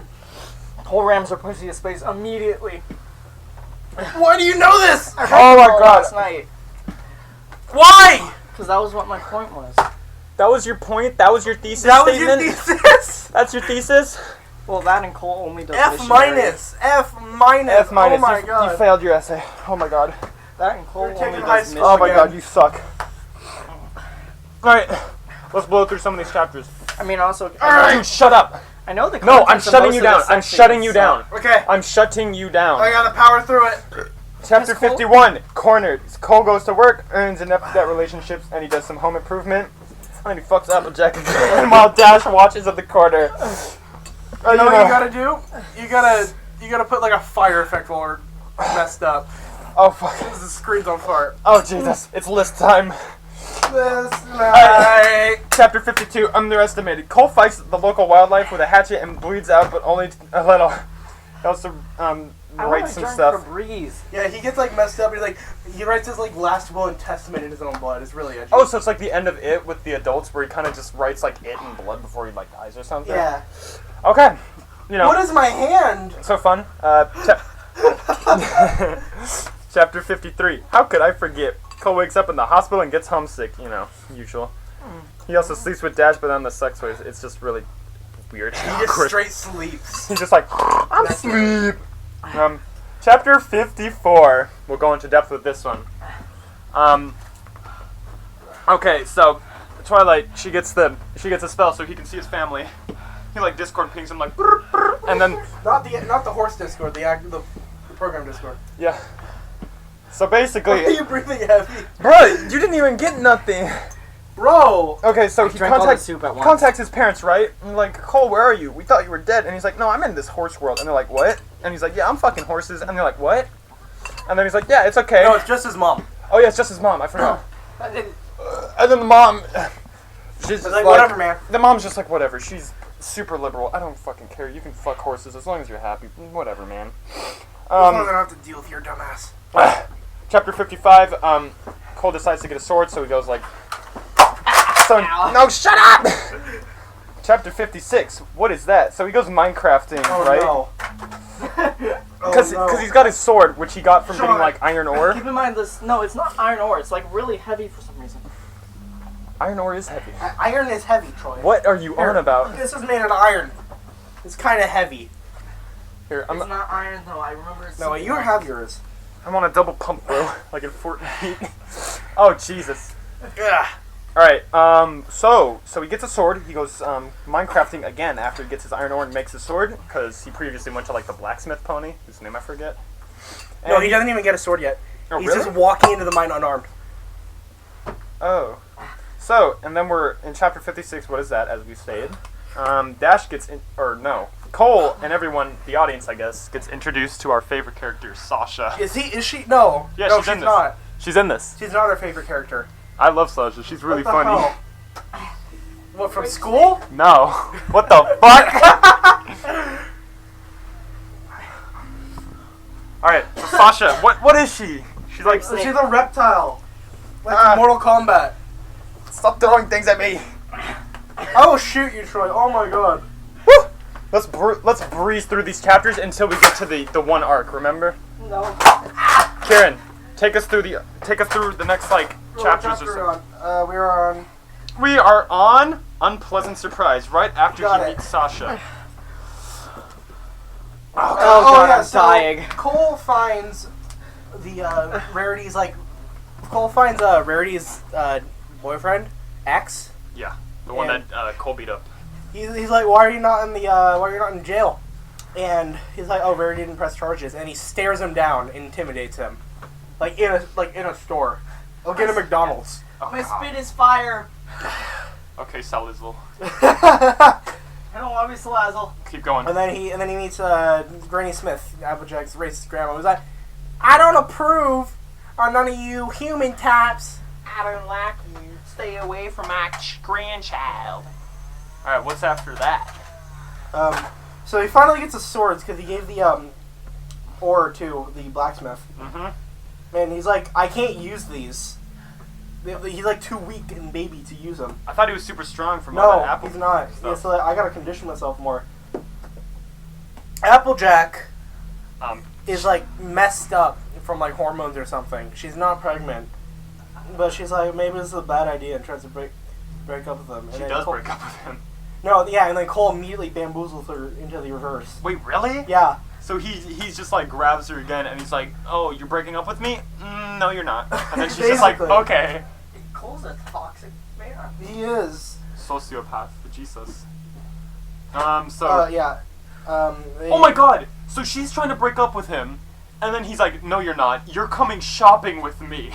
Cole rams her pussy to space immediately. Why do you know this? I read Oh my Cole God. last night. Why? Because that was what my point was. That was your point? That was your thesis That was your statement? thesis. That's your thesis? Well, that and Cole only does F missionary. minus. F minus. F minus. Oh my You god. failed your essay. Oh my god. That and Cole You're taking only high does school Oh my missionary. god, you suck. Alright, let's blow through some of these chapters. I mean, also, Dude, shut up. I know the No, I'm contents of shutting most you of the down. I'm sections, shutting you so- down. Okay. I'm shutting you down. I gotta power through it. Chapter Yes, Cole? 51, Cornered. Cole goes to work, earns enough debt relationships, and he does some home improvement. And he fucks Applejack again while Dash watches at the corner. You know what you gotta do? You gotta put like a fire effect while we're messed up. Oh fuck. Because the screen's on fire. Oh Jesus, it's list time. This night. Chapter 52, Underestimated. Cole fights the local wildlife with a hatchet and bleeds out, but only a little. He also I writes wanna some drink stuff. Febreze. Yeah, he gets like messed up. He writes his like last will and testament in his own blood. It's really edgy. Oh, so it's like the end of It with the adults, where he kind of just writes like It in blood before he like dies or something. yeah. Okay. You know. What is my hand? So fun. Chapter 53. How could I forget? Cole wakes up in the hospital and gets homesick. You know, usual. He also sleeps with Dash, but on the sex ways, it's just really weird. He just straight sleeps. He's just like, I'm asleep. Chapter 54. We'll go into depth with this one. Okay, so Twilight, she gets a spell so he can see his family. He like Discord pings him like, brr, brr, and then Not the horse Discord, the program Discord. yeah. So Why are basically, you breathing heavy? bro, you didn't even get nothing. Bro! Okay, so he Drank all the soup at once. contacts his parents, right? And like, Cole, where are you? We thought you were dead. And he's like, no, I'm in this horse world. And they're like, what? And he's like, yeah, I'm fucking horses. And they're like, what? And then he's like, yeah, it's okay. No, it's just his mom. Oh yeah, it's just his mom. I forgot. I didn't- And then the mom, she's just It's like, whatever, man. The mom's just like, whatever. She's super liberal. I don't fucking care. You can fuck horses as long as you're happy. Whatever, man. I'm gonna have to deal with your dumbass. Chapter 55. Cole decides to get a sword, so he goes like, so no, shut up. Chapter 56. What is that? So he goes Minecrafting, Oh right? no. Because he's got his sword, which he got from getting Sean. like iron ore. Keep in mind this. No, it's not iron ore. It's like really heavy for some reason. Iron ore is heavy. Iron is heavy, Troy. What are you on about? This is made out of iron. It's kind of heavy. Here, It's not iron though. I remember. It's No, something you like- have yours. I'm on a double pump, bro, like in Fortnite. Oh Jesus. Ugh. All right. So he gets a sword. He goes Minecrafting again after he gets his iron ore and makes his sword because he previously went to like the blacksmith pony, whose name I forget. No, And he doesn't even get a sword yet. Oh, He's really? just walking into the mine unarmed. Oh. So, and then we're in chapter 56. What is that, as we stated? Dash gets in, or no, Cole and everyone, the audience, I guess, gets introduced to our favorite character, Sasha. Is she? No. Yeah, no, she's in this. not. She's in this. She's not our favorite character. I love Sasha. She's really What the funny. hell? What, from school? No. What the fuck? Alright, so Sasha, what is she? She's like, She's a reptile. Like Ah. in Mortal Kombat. stop throwing things at me. I will shoot you, Troy. Oh my god. Woo! Let's breeze through these chapters until we get to the one arc. Remember, No. Karen, take us through the next like chapters or so. We are on. We are on Unpleasant Surprise right after Got he it. meets Sasha. Oh god, yeah, I'm so dying. Cole finds the Rarity's Rarity's boyfriend, ex. Yeah, the one And- that Cole beat up. He's like, why are you not in jail? And he's like, oh, Rarity didn't press charges, and he stares him down, intimidates him, like in a store. I'll get a McDonald's. Oh, My God. spit is fire. Okay, Salizzle. I don't want to be Salazzle. Keep going. And then he meets Granny Smith, Applejack's racist grandma. He's like, I don't approve of none of you human types. I don't like you. Stay away from my grandchild. All right, what's after that? So he finally gets his swords because he gave the ore to the blacksmith, Mm-hmm. and he's like, I can't use these. He's like too weak and baby to use them. I thought he was super strong from all No, that apple. he's not. stuff. Yeah, so I gotta condition myself more. Applejack is like messed up from like hormones or something. She's not pregnant, but she's like, maybe this is a bad idea, and tries to break up with him. And She then does Cole, break up with him. No, yeah, and then Cole immediately bamboozles her into the reverse. Wait, really? Yeah. So he's just like grabs her again, and he's like, "Oh, you're breaking up with me? No, you're not." And then she's just like, Basically. "Okay." Cole's a toxic man. He is. Sociopath, Jesus. Yeah. Oh my God! So she's trying to break up with him, and then he's like, "No, you're not. You're coming shopping with me."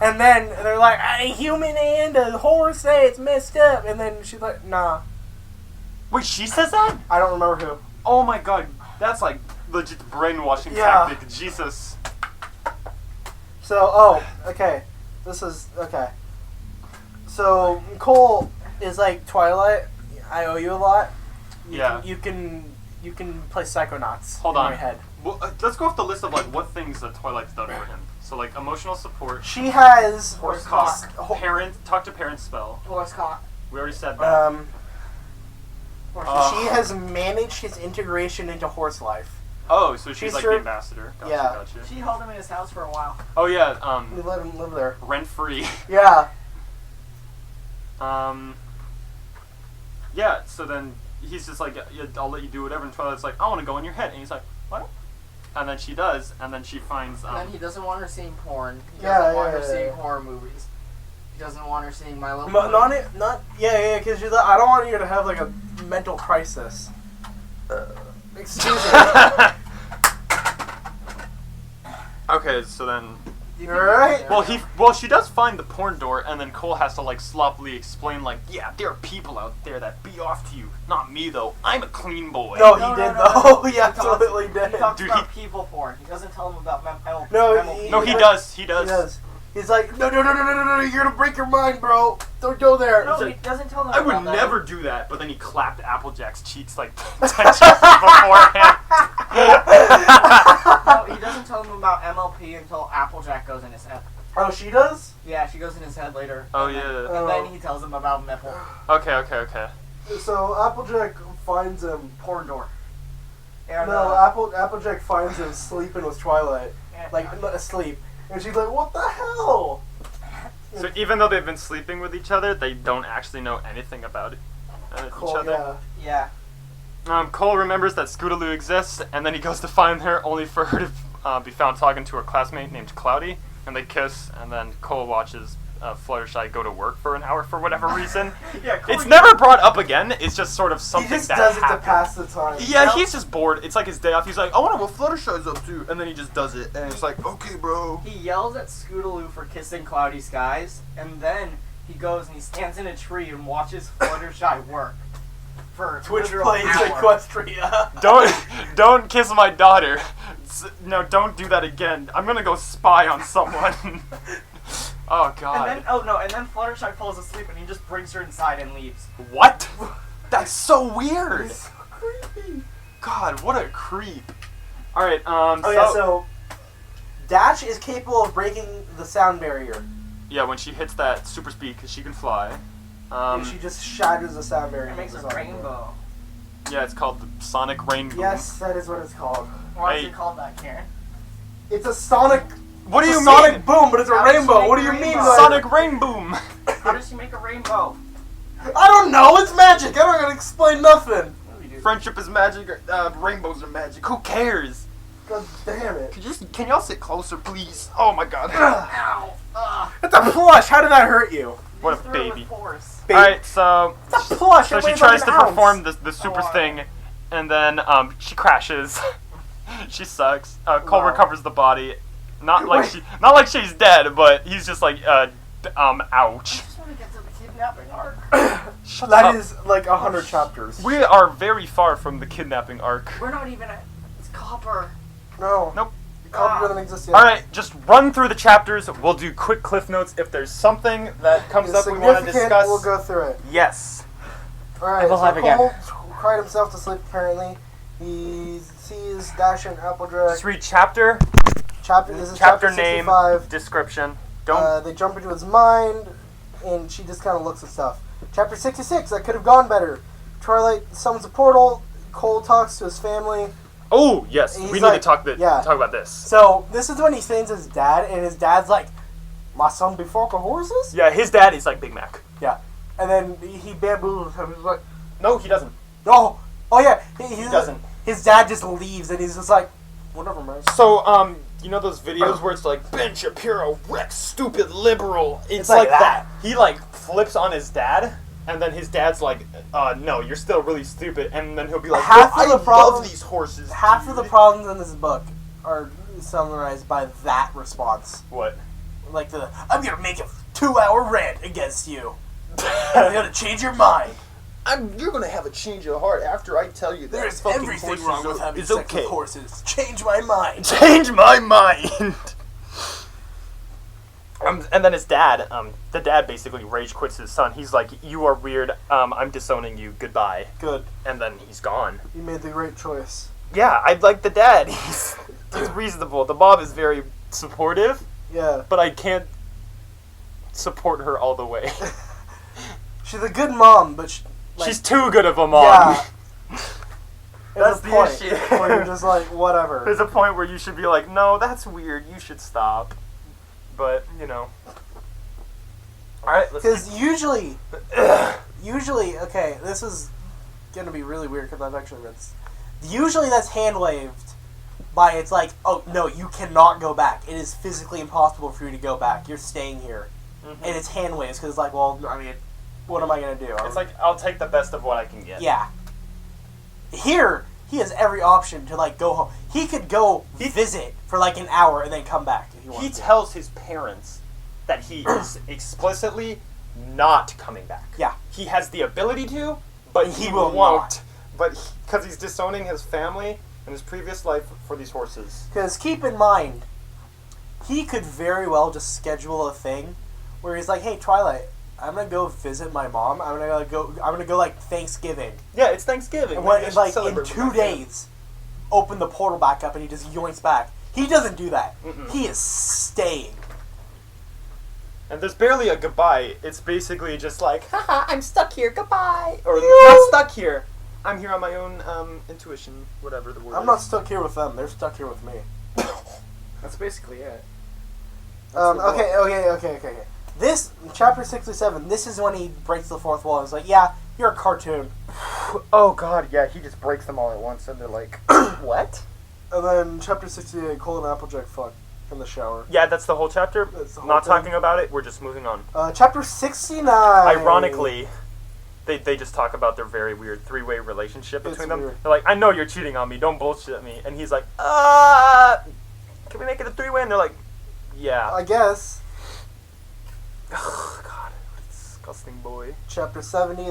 And then they're like, a human and a horse say it's messed up. And then she's like, nah. Wait, she says that? I don't remember who. Oh my God, that's like legit brainwashing Yeah. tactic. Jesus. So, okay. This is, okay. So, Cole is like, Twilight, I owe you a lot. Yeah. You can play Psychonauts Hold in on. my head. Well, let's go off the list of like what things that Twilight's done for him. So like emotional support, She has... Horsecock. talk to parent spell. Horsecock. We already said that. She has managed his integration into horse life. Oh, so she's she's like her- the ambassador. Gotcha, Yeah. Gotcha. She held him in his house for a while. Oh yeah. We let him live there. Rent free. Yeah. Yeah. So then he's just like, yeah, I'll let you do whatever. And Twilight's like, I want to go in your head. And he's like, what? And then she does. And then she finds. And then he doesn't want her seeing porn. He Yeah, doesn't want yeah, her yeah, seeing yeah. horror movies. He doesn't want her seeing My Little But Pony. yeah, because she's like, I don't want you to have like a mental crisis. Excuse me. Okay, so then. You alright? Well, she does find the porn door, and then Cole has to like sloppily explain, like, yeah, there are people out there that be off to you, not me though. I'm a clean boy. No, No, he no, did no, though. no. He absolutely did. He talks Dude, about people porn. He doesn't tell him about MLP. No, he does. He does. He does. He's like, no, you're gonna break your mind, bro. Don't go there. No, he doesn't tell them I about would that. never do that, but then he clapped Applejack's cheeks like 10 seconds beforehand. No, he doesn't tell them about MLP until Applejack goes in his head. Oh, she does? Yeah, she goes in his head later. Oh, and then- yeah. And then he tells him about Meppel. Okay. So Applejack finds him. Porn door. And, No, Applejack finds him sleeping with Twilight. Like, asleep. And she's like, what the hell? So even though they've been sleeping with each other, they don't actually know anything about it. Each Cool, other. yeah. Cole remembers that Scootaloo exists, and then he goes to find her, only for her to be found talking to her classmate named Cloudy, and they kiss, and then Cole watches Fluttershy go to work for an hour for whatever reason. Yeah, It's never brought up again. It's just sort of He something just that does it to happened. pass the time. Yeah, he's just bored. It's like his day off. He's like, I wonder what Fluttershy's up to, and then he just does it, and it's like, okay, bro. He yells at Scootaloo for kissing cloudy skies, and then he goes and he stands in a tree and watches Fluttershy work. For Twitch literal plays hours. Equestria. Don't kiss my daughter. No, don't do that again. I'm gonna go spy on someone. Oh God. And then Fluttershy falls asleep and he just brings her inside and leaves. What? That's so weird. It's so creepy. God, what a creep. All right. So Dash is capable of breaking the sound barrier. Yeah, when she hits that super speed, because she can fly. She just shatters the sound barrier. It makes a rainbow. Yeah, it's called the Sonic Rainbow. Yes, that is what it's called. Why is Hey. it called that, Karen? It's a sonic. What do it's you a mean? Sonic boom, but it's a How does she rainbow. make What do a you mean? rainbow? Like, Sonic Rainboom. How does she make a rainbow? I don't know. It's magic. I don't gotta explain nothing. Friendship is magic. Rainbows are magic. Who cares? God damn it. Can y'all sit closer, please? Oh my God. Ow! It's a plush. How did that hurt you? What a Threw it with baby. force. All right, so It's a plush. so It she weighs tries like to an ounce. perform the super Oh, thing, and then she crashes. She sucks. Cole Wow. recovers the body, not like Wait. not like she's dead, but he's just like ouch. I just want to get to the kidnapping arc. Shut That up. is like 100 chapters. We are very far from the kidnapping arc. We're not even at... It's Copper. No. Nope. Copper doesn't exist yet. All right, just run through the chapters. We'll do quick cliff notes if there's something that comes It's up we want to significant, discuss. We'll go through it. Yes. Alright, will so have again. Cole cried himself to sleep apparently. He sees Dash and Applejack. Just read chapter, This is chapter chapter name, 65. description. Don't. They jump into his mind, and she just kind of looks at stuff. Chapter 66, that could have gone better. Twilight summons a portal. Cole talks to his family. Oh yes, He's we like- need to talk talk about this. So this is when he sends his dad, and his dad's like, "My son be fucking horses?" Yeah, his dad is like Big Mac. Yeah. And then he bamboozles him. He's like, No, he doesn't. "No, oh yeah." He doesn't. His dad just leaves, and he's just like, "Whatever, man." So, you know those videos where it's like Ben Shapiro, Rex, stupid liberal. It's like like that. He like flips on his dad, and then his dad's like, no, you're still really stupid. And then he'll be like, Half "Well, of the I problem- love these horses. Half of the dude." problems in this book are summarized by that response. What? Like I'm gonna make a 2-hour rant against you. I'm gonna change your mind. You're gonna have a change of heart after I tell you that. There's fucking everything horses wrong with having is sex okay. with horses. Change my mind. Change my mind. And then his dad, the dad basically rage quits his son. He's like, "You are weird. I'm disowning you. Goodbye." Good. And then he's gone. You made the great choice. Yeah, I like the dad. He's reasonable. The mom is very supportive, Yeah. but I can't support her all the way. She's a good mom, but She's too good of a mom. yeah. That's There's a the point issue. where you're just like, whatever. There's a point where you should be like, "No, that's weird. You should stop." But, you know. Alright, let's Because usually, okay, this is gonna be really weird because I've actually read this. Usually that's hand waved by it's like, "Oh no, you cannot go back. It is physically impossible for you to go back. You're staying here," and it's hand waves because it's like, well, I mean, what am I gonna do? It's like, I'll take the best of what I can get. yeah. Here, he has every option to like go home. He could go visit for like an hour and then come back if he He wants to. tells his parents that he is explicitly not coming back. Yeah. He has the ability to, but he will won't. not. But because he's disowning his family and his previous life for these horses. Because keep in mind, he could very well just schedule a thing where he's like, "Hey, Twilight, I'm gonna go visit my mom. I'm gonna go like Thanksgiving, Yeah, it's Thanksgiving. and Maybe I when, should like in celebrate with 2 my family. days, open the portal back up and he just yoinks back." He doesn't do that. Mm-mm. He is staying. And there's barely a goodbye. It's basically just like, "Haha, I'm stuck here. Goodbye." Or not stuck here. I'm here on my own intuition, whatever the word is. I'm not stuck here with them. They're stuck here with me. That's basically it. Okay. This chapter 67. This is when he breaks the fourth wall. He's like, "Yeah, you're a cartoon." Oh god, yeah, he just breaks them all at once and they're like, what? And then chapter 68. Cole and Applejack fuck in the shower. Yeah, that's the whole chapter. That's the whole Not thing. talking about it, we're just moving on. Chapter 69. Ironically, they just talk about their very weird three-way relationship It's between them. weird. They're like, "I know you're cheating on me, don't bullshit me." And he's like, can we make it a three-way? And they're like, yeah. I guess. Oh, God, what a disgusting boy. Chapter 70.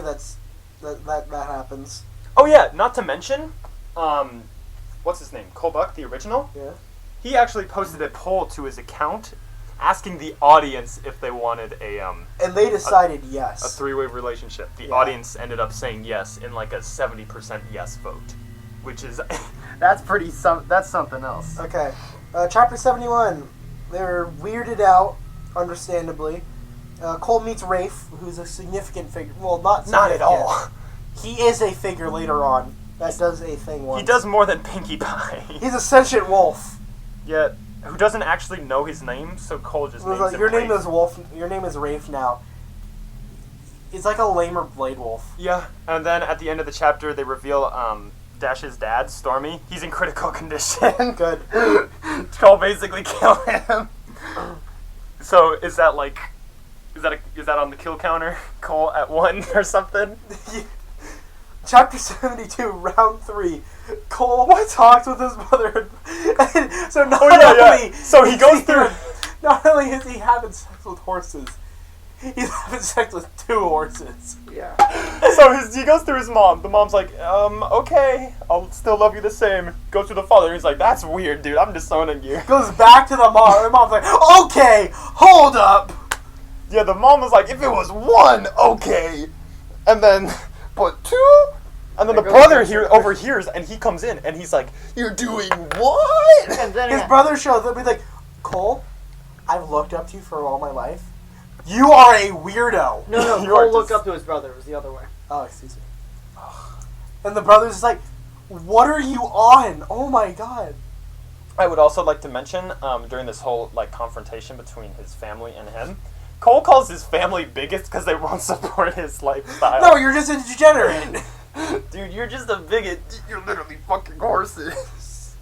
That happens. Oh yeah, not to mention, what's his name? Cole Buck, the original? Yeah. He actually posted a poll to his account asking the audience if they wanted a And they decided yes. three-way relationship. The Yeah. audience ended up saying yes in like a 70% yes vote, which is that's something else. Okay. Chapter 71. They're weirded out, understandably. Cole meets Rafe, who's a significant figure. Well, not Not at significant. all. He is a figure later on that does a thing once. He does more than Pinkie Pie. He's a sentient wolf. Yet, who doesn't actually know his name, so Cole just It was names like, him your name Rafe. is Wolf. Your name is Rafe now. He's like a lamer Blade Wolf. Yeah, and then at the end of the chapter, they reveal Dash's dad, Stormy. He's in critical condition. Good. Cole basically kill him. So is that like, is that on the kill counter? Cole at 1 or something? Chapter 72, round 3. Cole talks with his mother. So not only So he goes through. not only is he having sex with horses, he's having sex with 2 horses. Yeah. So he goes through his mom. The mom's like, okay, I'll still love you the same. Goes through the father. He's like, that's weird, dude. I'm disowning you. Goes back to the mom. The mom's like, okay, hold up. Yeah, the mom was like, if it was 1, okay. And then, but 2? And then the That goes brother against here her. overhears, and he comes in, and he's like, you're doing what? And then His brother shows up. He's like, Cole, I've looked up to you for all my life. You are a weirdo. No, You are Cole looked just- up to his brother. It was the other way. Oh, excuse me. And the brother's just like, What are you on? Oh my god. I would also like to mention, during this whole like confrontation between his family and him, Cole calls his family bigots because they won't support his lifestyle. No, you're just a degenerate. Dude, you're just a bigot. You're literally fucking horses.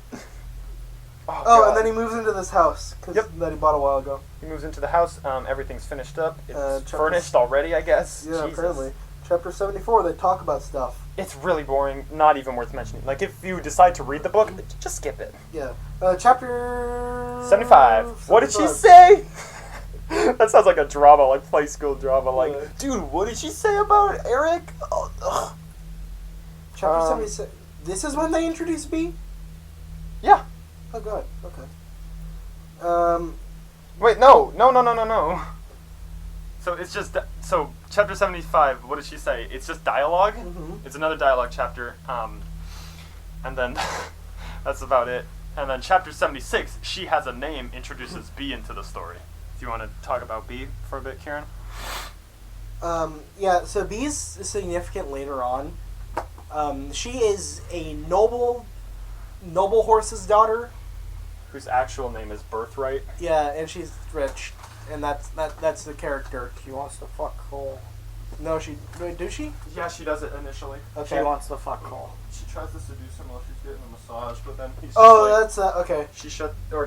Oh, and then he moves into this house that he bought a while ago. He moves into the house. Everything's finished up. It's chapter- furnished already, I guess. Yeah, Jesus. apparently. Chapter 74, they talk about stuff. It's really boring. Not even worth mentioning. Like, if you decide to read the book, just skip it. Yeah. Chapter 75. What did she say? That sounds like a drama, like play school drama. Like, Yeah. dude, what did she say about Eric? Oh, ugh. Chapter 76. This is when they introduce B? Yeah. Oh, God. Okay. Wait, no. So it's just chapter 75. What did she say? It's just dialogue. Mhm. It's another dialogue chapter. And then that's about it. And then chapter 76, she has a name, introduces B into the story. Do you want to talk about B for a bit, Kieran? Yeah, so B's significant later on. She is a noble horse's daughter. Whose actual name is Birthright. Yeah, and she's rich, and that's the character. She wants to fuck Cole. No, wait, does she? Yeah, she does it initially. Okay. She wants to fuck Cole. She tries to seduce him while she's getting a massage, but then he's Oh, just like, that's okay.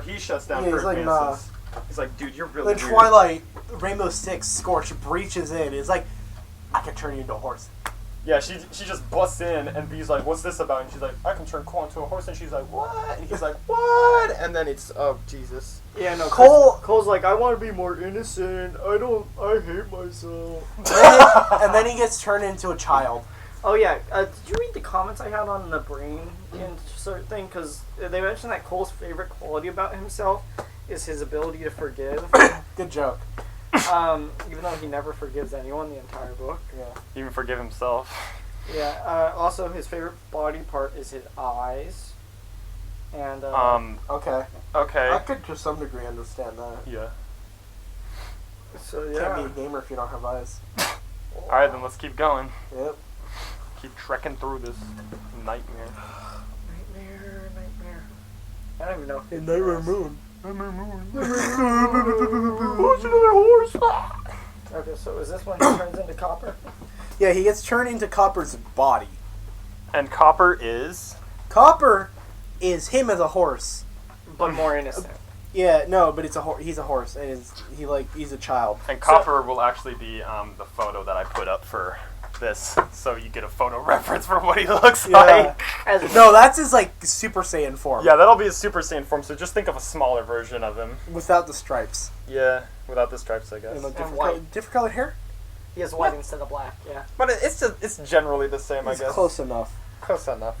he shuts down Yeah, her he's like, advances. He's like, dude, you're really Then weird. Twilight, Rainbow Six, Scorch breaches in. It's like, I can turn you into a horse. Yeah, she just busts in, and B's like, what's this about? And she's like, I can turn Cole into a horse. And she's like, what? And he's like, what? And then it's, oh, Jesus. Yeah, no. Cole- Cole's like, I want to be more innocent. I hate myself. And then he gets turned into a child. Oh yeah, did you read the comments I had on the brain insert thing? Because they mentioned that Cole's favorite quality about himself is his ability to forgive. Good joke. Even though he never forgives anyone the entire book. Yeah. Even forgive himself. Yeah. Also, his favorite body part is his eyes. And Okay. Okay. I could to some degree understand that. Yeah. so You yeah. can't be a gamer if you don't have eyes. Alright, then let's keep going. Yep. Keep trekking through this nightmare. Nightmare. I don't even know. In Nightmare Moon. Okay, so is this when he turns into Copper? Yeah, he gets turned into Copper's body. And Copper is... Copper is him as a horse. But more innocent. Yeah, no, but he's a horse, and he's a child. And Copper will actually be the photo that I put up for this, so you get a photo reference for what he looks Yeah. like. No, that's his like Super Saiyan form. Yeah, that'll be his Super Saiyan form, so just think of a smaller version of him. Without the stripes. Yeah, without the stripes, I guess. And like white. different colored hair? He has white instead of black, yeah. But it's generally the same, I It's guess. close enough. Close enough.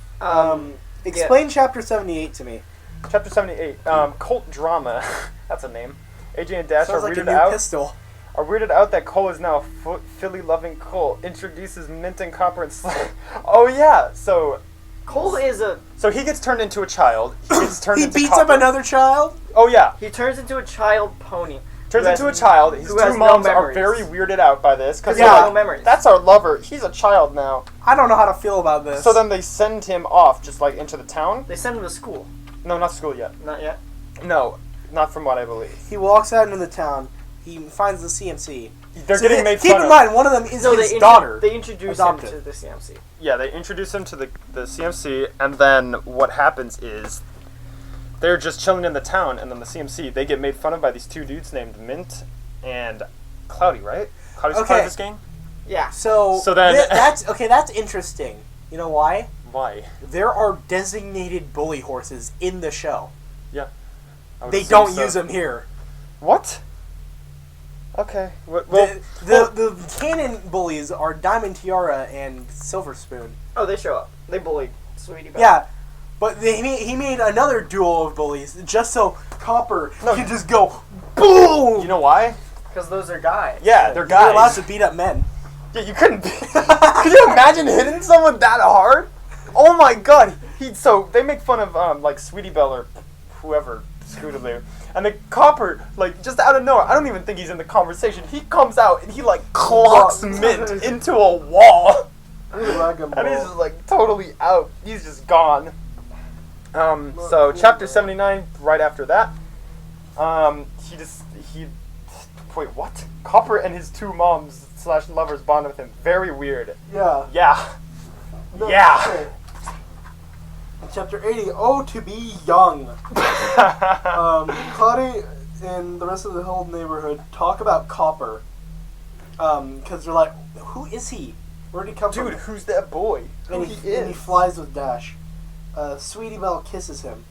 Explain chapter 78 to me. Chapter 78, Cult Drama. That's a name. AJ and Dash Sounds are like a weirded new out. pistol. Are weirded out that Cole is now a Philly-loving Cole. Introduces Mint and Copper and Oh yeah, so Cole is a... so he gets turned into a child. He gets turned He into beats Copper. up another child? Oh yeah, He turns into a child pony. turns Who has- into a child. His who has two no moms are memories. very weirded out by this because Yeah. they're No like, memories. that's our lover. He's a child now. I don't know how to feel about this. So then they send him off, just like into the town. They send him to school. No, not school yet. Not yet. No, not from what I believe. he walks out into the town. He finds the CMC. They're getting made Keep fun in of. mind, one of them is his daughter. They introduce Adopted. him to the CMC. Yeah, they introduce him to the CMC, and then what happens is they're just chilling in the town, and then the CMC, they get made fun of by these two dudes named Mint and Cloudy, right? Cloudy's part Okay. of this gang? Yeah. So then- that's interesting. You know why? Why? There are designated bully horses in the show. Yeah. I would They assume don't so. use them here. What? Okay. Well, The canon bullies are Diamond Tiara and Silver Spoon. Oh, they show up. They bully Sweetie Belle. Yeah, but he made another duo of bullies just so Copper can just go boom. you know why? Because those are guys. Yeah, they're You're allowed guys. to beat up men. Yeah, you couldn't be. Could you imagine hitting someone that hard? Oh my god. So they make fun of like Sweetie Belle or whoever, Scootaloo. And the Copper, like, just out of nowhere, I don't even think he's in the conversation. He comes out and he, like, clocks Mint into a wall. Dragon And he's Ball. just like totally out. He's just gone. So cool, chapter man. 79, right after that, he wait, what? Copper and his two moms / lovers bond with him. Very weird. Yeah. Yeah. No, Yeah. shit. Chapter 80, Oh, to be young. Claudia and the rest of the whole neighborhood talk about Copper. Because they're like, who is he? Where did he come Dude, from? who's that boy? And he flies with Dash. Sweetie Belle kisses him.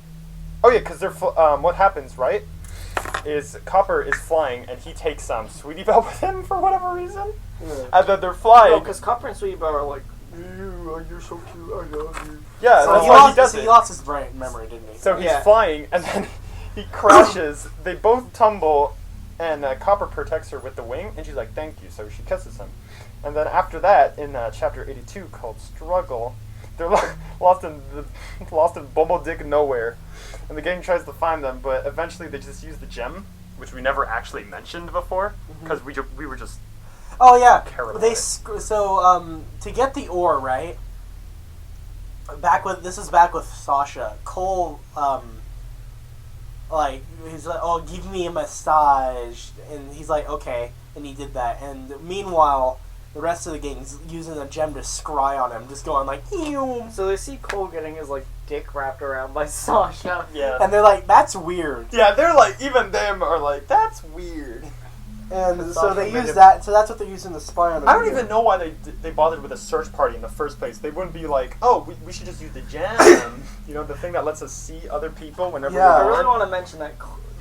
Oh yeah, because they're what happens, right? Is Copper is flying and he takes Sweetie Belle with him for whatever reason, Yeah. and then they're flying. No, because Copper and Sweetie Belle are like, you're so cute, I love you. Yeah, So that's he why lost, he does so it. he lost his brain memory, didn't he? So he's Yeah. flying, and then he crashes. They both tumble, and Copper protects her with the wing, and she's like, "Thank you." So she kisses him, and then after that, in chapter 82 called "Struggle," they're lost in Bumble Dick Nowhere, and the gang tries to find them, but eventually they just use the gem, which we never actually mentioned before, because we were just Oh yeah, care about they it. to get the ore right. This is back with Sasha. Cole like he's like, oh, give me a massage, and he's like, okay, and he did that. And meanwhile, the rest of the gang's using the gem to scry on him, just going like, ew. So they see Cole getting his like dick wrapped around by Sasha. yeah. And they're like, that's weird. Yeah, they're like, even them are like, that's weird. And so Sasha they made use him- that. So that's what they're using to spy on him. I don't even know why they bothered with a search party in the first place. They wouldn't be like, oh, we should just use the gem. You know, the thing that lets us see other people whenever Yeah. I we're really gone. want to mention that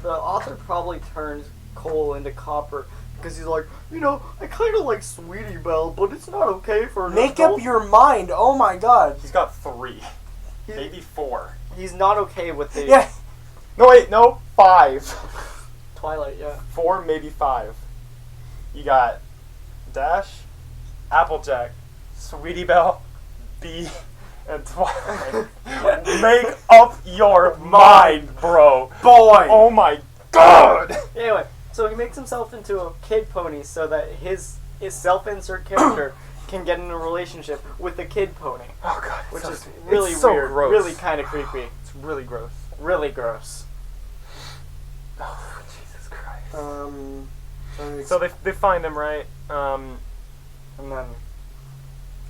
the author probably turns Cole into Copper because he's like, I kind of like Sweetie Belle, but it's not okay for an Make adult. up your mind. Oh my god. He's got 3. Maybe 4. He's not okay with the Yeah. No, wait, no, 5. Twilight, yeah. 4, maybe 5. You got Dash, Applejack, Sweetie Belle, B, and Twilight. Make up your mind, bro. Boy. Oh my god. Anyway, so he makes himself into a kid pony so that his self-insert character can get in a relationship with the kid pony, Oh god. which so- is really it's so weird, gross. really kind of creepy, It's really gross. really gross. Oh, Jesus Christ. So So they find him, right? And then...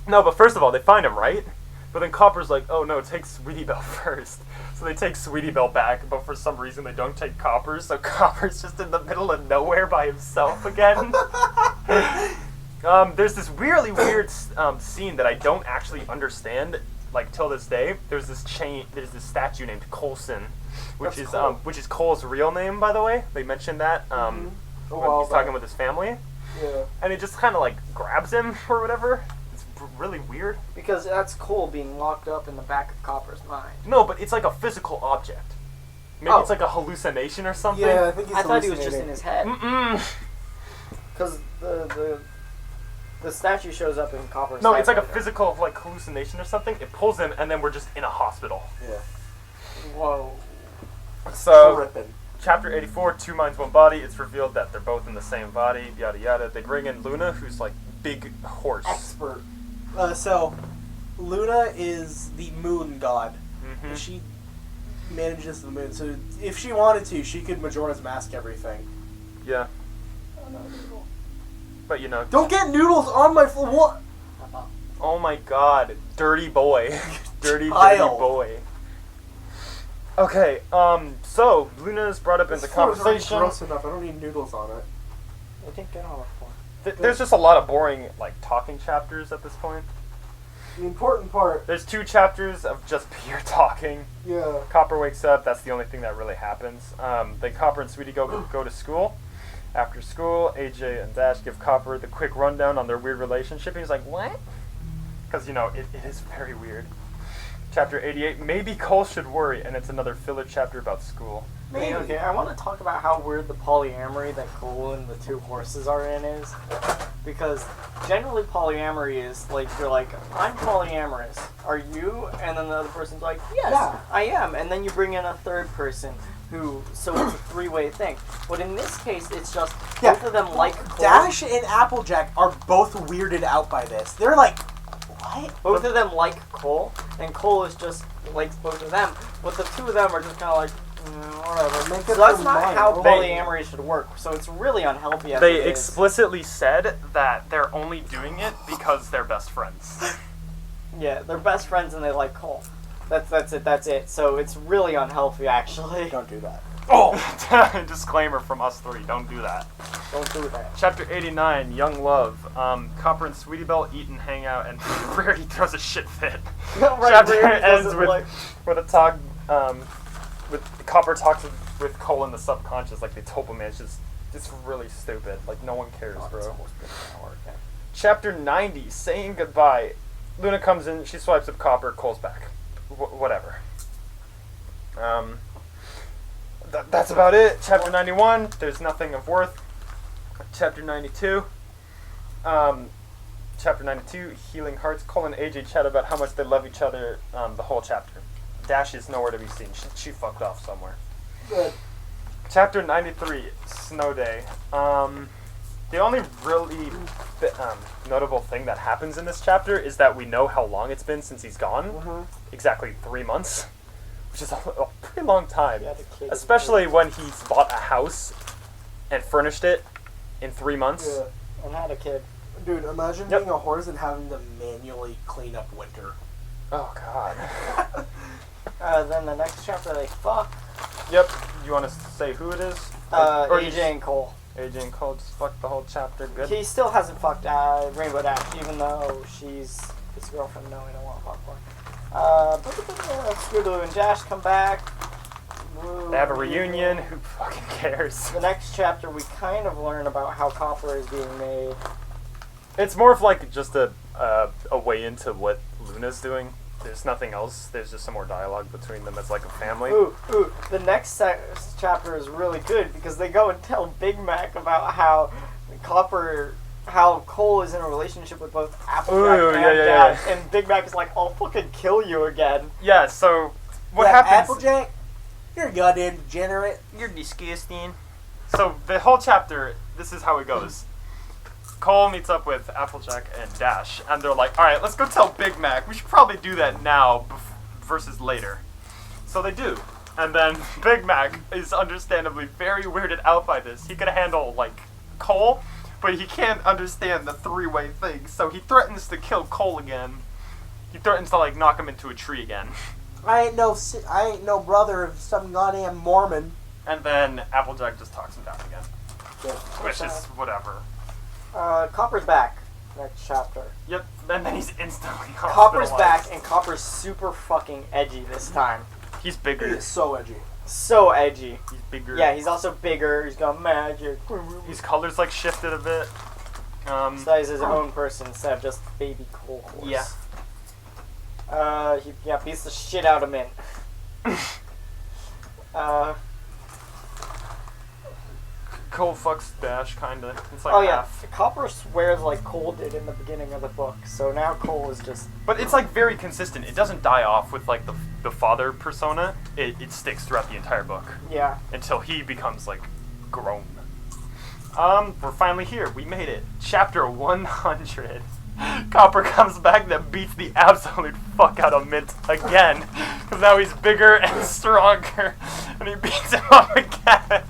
No, but first of all, they find him, right? But then Copper's like, oh no, take Sweetie Belle first. So they take Sweetie Belle back, but for some reason they don't take Copper, so Copper's just in the middle of nowhere by himself again. There's this really weird scene that I don't actually understand, like, till this day. There's this statue named Coulson, which That's is cool. which is Cole's real name, by the way. They mentioned that A when while he's talking back. with his family. Yeah. And it just kind of like grabs him or whatever. It's really weird. Because that's Cole being locked up in the back of Copper's mind. No, but it's like a physical object. Maybe Oh. it's like a hallucination or something. Yeah, I think he's I thought he was just in his head. Mm-mm. Because the statue shows up in Copper's No, head it's like a later. physical like hallucination or something. It pulls him, and then we're just in a hospital. Yeah. Whoa. So, Tripping. chapter 84, Two Minds, One Body. It's revealed that they're both in the same body. Yada yada. They bring in Luna, who's like big horse. Expert. So, Luna is the moon god. Mm-hmm. She manages the moon. So, if she wanted to, she could Majora's Mask everything. Yeah, but you know. Don't get noodles on my floor. What? Oh my god, dirty boy. dirty Child. boy. Okay, so Luna's brought up into This floor is already conversation. gross enough. I don't need noodles on it. I think get on the floor. There's just a lot of boring, like, talking chapters at this point. The important part, There's 2 chapters of just pure talking. yeah. Copper wakes up, that's the only thing that really happens. Then Copper and Sweetie go to school. After school, AJ and Dash give Copper the quick rundown on their weird relationship. He's like, what? Because, you know, it is very weird. Chapter 88, maybe Cole should worry, and it's another filler chapter about school. Maybe. Okay, I want to talk about how weird the polyamory that Cole and the 2 horses are in is. Because generally polyamory is like, you're like, I'm polyamorous. Are you? And then the other person's like, yes, Yeah. I am. And then you bring in a third person so it's a 3-way thing. But in this case, it's just Yeah. both of them like Cole. Dash and Applejack are both weirded out by this. They're like, what? What? Both of them like Cole, and Cole is just likes both of them. But the two of them are just kind of like, whatever. Make So up that's your not mind. how Well, polyamory should work. So it's really unhealthy. As They it is. explicitly said that they're only doing it because they're best friends. Yeah, they're best friends and they like Cole. That's it. So it's really unhealthy, actually. Don't do that. Oh! Disclaimer from us three, don't do that. Don't do that. Chapter 89, Young Love. Copper and Sweetie Belle eat and hang out, and Rarity throws a shit fit. Right, Chapter Rarity ends doesn't with, like- with a talk, with Copper talks with Cole in the subconscious, like they told him, it's really stupid. Like, no one cares, Oh, bro. it's almost been an hour again. Chapter 90, Saying Goodbye. Luna comes in, she swipes up Copper, Cole's back. Whatever. That's about it. Chapter 91, there's nothing of worth. Chapter 92, Chapter 92, Healing Hearts. Cole and AJ chat about how much they love each other the whole chapter. Dash is nowhere to be seen. She fucked off somewhere. Good. Chapter 93, Snow Day. The only really notable thing that happens in this chapter is that we know how long it's been since he's gone. Mm-hmm. Exactly 3 months, which is a pretty long time. Yeah, the kid- Especially when he's bought a house and furnished it in 3 months. Yeah. And had a kid. Dude, imagine Yep. being a horse and having to manually clean up winter. Oh, God. Then the next chapter they fuck. Yep. You want to say who it is? Or you AJ and Cole. AJ and Cole just fucked the whole chapter. Good. He still hasn't fucked Rainbow Dash, even though she's his girlfriend. No, I don't want to fuck her. Scootaloo and Dash come back. Woo. They have a reunion. Who fucking cares? The next chapter, we kind of learn about how Copper is being made. It's more of like just a way into what Luna's doing. There's nothing else. There's just some more dialogue between them as like a family. Ooh. The next chapter is really good because they go and tell Big Mac about how Cole is in a relationship with both Applejack Ooh, and yeah. Dash, and Big Mac is like, "I'll fucking kill you again." Yeah. So what Yeah, happens? Applejack? You're a goddamn degenerate. You're disgusting. So the whole chapter, this is how it goes. Cole meets up with Applejack and Dash, and they're like, alright, let's go tell Big Mac. We should probably do that now versus later. So they do. And then Big Mac is understandably very weirded out by this. He could handle, like, Cole, but he can't understand the three-way thing. So he threatens to kill Cole again. He threatens to, like, knock him into a tree again. I ain't no brother of some goddamn Mormon. And then Applejack just talks him down again. Yeah. Which is whatever. Copper's back. Next chapter. Yep, and then he's instantly Copper's hospitalized. back, and Copper's super fucking edgy this time. He's He bigger. is so edgy. So edgy. He's bigger. Yeah, he's also bigger. He's got magic. His colors like shifted a bit. So he's his own person instead of just baby Cole horse. Yeah. He beats the shit out of Mint. Cole fucks Dash, kinda. It's like Oh yeah, half. Copper swears like Cole did in the beginning of the book. So now Cole is just But it's like very consistent. It doesn't die off with like the father persona. It sticks throughout the entire book yeah. until he becomes like grown. We're finally here. We made it. Chapter 100. Copper comes back that beats the absolute fuck out of Mint again. Because now he's bigger and stronger. And he beats him up again.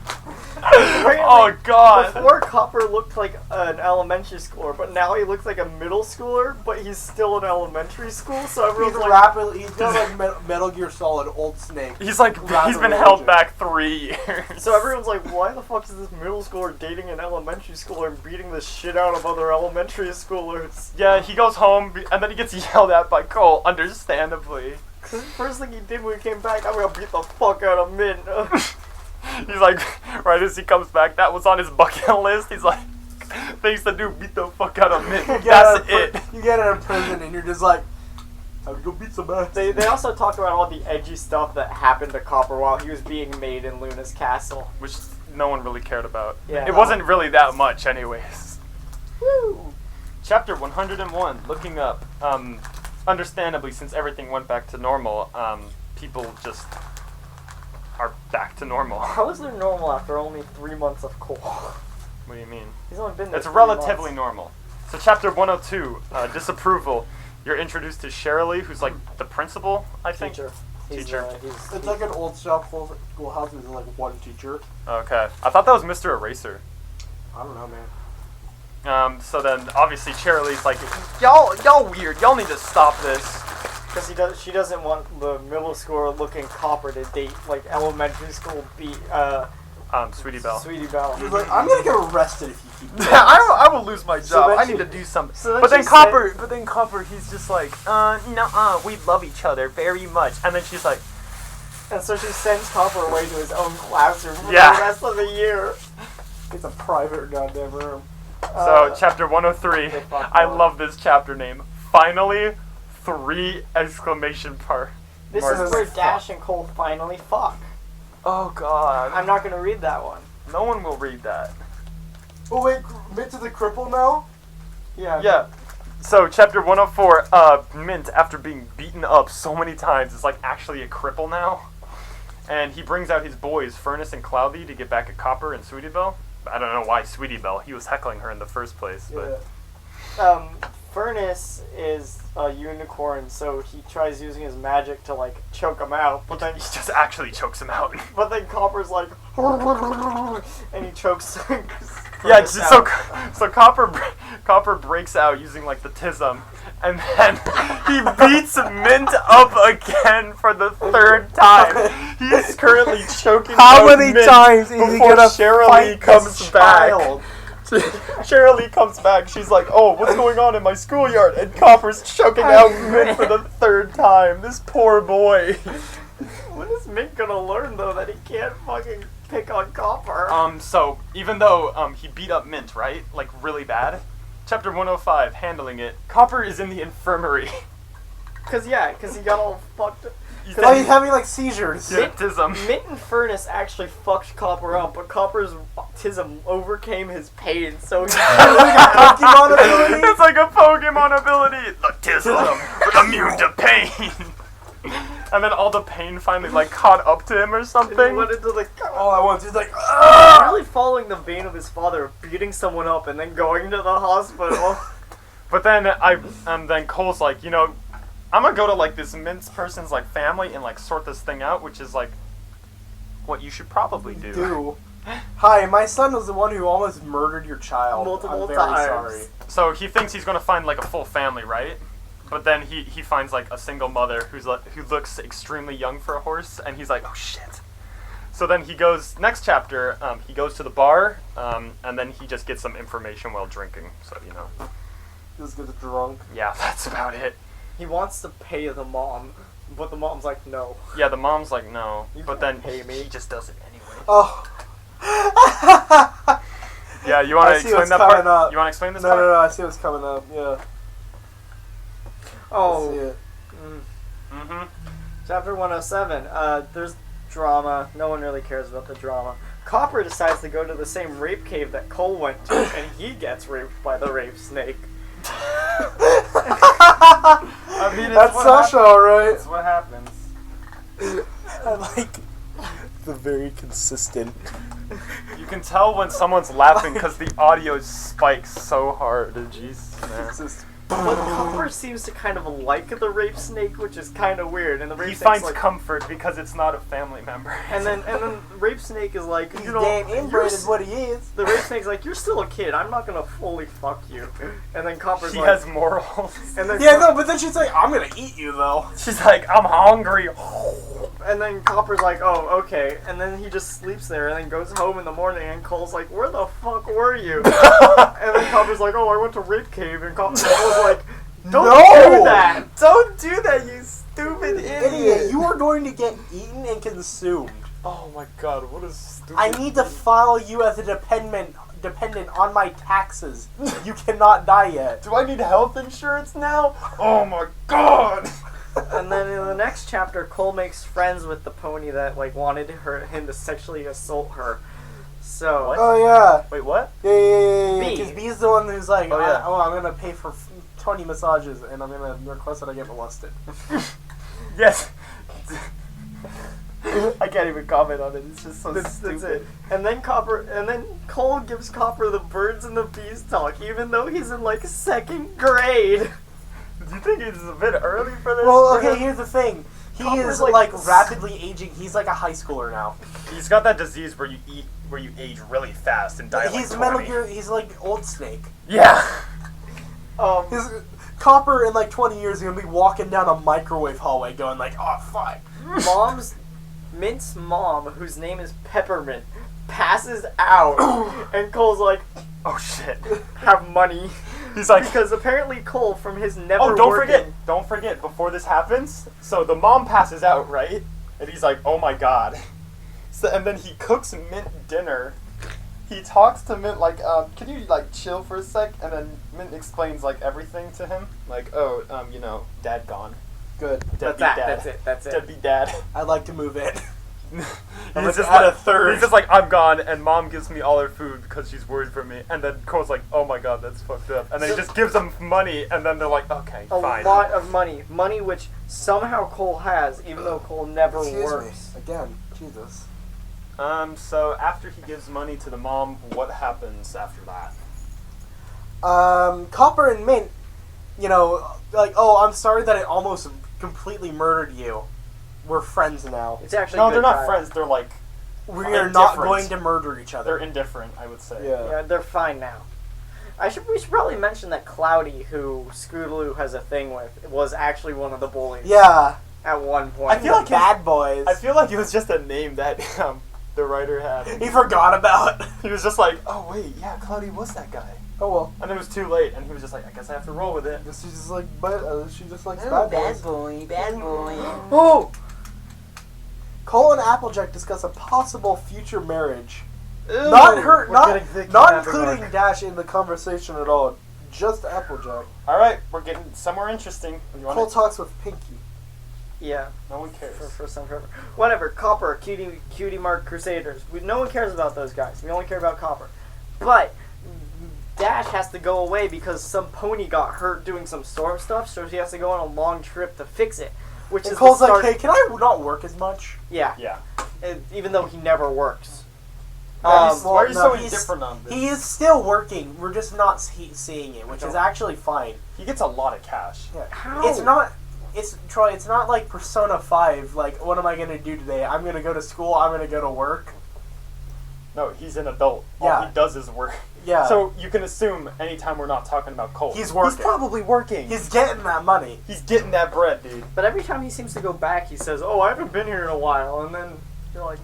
Oh god. Before Copper looked like an elementary schooler, but now he looks like a middle schooler, but he's still in elementary school, so everyone's like, He's got like Metal Gear Solid Old Snake. He's like, Rather he's been than held AJ. back 3 years. so everyone's like, why the fuck is this middle schooler dating an elementary schooler and beating the shit out of other elementary schoolers? Yeah, he goes home and then he gets yelled at by Cole, understandably. Cause the first thing he did when he came back, I'm gonna beat the fuck out of Mint. He's like, right as he comes back, that was on his bucket list. He's like, things to do, beat the fuck out of Mint. That's it. You get out of prison and you're just like, time to go beat some ass. They also talk about all the edgy stuff that happened to Copper while he was being made in Luna's castle. Which no one really cared about. Yeah. It wasn't really that much anyways. Woo! Chapter 101, looking up. Understandably, since everything went back to normal, people just are back to normal. How is there normal after only 3 months of Cole? What do you mean? He's only been there It's 3 relatively months. normal. So chapter 102, disapproval. You're introduced to Shirley, who's like the principal, I think. Teacher. Teacher. It's like an old schoolhouse with like one teacher. Okay. I thought that was Mr. Eraser. I don't know, man. So then obviously Shirley's like, y'all weird. Y'all need to stop this. Because she doesn't want the middle schooler looking copper to date like elementary school Sweetie Belle. Sweetie Belle. She's like, I'm gonna get arrested if you keep doing this. I will lose my So job. then I she- need to do something. so but then she Copper, he's just like, nuh-uh, we love each other very much. And then she's like, And so she sends Copper away to his own classroom for Yeah. the rest of the year. It's a private goddamn room. so chapter 103. they fuck I up. love this chapter name. Finally, 3 exclamation marks. This Mark. is where Dash and Cole finally fuck. Oh God. I'm not gonna read that one. No one will read that. Oh wait, Mint is a cripple now? Yeah. Yeah. So chapter 104, Mint, after being beaten up so many times, is like actually a cripple now. And he brings out his boys, Furnace and Cloudy, to get back at Copper and Sweetie Belle. I don't know why Sweetie Belle. He was heckling her in the first place. But Yeah. Furnace is a unicorn, so he tries using his magic to like choke him out, but then he just actually chokes him out. Copper's like, and he chokes. Yeah, Furnace just so out. Copper breaks out using like the tism, and then he beats Mint up again for the 3rd time. He is currently choking How out many Mint times is he before gonna Shirley fight comes this back. child? Shirley comes back. She's like, "Oh, what's going on in my schoolyard?" And Copper's choking out Mint for the 3rd time. This poor boy. When is Mint gonna learn though that he can't fucking pick on Copper? So even though he beat up Mint, right, like really bad, chapter 105, handling it. Copper is in the infirmary. Cause he got all fucked up. He's Oh, he's having like seizures. autism. Mint and Furnace actually fucked Copper up, but Copper's autism overcame his pain, so he Pokemon ability? It's like a Pokemon ability. Autism, immune to pain. And then all the pain finally like caught up to him or he something. went into the. All at once, he's like, He's really following the vein of his father, of beating someone up and then going to the hospital. But then then Cole's like, I'm gonna go to like this Mint person's like family and like sort this thing out, which is like what you should probably do. Hi, my son was the one who almost murdered your child. Multiple I'm very times. sorry. So he thinks he's gonna find like a full family, right? But then he finds like a single mother who looks extremely young for a horse, and he's like, oh shit. So then he goes, next chapter, he goes to the bar, and then he just gets some information while drinking. So Just gets drunk. yeah, that's about it. He wants to pay the mom, but the mom's like, no. Yeah, the mom's like no, You but can't then pay me. he just does it anyway. Oh. Yeah, you want I to see explain what's that part? coming up. You want to explain this No, part? no, no, I see what's coming up, yeah. Oh. I see it. Mm-hmm. Chapter 107. There's drama. No one really cares about the drama. Copper decides to go to the same rape cave that Cole went to, and he gets raped by the rape snake. I mean, That's Sasha, alright. That's what happens. I like the very consistent. You can tell when someone's laughing because the audio spikes so hard. Jeez, man. But Copper seems to kind of like the rape snake, which is kind of weird. And the rape He snake's finds like, comfort because it's not a family member. and then the rape snake is like, He's you know, damn you're inbred s- is what he is. the rape snake's like, you're still a kid. I'm not gonna fully fuck you. And then Copper's She like, has morals. and then Yeah, no, but then she's like, I'm gonna eat you though. She's like, I'm hungry. And then Copper's like, oh, okay. And then he just sleeps there and then goes home in the morning and Cole's like, where the fuck were you? And then Copper's like, oh, I went to Rape Cave. And Cole's like, don't No! do that! Don't do that, you stupid Idiot, you are going to get eaten and consumed. Oh my god, what a stupid... I need to file you as a dependent on my taxes. You cannot die yet. Do I need health insurance now? Oh my god! And then in the next chapter, Cole makes friends with the pony that like wanted him to sexually assault her. So What? Oh yeah. Wait, what? Yeah. B. Because B's the one who's like, Oh, yeah. I'm gonna pay for 20 massages and I'm gonna request that I get molested. Yes. I can't even comment on it. It's just so that's stupid. it. And then Cole gives Copper the birds and the bees talk, even though he's in like 2nd grade. You think it's a bit early for this? Well, okay, here's the thing. He Copper's is, like- rapidly aging. He's like a high schooler now. He's got that disease where you age really fast and die at He's like Metal 20. Gear, he's like Old Snake. Yeah. His Copper in like 20 years is gonna be walking down a microwave hallway going like, oh, fuck. Mint's mom, whose name is Peppermint, passes out, and Cole's like, Oh shit. have money. He's like, Because apparently Cole, from his never oh, don't working... forget, before this happens, so the mom passes out, right? And he's like, oh my god. So, and then he cooks Mint dinner. He talks to Mint like, can you like chill for a sec? And then Mint explains like everything to him. Like, oh, dad gone. Good. That's it. Deadbeat dad. I'd like to move in. He's just like a third. He's just like, I'm gone, and mom gives me all her food because she's worried for me. And then Cole's like, oh my god, that's fucked up. And then he just gives them money, and then they're like, okay, fine. A lot of money. Money which somehow Cole has, even though Cole never works. Again, Jesus. So after he gives money to the mom, what happens after that? Copper and Mint, like, oh, I'm sorry that I almost completely murdered you. We're friends now. It's actually No, good they're not time. friends. They're like, We are not indifferent. going to murder each they're other. indifferent, I would say. Yeah, they're fine now. We should probably mention that Cloudy, who Scootaloo has a thing with, was actually one of the bullies. Yeah. At one point. I feel like bad boys. I feel like it was just a name that the writer had. He forgot about. He was just like, oh wait, yeah, Cloudy was that guy. Oh well. And it was too late, and he was just like, I guess I have to roll with it. She's just like, she just likes Oh, bad boys. bad boy. Oh. Cole and Applejack discuss a possible future marriage. Not including Dash in the conversation at all. Just Applejack. All right, we're getting somewhere interesting. You Cole talks with Pinky. Yeah. No one cares. For some forever. Whatever. Copper, Cutie Mark Crusaders. No one cares about those guys. We only care about Copper. But Dash has to go away because some pony got hurt doing some storm stuff, so he has to go on a long trip to fix it. Which And is Cole's the start. like, hey, can I not work as much? Yeah. Yeah. Even though he never works. Why are you no, so he's- indifferent on this? He is still working. We're just not seeing it, which is actually fine. He gets a lot of cash. Yeah. How? It's not. It's Troy. It's not like Persona 5. Like, what am I gonna do today? I'm gonna go to school. I'm gonna go to work. No, he's an adult. All Yeah. he does is work. Yeah. So you can assume anytime we're not talking about Cole, He's working. He's probably working. He's getting that money. He's getting that bread, dude. But every time he seems to go back, he says, "Oh, I haven't been here in a while," and then you're like,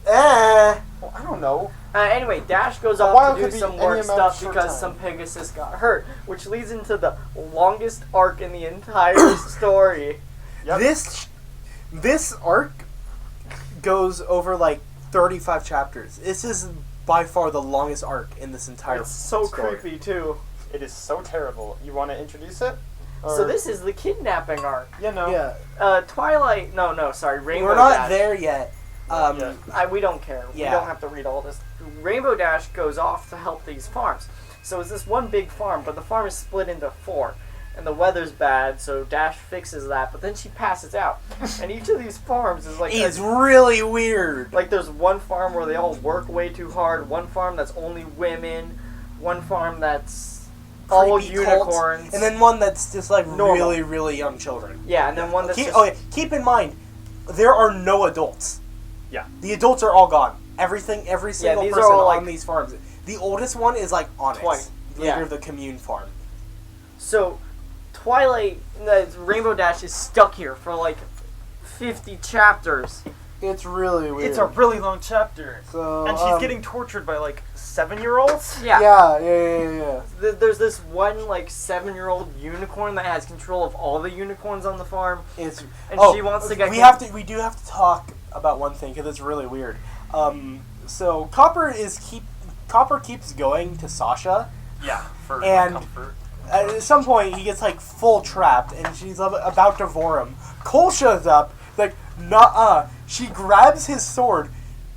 Well, I don't know. Anyway, Dash goes while off to could do be some any work amount of stuff short because time. some Pegasus got hurt, which leads into the longest arc in the entire story. Yep. This arc goes over like 35 chapters. This is by far the longest arc in this entire It's so story. creepy too. It is so terrible. You want to introduce it? So this is the kidnapping arc. You know. Yeah. Twilight. No, sorry. Rainbow We're not Dash. there yet. Yeah. We don't care. We Yeah. don't have to read all this. Rainbow Dash goes off to help these farms. So it's this one big farm, but the farm is split into 4. And the weather's bad, so Dash fixes that, but then she passes out. And each of these farms is like... It's really weird. Like there's one farm where they all work way too hard, one farm that's only women, one farm that's all Creepy cults, unicorns. and then one that's just like Normal. really, really young children. yeah, and then one that's just... Keep in mind, there are no adults. Yeah. The adults are all gone. Every single these are person all, on like, these farms. The oldest one is like Onyx, 20. leader Yeah. of the commune farm. So, Twilight, Rainbow Dash is stuck here for like 50 chapters. It's really weird. It's a really long chapter. So, And she's getting tortured by like 7-year-olds? Yeah. Yeah. There's this one like 7-year-old unicorn that has control of all the unicorns on the farm, It's and she wants to get. We do have to talk about one thing because it's really weird. So Copper keeps going to Sasha. Yeah. For And- comfort. At some point, he gets like full trapped, and she's about to vor him. Cole shows up, like, nuh-uh. She grabs his sword,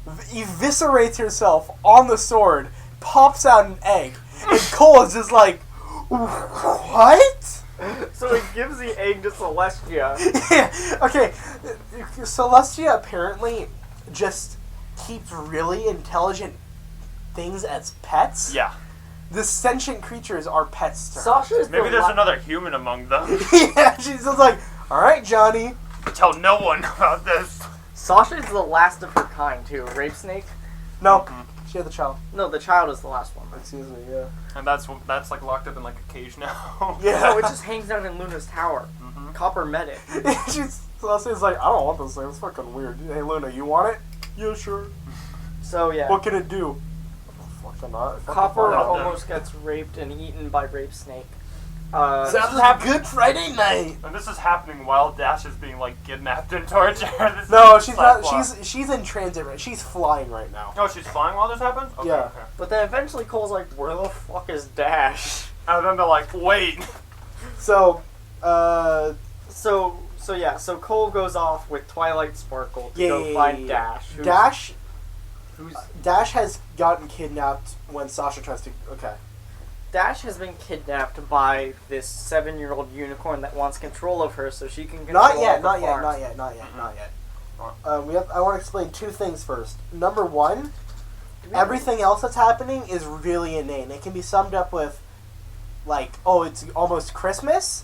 eviscerates herself on the sword, pops out an egg, and Cole is just like, what? So he gives the egg to Celestia. Okay, Celestia apparently just keeps really intelligent things as pets. Yeah. the sentient creatures are pets to her. Sasha is Maybe the there's another human among them. Yeah, she's just like, all right, Johnny. Tell no one about this. Sasha is the last of her kind too. Rape snake? No, she had the child. No, the child is the last one. Excuse me, yeah. And that's like locked up in like a cage now. Yeah. No, it just hangs out in Luna's tower. Mhm. Copper met it. Celeste's like, I don't want this thing. It's fucking weird. Hey, Luna, you want it? Yeah, sure. So yeah, What can it do? Fucking not. Fucking Copper find out. almost gets raped and eaten by Rape Snake. Sounds like a good Friday night. And this is happening while Dash is being like kidnapped and tortured. This No, is she's side not. plot. She's in transit. Right? She's flying right now. Oh, she's flying while this happens? Okay, Yeah. okay. But then eventually Cole's like, where the fuck is Dash? And then they're like, wait. So, So Cole goes off with Twilight Sparkle to Yeah, go yeah, find yeah. Dash. Dash Dash has gotten kidnapped when Sasha tries to. Okay. Dash has been kidnapped by this 7-year-old unicorn that wants control of her so she can control Not all yet. the Not yet. farms. Not yet. Not yet. Not yet. I want to explain two things first. Number one, everything else that's happening is really inane. It can be summed up with, like, oh, it's almost Christmas.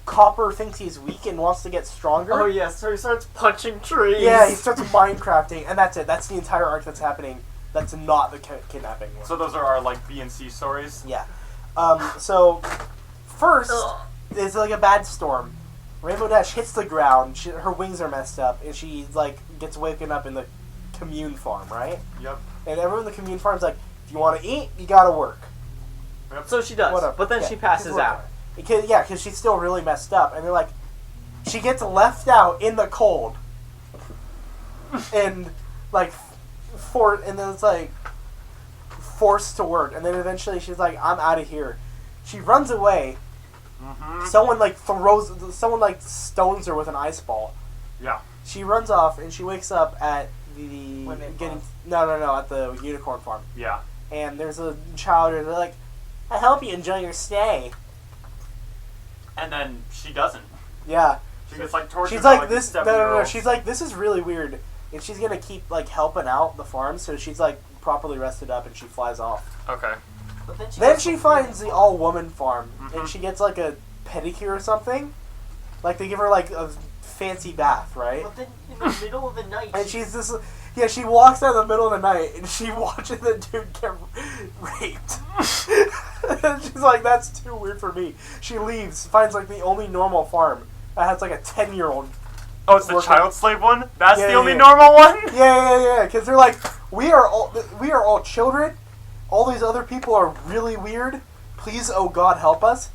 Copper thinks he's weak and wants to get stronger. Oh yeah, so he starts punching trees. Yeah, he starts Minecrafting, and that's it. That's the entire arc that's happening. That's not the kidnapping one. So those are our like B and C stories. Yeah. So, first, it's like a bad storm. Rainbow Dash hits the ground, her wings are messed up, and she, like, gets waken up in the commune farm, right? Yep. And everyone in the commune farm's like, if you want to eat, you gotta work. So she does, Whatever. but then Yeah, she passes she's out. working. Because she's still really messed up. And they're like, she gets left out in the cold. And, like, and then it's like, forced to work. And then eventually she's like, I'm out of here. She runs away. Mm-hmm. Someone stones her with an ice ball. Yeah. She runs off and she wakes up at the Women getting farm. no at the unicorn farm. Yeah. And there's a child and they're like, I hope you enjoy your stay. And then she doesn't. Yeah. She gets like tortured. She's by, like this. No. 7-year-olds. She's like, this is really weird, and she's gonna keep like helping out the farm. So she's like properly rested up, and she flies off. Okay. But then Then goes she to finds the women's all-woman farm, Mhm. and she gets like a pedicure or something. Like they give her like a fancy bath, right? But then in the middle of the night, And she's this. Yeah, she walks out in the middle of the night, and she watches the dude get raped. And she's like, that's too weird for me. She leaves, finds like the only normal farm that has like a 10-year-old. Oh, it's the working- child slave one. That's Yeah, the yeah, only yeah. normal one. Yeah. Because they're like, we are all children. All these other people are really weird. Please, oh God, help us.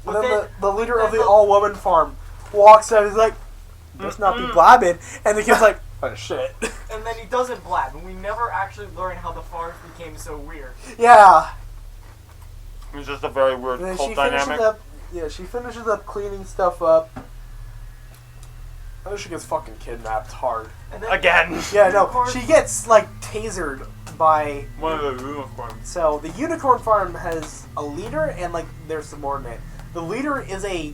And But then then- the leader of then the the- all-woman farm walks out. He's like, "Must not be blabbing." And the kid's like, "Oh shit." and then he doesn't blab, and we never actually learn how the farms became so weird. Yeah. It's just a very weird And then cult she dynamic. finishes up. Yeah, she finishes up cleaning stuff up. And then she gets fucking kidnapped hard. And then Again. Yeah, no, Unicorn- she gets like tasered by. One of the uniforms. So the unicorn farm has a leader and like their subordinate. The leader is a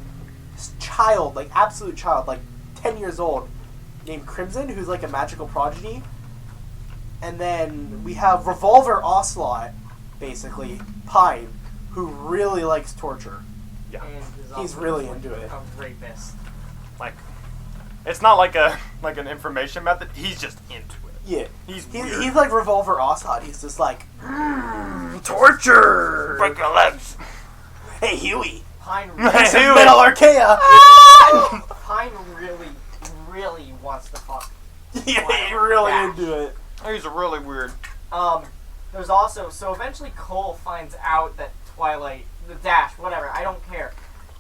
child, like absolute child, like 10 years old, named Crimson, who's like a magical prodigy. And then we have Revolver Ocelot, basically Pine, who really likes torture. Yeah. and is He's also really like into it. A rapist. Like, it's not like an information method. He's just into it. Yeah, He's weird. he's like Revolver Ocelot. He's just like torture. Break your legs. Hey Huey, Pine, Hey, some Huey. Metal Archaea. Pine really wants to fuck. Yeah, he really Dash. into it. He's really weird. There's also so eventually Cole finds out that the Dash, whatever, I don't care.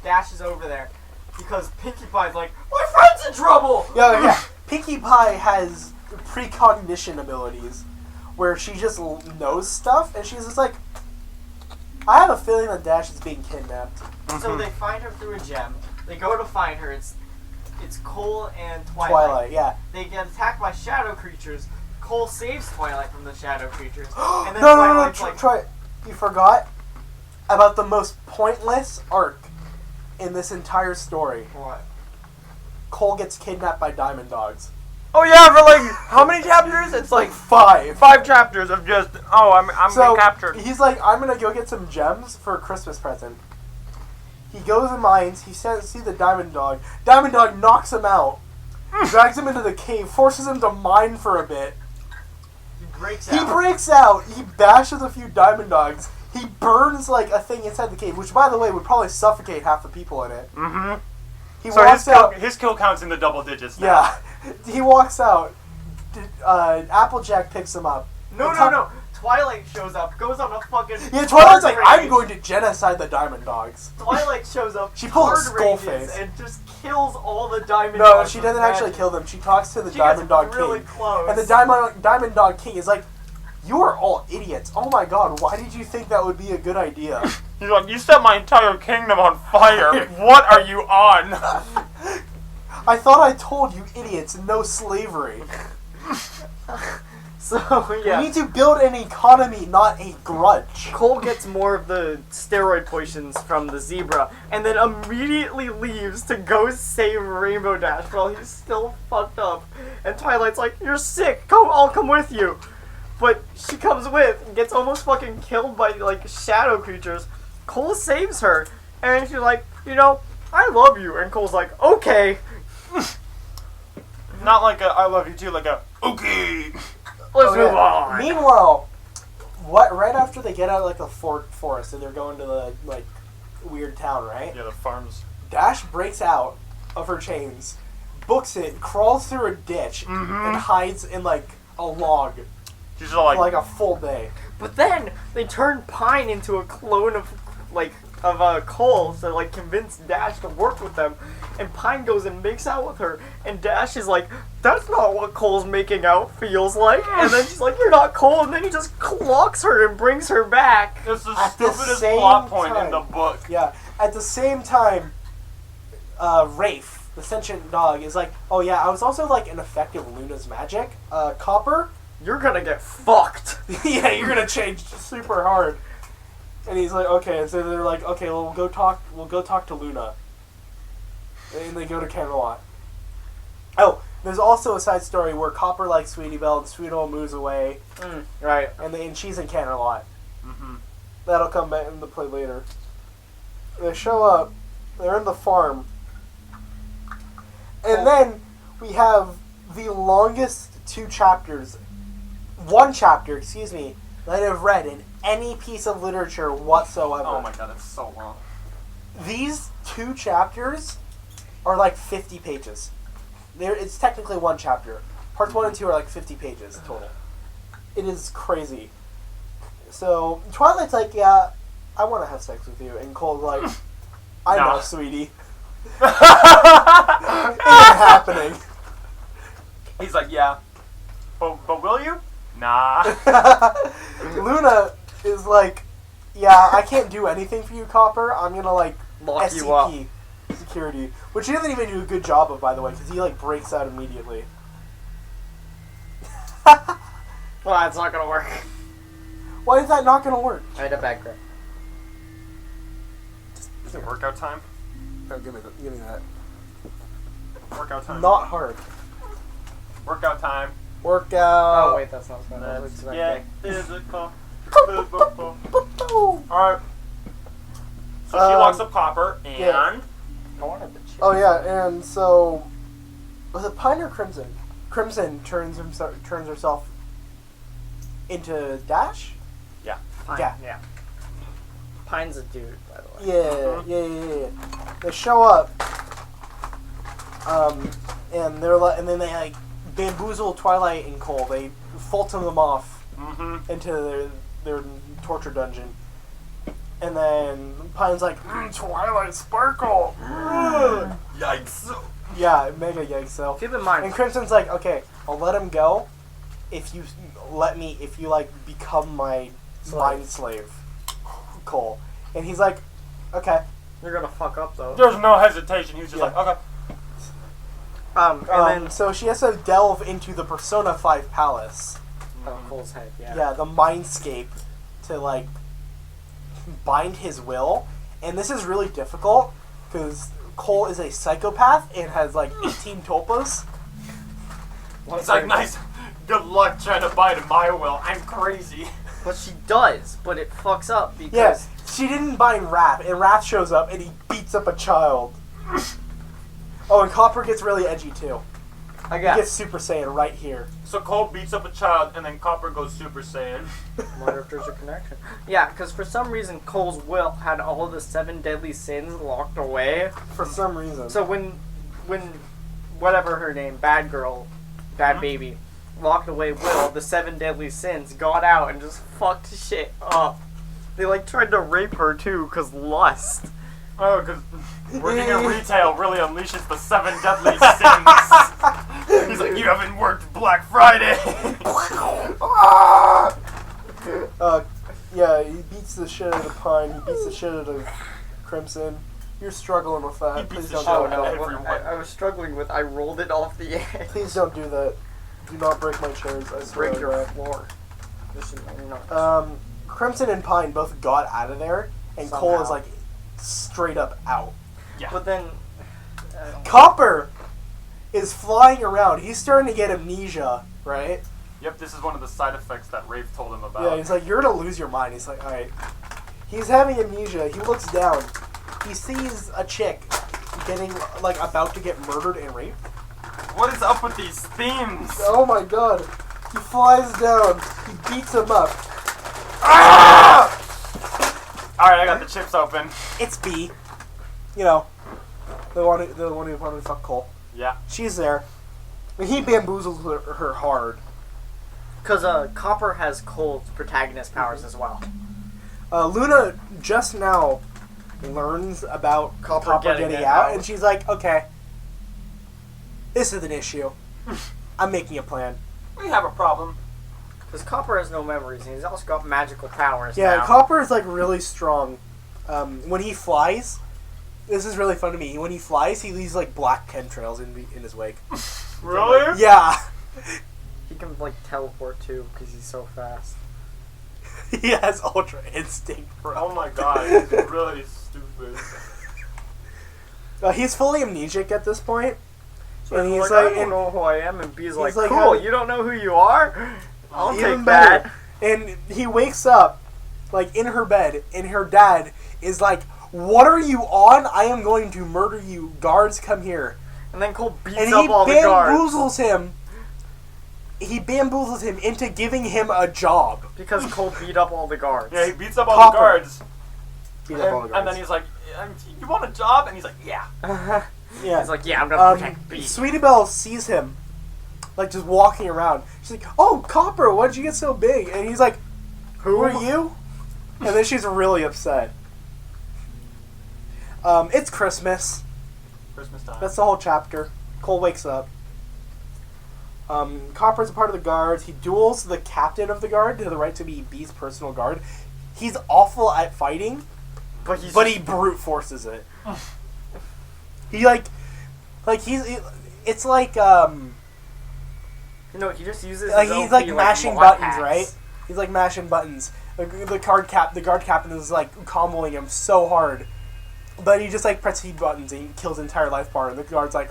Dash is over there because Pinkie Pie's like, my friend's in trouble. Yeah. Pinkie Pie has precognition abilities where she just knows stuff, and she's just like, I have a feeling that Dash is being kidnapped. So they find her through a gem. They go to find her. It's Cole and Twilight. Twilight, yeah. They get attacked by shadow creatures. Cole saves Twilight from the shadow creatures. No, And then no, Twilight's like, try. You forgot about the most pointless arc in this entire story. what? Cole gets kidnapped by Diamond Dogs. Oh yeah, for like how many chapters? It's like 5. 5 chapters of just I'm So being captured. he's like, I'm gonna go get some gems for a Christmas present. He goes and mines. He sees the Diamond Dog. Diamond Dog knocks him out, drags him into the cave, forces him to mine for a bit. He breaks He out. breaks out. He bashes a few Diamond Dogs. He burns like a thing inside the cave, which, by the way, would probably suffocate half the people in it. Mm-hmm. He So walks out. his kill count's in the double digits now. Yeah, he walks out. Applejack picks him up. No. Twilight shows up, goes on a fucking. Yeah, Twilight's like, hard I'm rage. going to genocide the Diamond Dogs. Twilight shows up. She pulls a hard skull rages face. and just kills all the Diamond No, Dogs. she with doesn't actually magic. kill them. She talks to the She Diamond gets Dog really King. close. And the Diamond Dog King is like, you are all idiots. Oh my god, why did you think that would be a good idea? He's like, you set my entire kingdom on fire. What are you on? I thought I told you idiots, no slavery. So We yeah. need to build an economy, not a grudge. Cole gets more of the steroid potions from the zebra, and then immediately leaves to go save Rainbow Dash while he's still fucked up. And Twilight's like, "You're sick. Come, I'll come with you." But she comes with and gets almost fucking killed by like shadow creatures. Cole saves her, and she's like, I love you. And Cole's like, okay, Not like a I love you too, like a okay. let's Okay. move on. Meanwhile, right after they get out of like the forest and they're going to the like weird town, right? Yeah, the farms. Dash breaks out of her chains, books it, crawls through a ditch, and hides in like a log She's all for like a full day. But then they turn Pine into a clone of Cole to like convince Dash to work with them, and Pine goes and makes out with her, and Dash is like, "That's not what Cole's making out feels like," and then she's like, "You're not Cole," and then he just clocks her and brings her back. It's the At the stupidest same plot point in time. the book. Yeah. At the same time, Rafe, the sentient dog, is like, "Oh yeah, I was also like an effect of Luna's magic. Copper, You're gonna get fucked. yeah, you're gonna change super hard." And he's like, "Okay." And so they're like, "Okay, well, we'll go talk to Luna." And they go to Camelot. Oh, there's also a side story where Copper likes Sweetie Belle and Sweetie Belle moves away, Right. and she's in Camelot. Mm-hmm. That'll come back into play later. They show up. They're in the farm. And then we have the longest one chapter, that I've read in any piece of literature whatsoever. Oh my god, that's so long. These 2 chapters are like 50 pages. It's technically 1 chapter. Parts 1 and 2 are like 50 pages total. It is crazy. So, Twilight's like, "Yeah, I want to have sex with you." And Cole's like, "I know, No. sweetie. It ain't happening." He's like, yeah. But will you? Nah. Luna is like, "Yeah, I can't do anything for you, Copper. I'm gonna like Lock you up. SCP security," which he doesn't even do a good job of, by the way, because he like breaks out immediately. Well, that's not gonna work. Why is that not gonna work? I had a bad grip. Is it workout time? Oh, give me that. Workout time. Not hard. Workout time. Workout. Oh wait, that's not what I was Let's expecting. get physical. Alright. So she locks up Copper, and... yeah. I wanted the chip. Oh yeah, and so was it Pine or Crimson? Crimson turns herself into Dash. Pine. Yeah. Pine's a dude, by the way. Yeah. They show up, and and then they like bamboozle Twilight and Cole. They Fulton them off into their torture dungeon, and then Pine's like, "Twilight Sparkle." Yikes. Yeah, mega yikes. So, Keep in mind, and Crimson's like, "Okay, I'll let him go if you like become my mind slave, Cole." And he's like, "Okay." you're gonna fuck up though. There's no hesitation. He's just like, okay. And then So she has to delve into the Persona 5 Palace. Cole's head. Yeah, the mindscape to like bind his will. And this is really difficult because Cole is a psychopath and has like 18 tulpas. What's He's like, her- nice. Good luck trying to bite my will. I'm crazy. But she does, but it fucks up because Yes, she didn't bind Raph, and Raph shows up and he beats up a child. Oh, and Copper gets really edgy too. I He got. gets Super Saiyan right here. So Cole beats up a child, and then Copper goes Super Saiyan. Wonder if there's a connection. Yeah, because for some reason Cole's will had all of the 7 deadly sins locked away. For some reason. So when whatever her name, Bad Girl, Bad Baby, locked away Will, the 7 deadly sins got out and just fucked shit up. They like tried to rape her too, cause lust. Oh, because working in retail really unleashes the 7 deadly sins. He's like, you haven't worked Black Friday. Yeah, he beats the shit out of Pine. He beats the shit out of Crimson. You're struggling with that. He beats Please the don't shit do out that. of no, I was struggling with. I rolled it off the edge. Please don't do that. Do not break my chairs. I swear. Break to your God. floor. This is not. Crimson and Pine both got out of there, and Cole is Somehow. like straight up out. But then. Copper is flying around. He's starting to get amnesia, right? Yep, this is one of the side effects that Rafe told him about. Yeah, he's like, you're gonna lose your mind. He's like, alright. He's having amnesia. He looks down. He sees a chick getting, like, about to get murdered and raped. What is up with these themes? Oh my god. He flies down. He beats him up. Ah! Alright, I got the chips open. It's B. You know, the one who wanted to fuck Cole. Yeah. She's there. And he bamboozles her hard. Because Copper has Cole's protagonist powers as well. Luna just now learns about Copper getting getting out, out. and she's like, okay, this is an issue. I'm making a plan. We have a problem. Because Copper has no memories, and he's also got magical powers Yeah, now. Copper is like really strong. When he flies, this is really fun to me. When he flies, he leaves like black chemtrails in his wake. Really? Yeah, He can, like, teleport, too, because he's so fast. he has ultra instinct, bro. Oh my god, he's really stupid. He's fully amnesic at this point, So and he's I like, don't and, know who I am, and B's like, like, cool, how- you don't know who you are? I'll even take better. that. And he wakes up, like, in her bed, and her dad is like, what are you on? I am going to murder you. Guards, come here. And then Cole beats And up he all the guards. bamboozles him. He bamboozles him into giving him a job. Because Cole beat up all the guards. Yeah, he beats up all Copper. the guards. Beat up all the And then guards. he's like, you want a job? And he's like, yeah. Yeah. He's like, yeah, I'm gonna protect B. Sweetie Belle sees him, like, just walking around. She's like, oh, Copper, why'd you get so big? And he's like, who are you? And then she's really upset. It's Christmas. Christmas time. That's the whole chapter. Cole wakes up. Copper's a part of the guards. He duels the captain of the guard to the right to be B's personal guard. He's awful at fighting, But he brute forces it. He it's like You know, he just uses like his he's OP, like mashing mod buttons, hacks. right? He's like mashing buttons. The guard captain is like comboing him so hard, but he just like presses buttons and he kills the entire life bar. And the guard's like,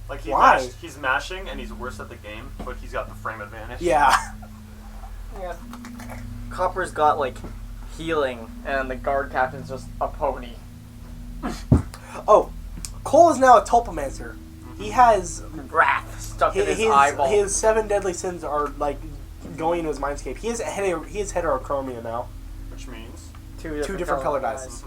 Like Why? he's mashing and he's worse at the game, but he's got the frame advantage. yeah. Yeah. Copper's got, like, healing, and the guard captain's just a pony. Oh, Cole is now a tulpamancer. He has Wrath stuck in his his eyeball. his 7 deadly sins are like going into his mindscape. He has heterochromia now. Which means Two different colored eyes.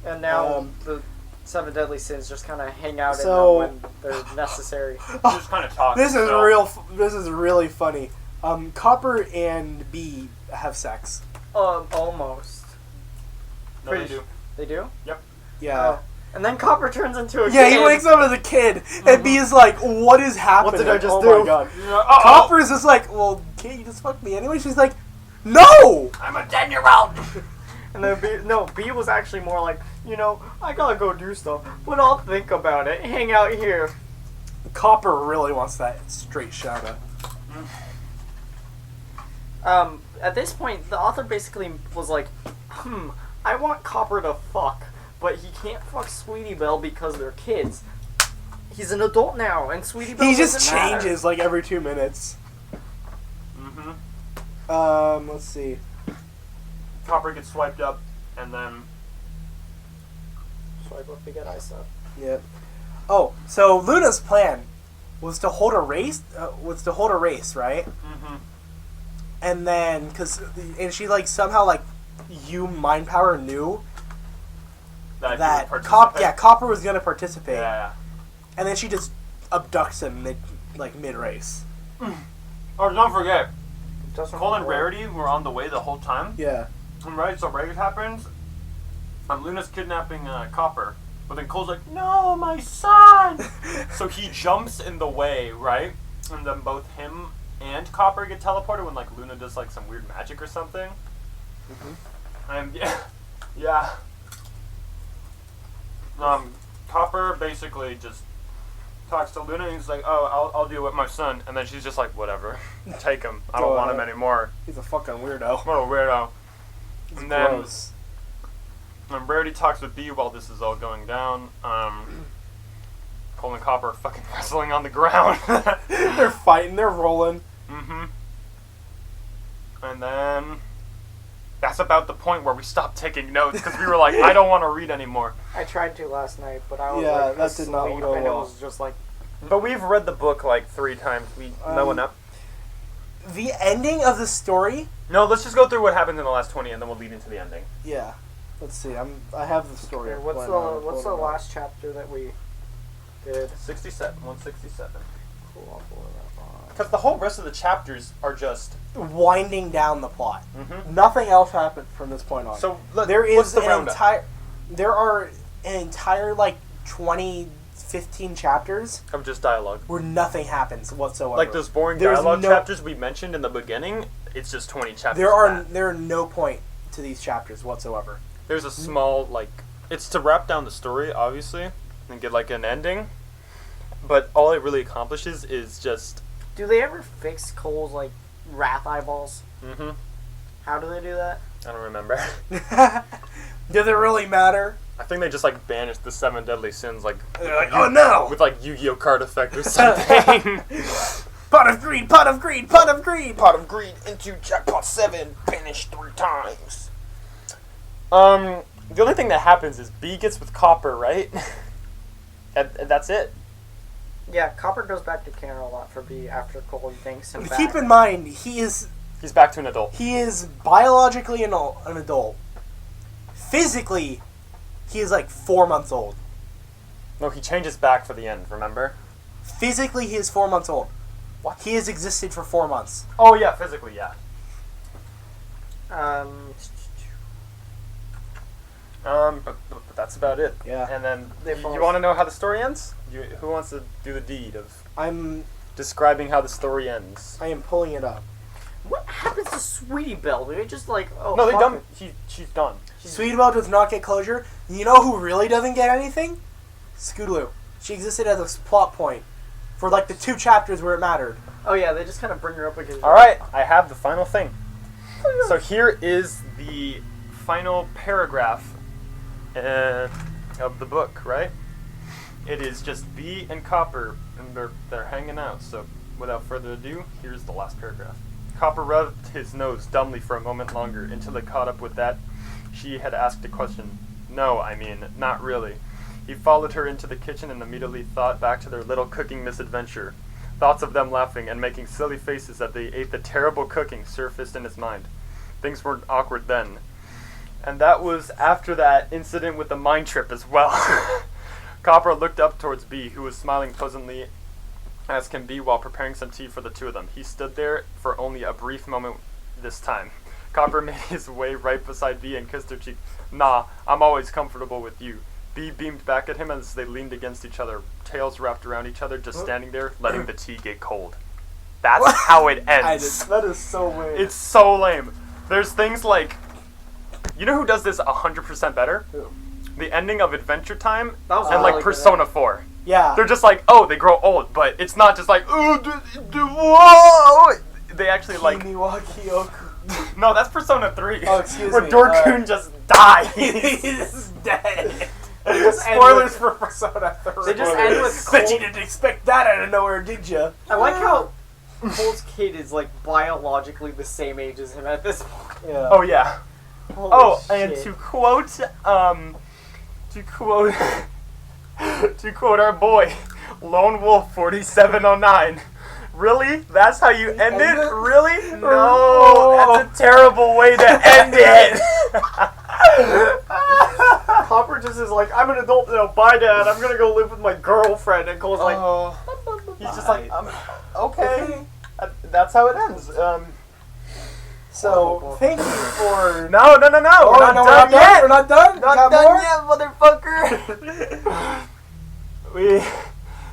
And now Um, the 7 deadly sins just kind of hang out So- in them when they're necessary. just kind of talking. This is so. This is really funny. Copper and B have sex. Almost. No, they do. They do? Yeah. Oh. And then Copper turns into a Yeah, kid. he wakes up as a kid, and B is like, "What is happening? did I just oh do?" my god!" Uh-oh. Copper is just like, "Well, can't you just fuck me anyway?" She's like, "No!" I'm a 10-year-old. And then B was actually more like, you know, I gotta go do stuff, but I'll think about it. Hang out here. Copper really wants that straight shoutout. At this point, the author basically was like, I want Copper to fuck, but he can't fuck Sweetie Belle because they're kids. he's an adult now, and Sweetie Belle He just doesn't matter. changes like every 2 minutes. Let's see. Copper gets swiped up, and then Swipe up to get ice up. Yep. Oh, so Luna's plan was to hold a race. Right? And then, and she like somehow like mind power knew that Copper was gonna participate. Yeah. And then she just abducts him mid race. Oh, don't forget, Doesn't Cole and work. Rarity were on the way the whole time. Yeah. Right, so Raid happens. Luna's kidnapping Copper, but then Cole's like, "No, my son!" So he jumps in the way, right? And then both him and Copper get teleported when like Luna does like some weird magic or something. And yeah. Copper basically just talks to Luna and he's like, "Oh, I'll deal with my son," and then she's just like, "Whatever, take him. I don't want him anymore." He's a fucking weirdo. What a weirdo. He's And then gross. Rarity talks with B while this is all going down. Cole and Copper are fucking wrestling on the ground. They're fighting. They're rolling. And then that's about the point where we stopped taking notes because we were like, I don't want to read anymore. I tried to last night, but I was Yeah, like that did not asleep, go and well. it was just like But we've read the book like 3 times. We know enough. The ending of the story. No, let's just go through what happened in the last 20 and then we'll lead into the ending. Yeah. Let's see. I have the story. Okay, what's the last chapter that we did? 167. Cool, I'll pull it up on. Because the whole rest of the chapters are just Winding down the plot. Nothing else happened from this point on. So there what's is the an roundup? entire. There are an entire like 15 chapters Of just dialogue. where nothing happens whatsoever. Like those boring There's dialogue no- chapters we mentioned in the beginning, it's just 20 chapters. There of are that. no point to these chapters whatsoever. There's a small, like, it's to wrap down the story, obviously, and get, like, an ending. But all it really accomplishes is just... Do they ever fix Cole's like wrath eyeballs? How do they do that? I don't remember. Does it really matter? I think they just, like, banished the 7 deadly sins, like... They're like, oh no! With, like, Yu-Gi-Oh! Card effect or something. Pot of greed! Pot of greed! Pot of greed! Pot of greed into jackpot 7, banished 3 times. The only thing that happens is B gets with Copper, right? and that's it. Yeah, Copper goes back to care a lot for B after Cole thanks him back. Keep in mind, he's back to an adult. he is biologically an adult. Physically, he is like 4 months old. No, he changes back for the end, remember? Physically, he is 4 months old. What? He has existed for 4 months. Oh, yeah, physically, yeah. But that's about it. Yeah. And then, They you fall- want to know how the story ends? Who wants to do the deed of describing how the story ends? I am pulling it up. What happens to Sweetie Belle? Do they just like No, they fuck done. it. She's done. Sweetie Belle does not get closure. You know who really doesn't get anything? Scootaloo. She existed as a plot point for like the 2 chapters where it mattered. Oh yeah, they just kind of bring her up again. All right, I have the final thing. So here is the final paragraph of the book, right? It is just B and Copper, and they're hanging out. So without further ado, here's the last paragraph. Copper rubbed his nose dumbly for a moment longer until it caught up with that she had asked a question. No, I mean, not really. He followed her into the kitchen and immediately thought back to their little cooking misadventure. Thoughts of them laughing and making silly faces as they ate the terrible cooking surfaced in his mind. Things weren't awkward then. And that was after that incident with the mind trip as well. Copper looked up towards B, who was smiling pleasantly as can be while preparing some tea for the 2 of them. He stood there for only a brief moment this time. Copper made his way right beside B and kissed her cheek. Nah, I'm always comfortable with you. B beamed back at him as they leaned against each other, tails wrapped around each other, just standing there, letting the tea get cold. That's how it ends. That is so weird. It's so lame. There's things like... You know who does this 100% better? Who? The ending of Adventure Time That was and really like good. Persona 4. Yeah. They're just like, oh, they grow old, but it's not just like, oh, whoa! They actually like... Kimiwaki Oku. No, that's Persona 3. Oh, excuse where me. Dorkun just dies. He's dead. Spoilers for Persona 3. They just end with Bet you Cold. didn't expect that out of nowhere, did you? I like how Cole's kid is like biologically the same age as him at this point. Yeah. Oh yeah. Holy and shit. to quote to quote our boy, Lone Wolf 4709. Really? That's how you end it? Really? No, that's a terrible way to end it. Hopper just is like, I'm an adult now, bye dad, I'm gonna go live with my girlfriend, and Cole's like, He's just like, okay. That's how it ends. So, thank you for... No. We're not done yet. We're not done? Not Got done more? yet, motherfucker.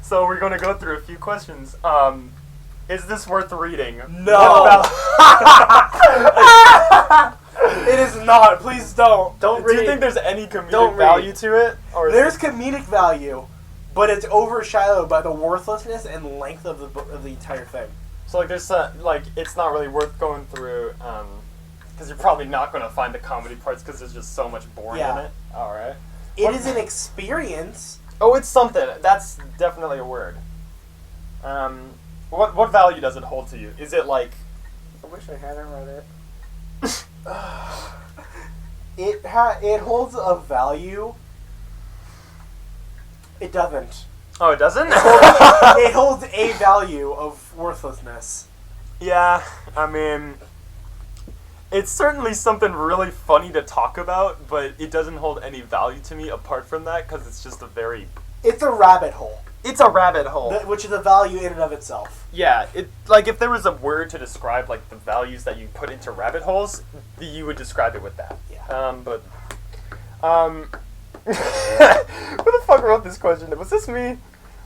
So we're gonna go through a few questions. Is this worth reading? No. It is not. Please don't. Do you think there's any Don't comedic read. value to it? Or is There's comedic value, but it's overshadowed by the worthlessness and length of the entire thing. so like there's like it's not really worth going through because you're probably not gonna find the comedy parts because there's just so much boring in Yeah. it. All right. It is an experience. Oh, it's something. That's definitely a word. What value does it hold to you? Is it like I wish I hadn't read it. It holds a value. It doesn't. Oh, it doesn't? It holds a value of worthlessness. Yeah, I mean, it's certainly something really funny to talk about, but it doesn't hold any value to me apart from that because it's just It's a rabbit hole, it's a rabbit hole. which is a value in and of itself. Yeah, it like if there was a word to describe like the values that you put into rabbit holes, you would describe it with that. Yeah. Who the fuck wrote this question? Was this me?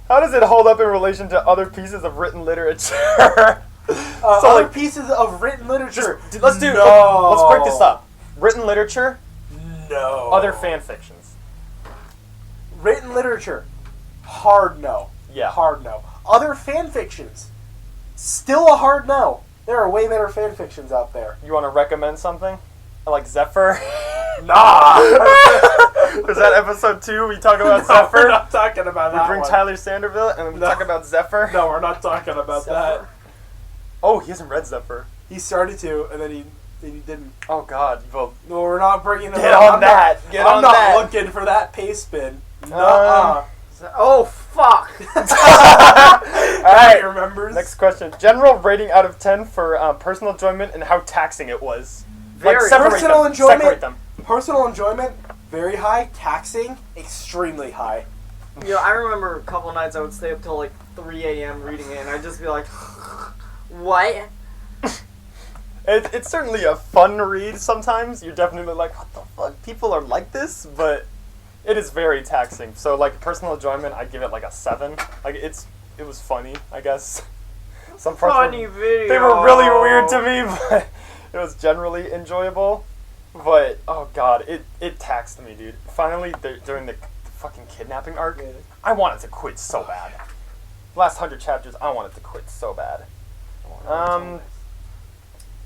How does it hold up in relation to other pieces of written literature? Other pieces of written literature. Let's No. break this up. Written literature, No. other fan fictions. Written literature. Hard no. Yeah. Hard no. Other fan fictions. Still a hard no. There are way better fan fictions out there. You want to recommend something? Like Zephyr? Nah. Was that episode 2? We talk about We're Zephyr? not talking about We that bring one. Tyler Sanderville and we No. talk about Zephyr? No, we're not talking about that. Oh, he hasn't read Zephyr. He started to, and then he didn't. Oh god. Well, No, we're not bringing it get up. on that. Get on I'm not that. looking for that pace spin. Nuh-uh. Oh, fuck! Alright, remembers. Next question. General rating out of 10 for personal enjoyment and how taxing it was. Very. separate Personal them. enjoyment. Separate them. Personal enjoyment, very high. Taxing, extremely high. You know, I remember a couple nights I would stay up till like 3 a.m. reading it, and I'd just be like, what? It's certainly a fun read sometimes. You're definitely like, what the fuck? People are like this? But it is very taxing. So, like, personal enjoyment, I'd give it like a 7. Like, it was funny, I guess. Some parts Funny were, video. they were really weird to me, but it was generally enjoyable. But, oh god, it taxed me, dude. Finally, during the fucking kidnapping arc, I wanted to quit so bad. Last 100 chapters, I wanted to quit so bad.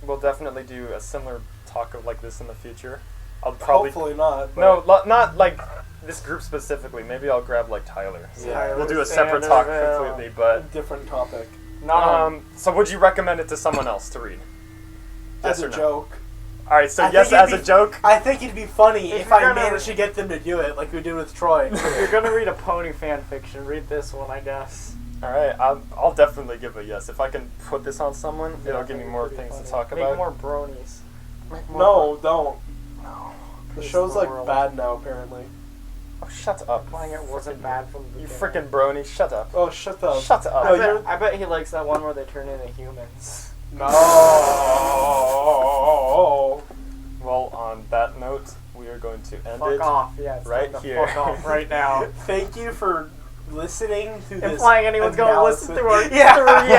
We'll definitely do a similar talk of like this in the future. I'll probably Hopefully not. But no, not like this group specifically. Maybe I'll grab like Tyler. Yeah. We'll do a separate talk completely. a But different topic. so would you recommend it to someone else to read? As Yes a or no? joke. All right, so I yes, think as it'd a be- joke. I think it'd be funny If if you're I gonna managed to get them to do it, like we did with Troy. If you're gonna read a pony fan fiction, read this one, I guess. All right, I'll definitely give a yes. If I can put this on someone, it'll give me more Pretty things to funny. talk Make about. more bronies. No, don't. No. The Please, show's like world. bad now, apparently. Oh, shut up. Implying it wasn't bad from the You beginning. freaking brony, shut up. Oh, shut up. Shut up. No, I bet he likes that one where they turn into humans. No. Well, on that note, we are going to end Fuck it. off. Yeah, it's right time to here. fuck off right now. Thank you for listening to this. Implying anyone's gonna listen to our Yeah. 3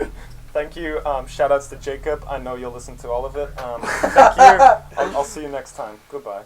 hours. Thank you. Shout outs to Jacob. I know you'll listen to all of it. Thank you. I'll see you next time. Goodbye.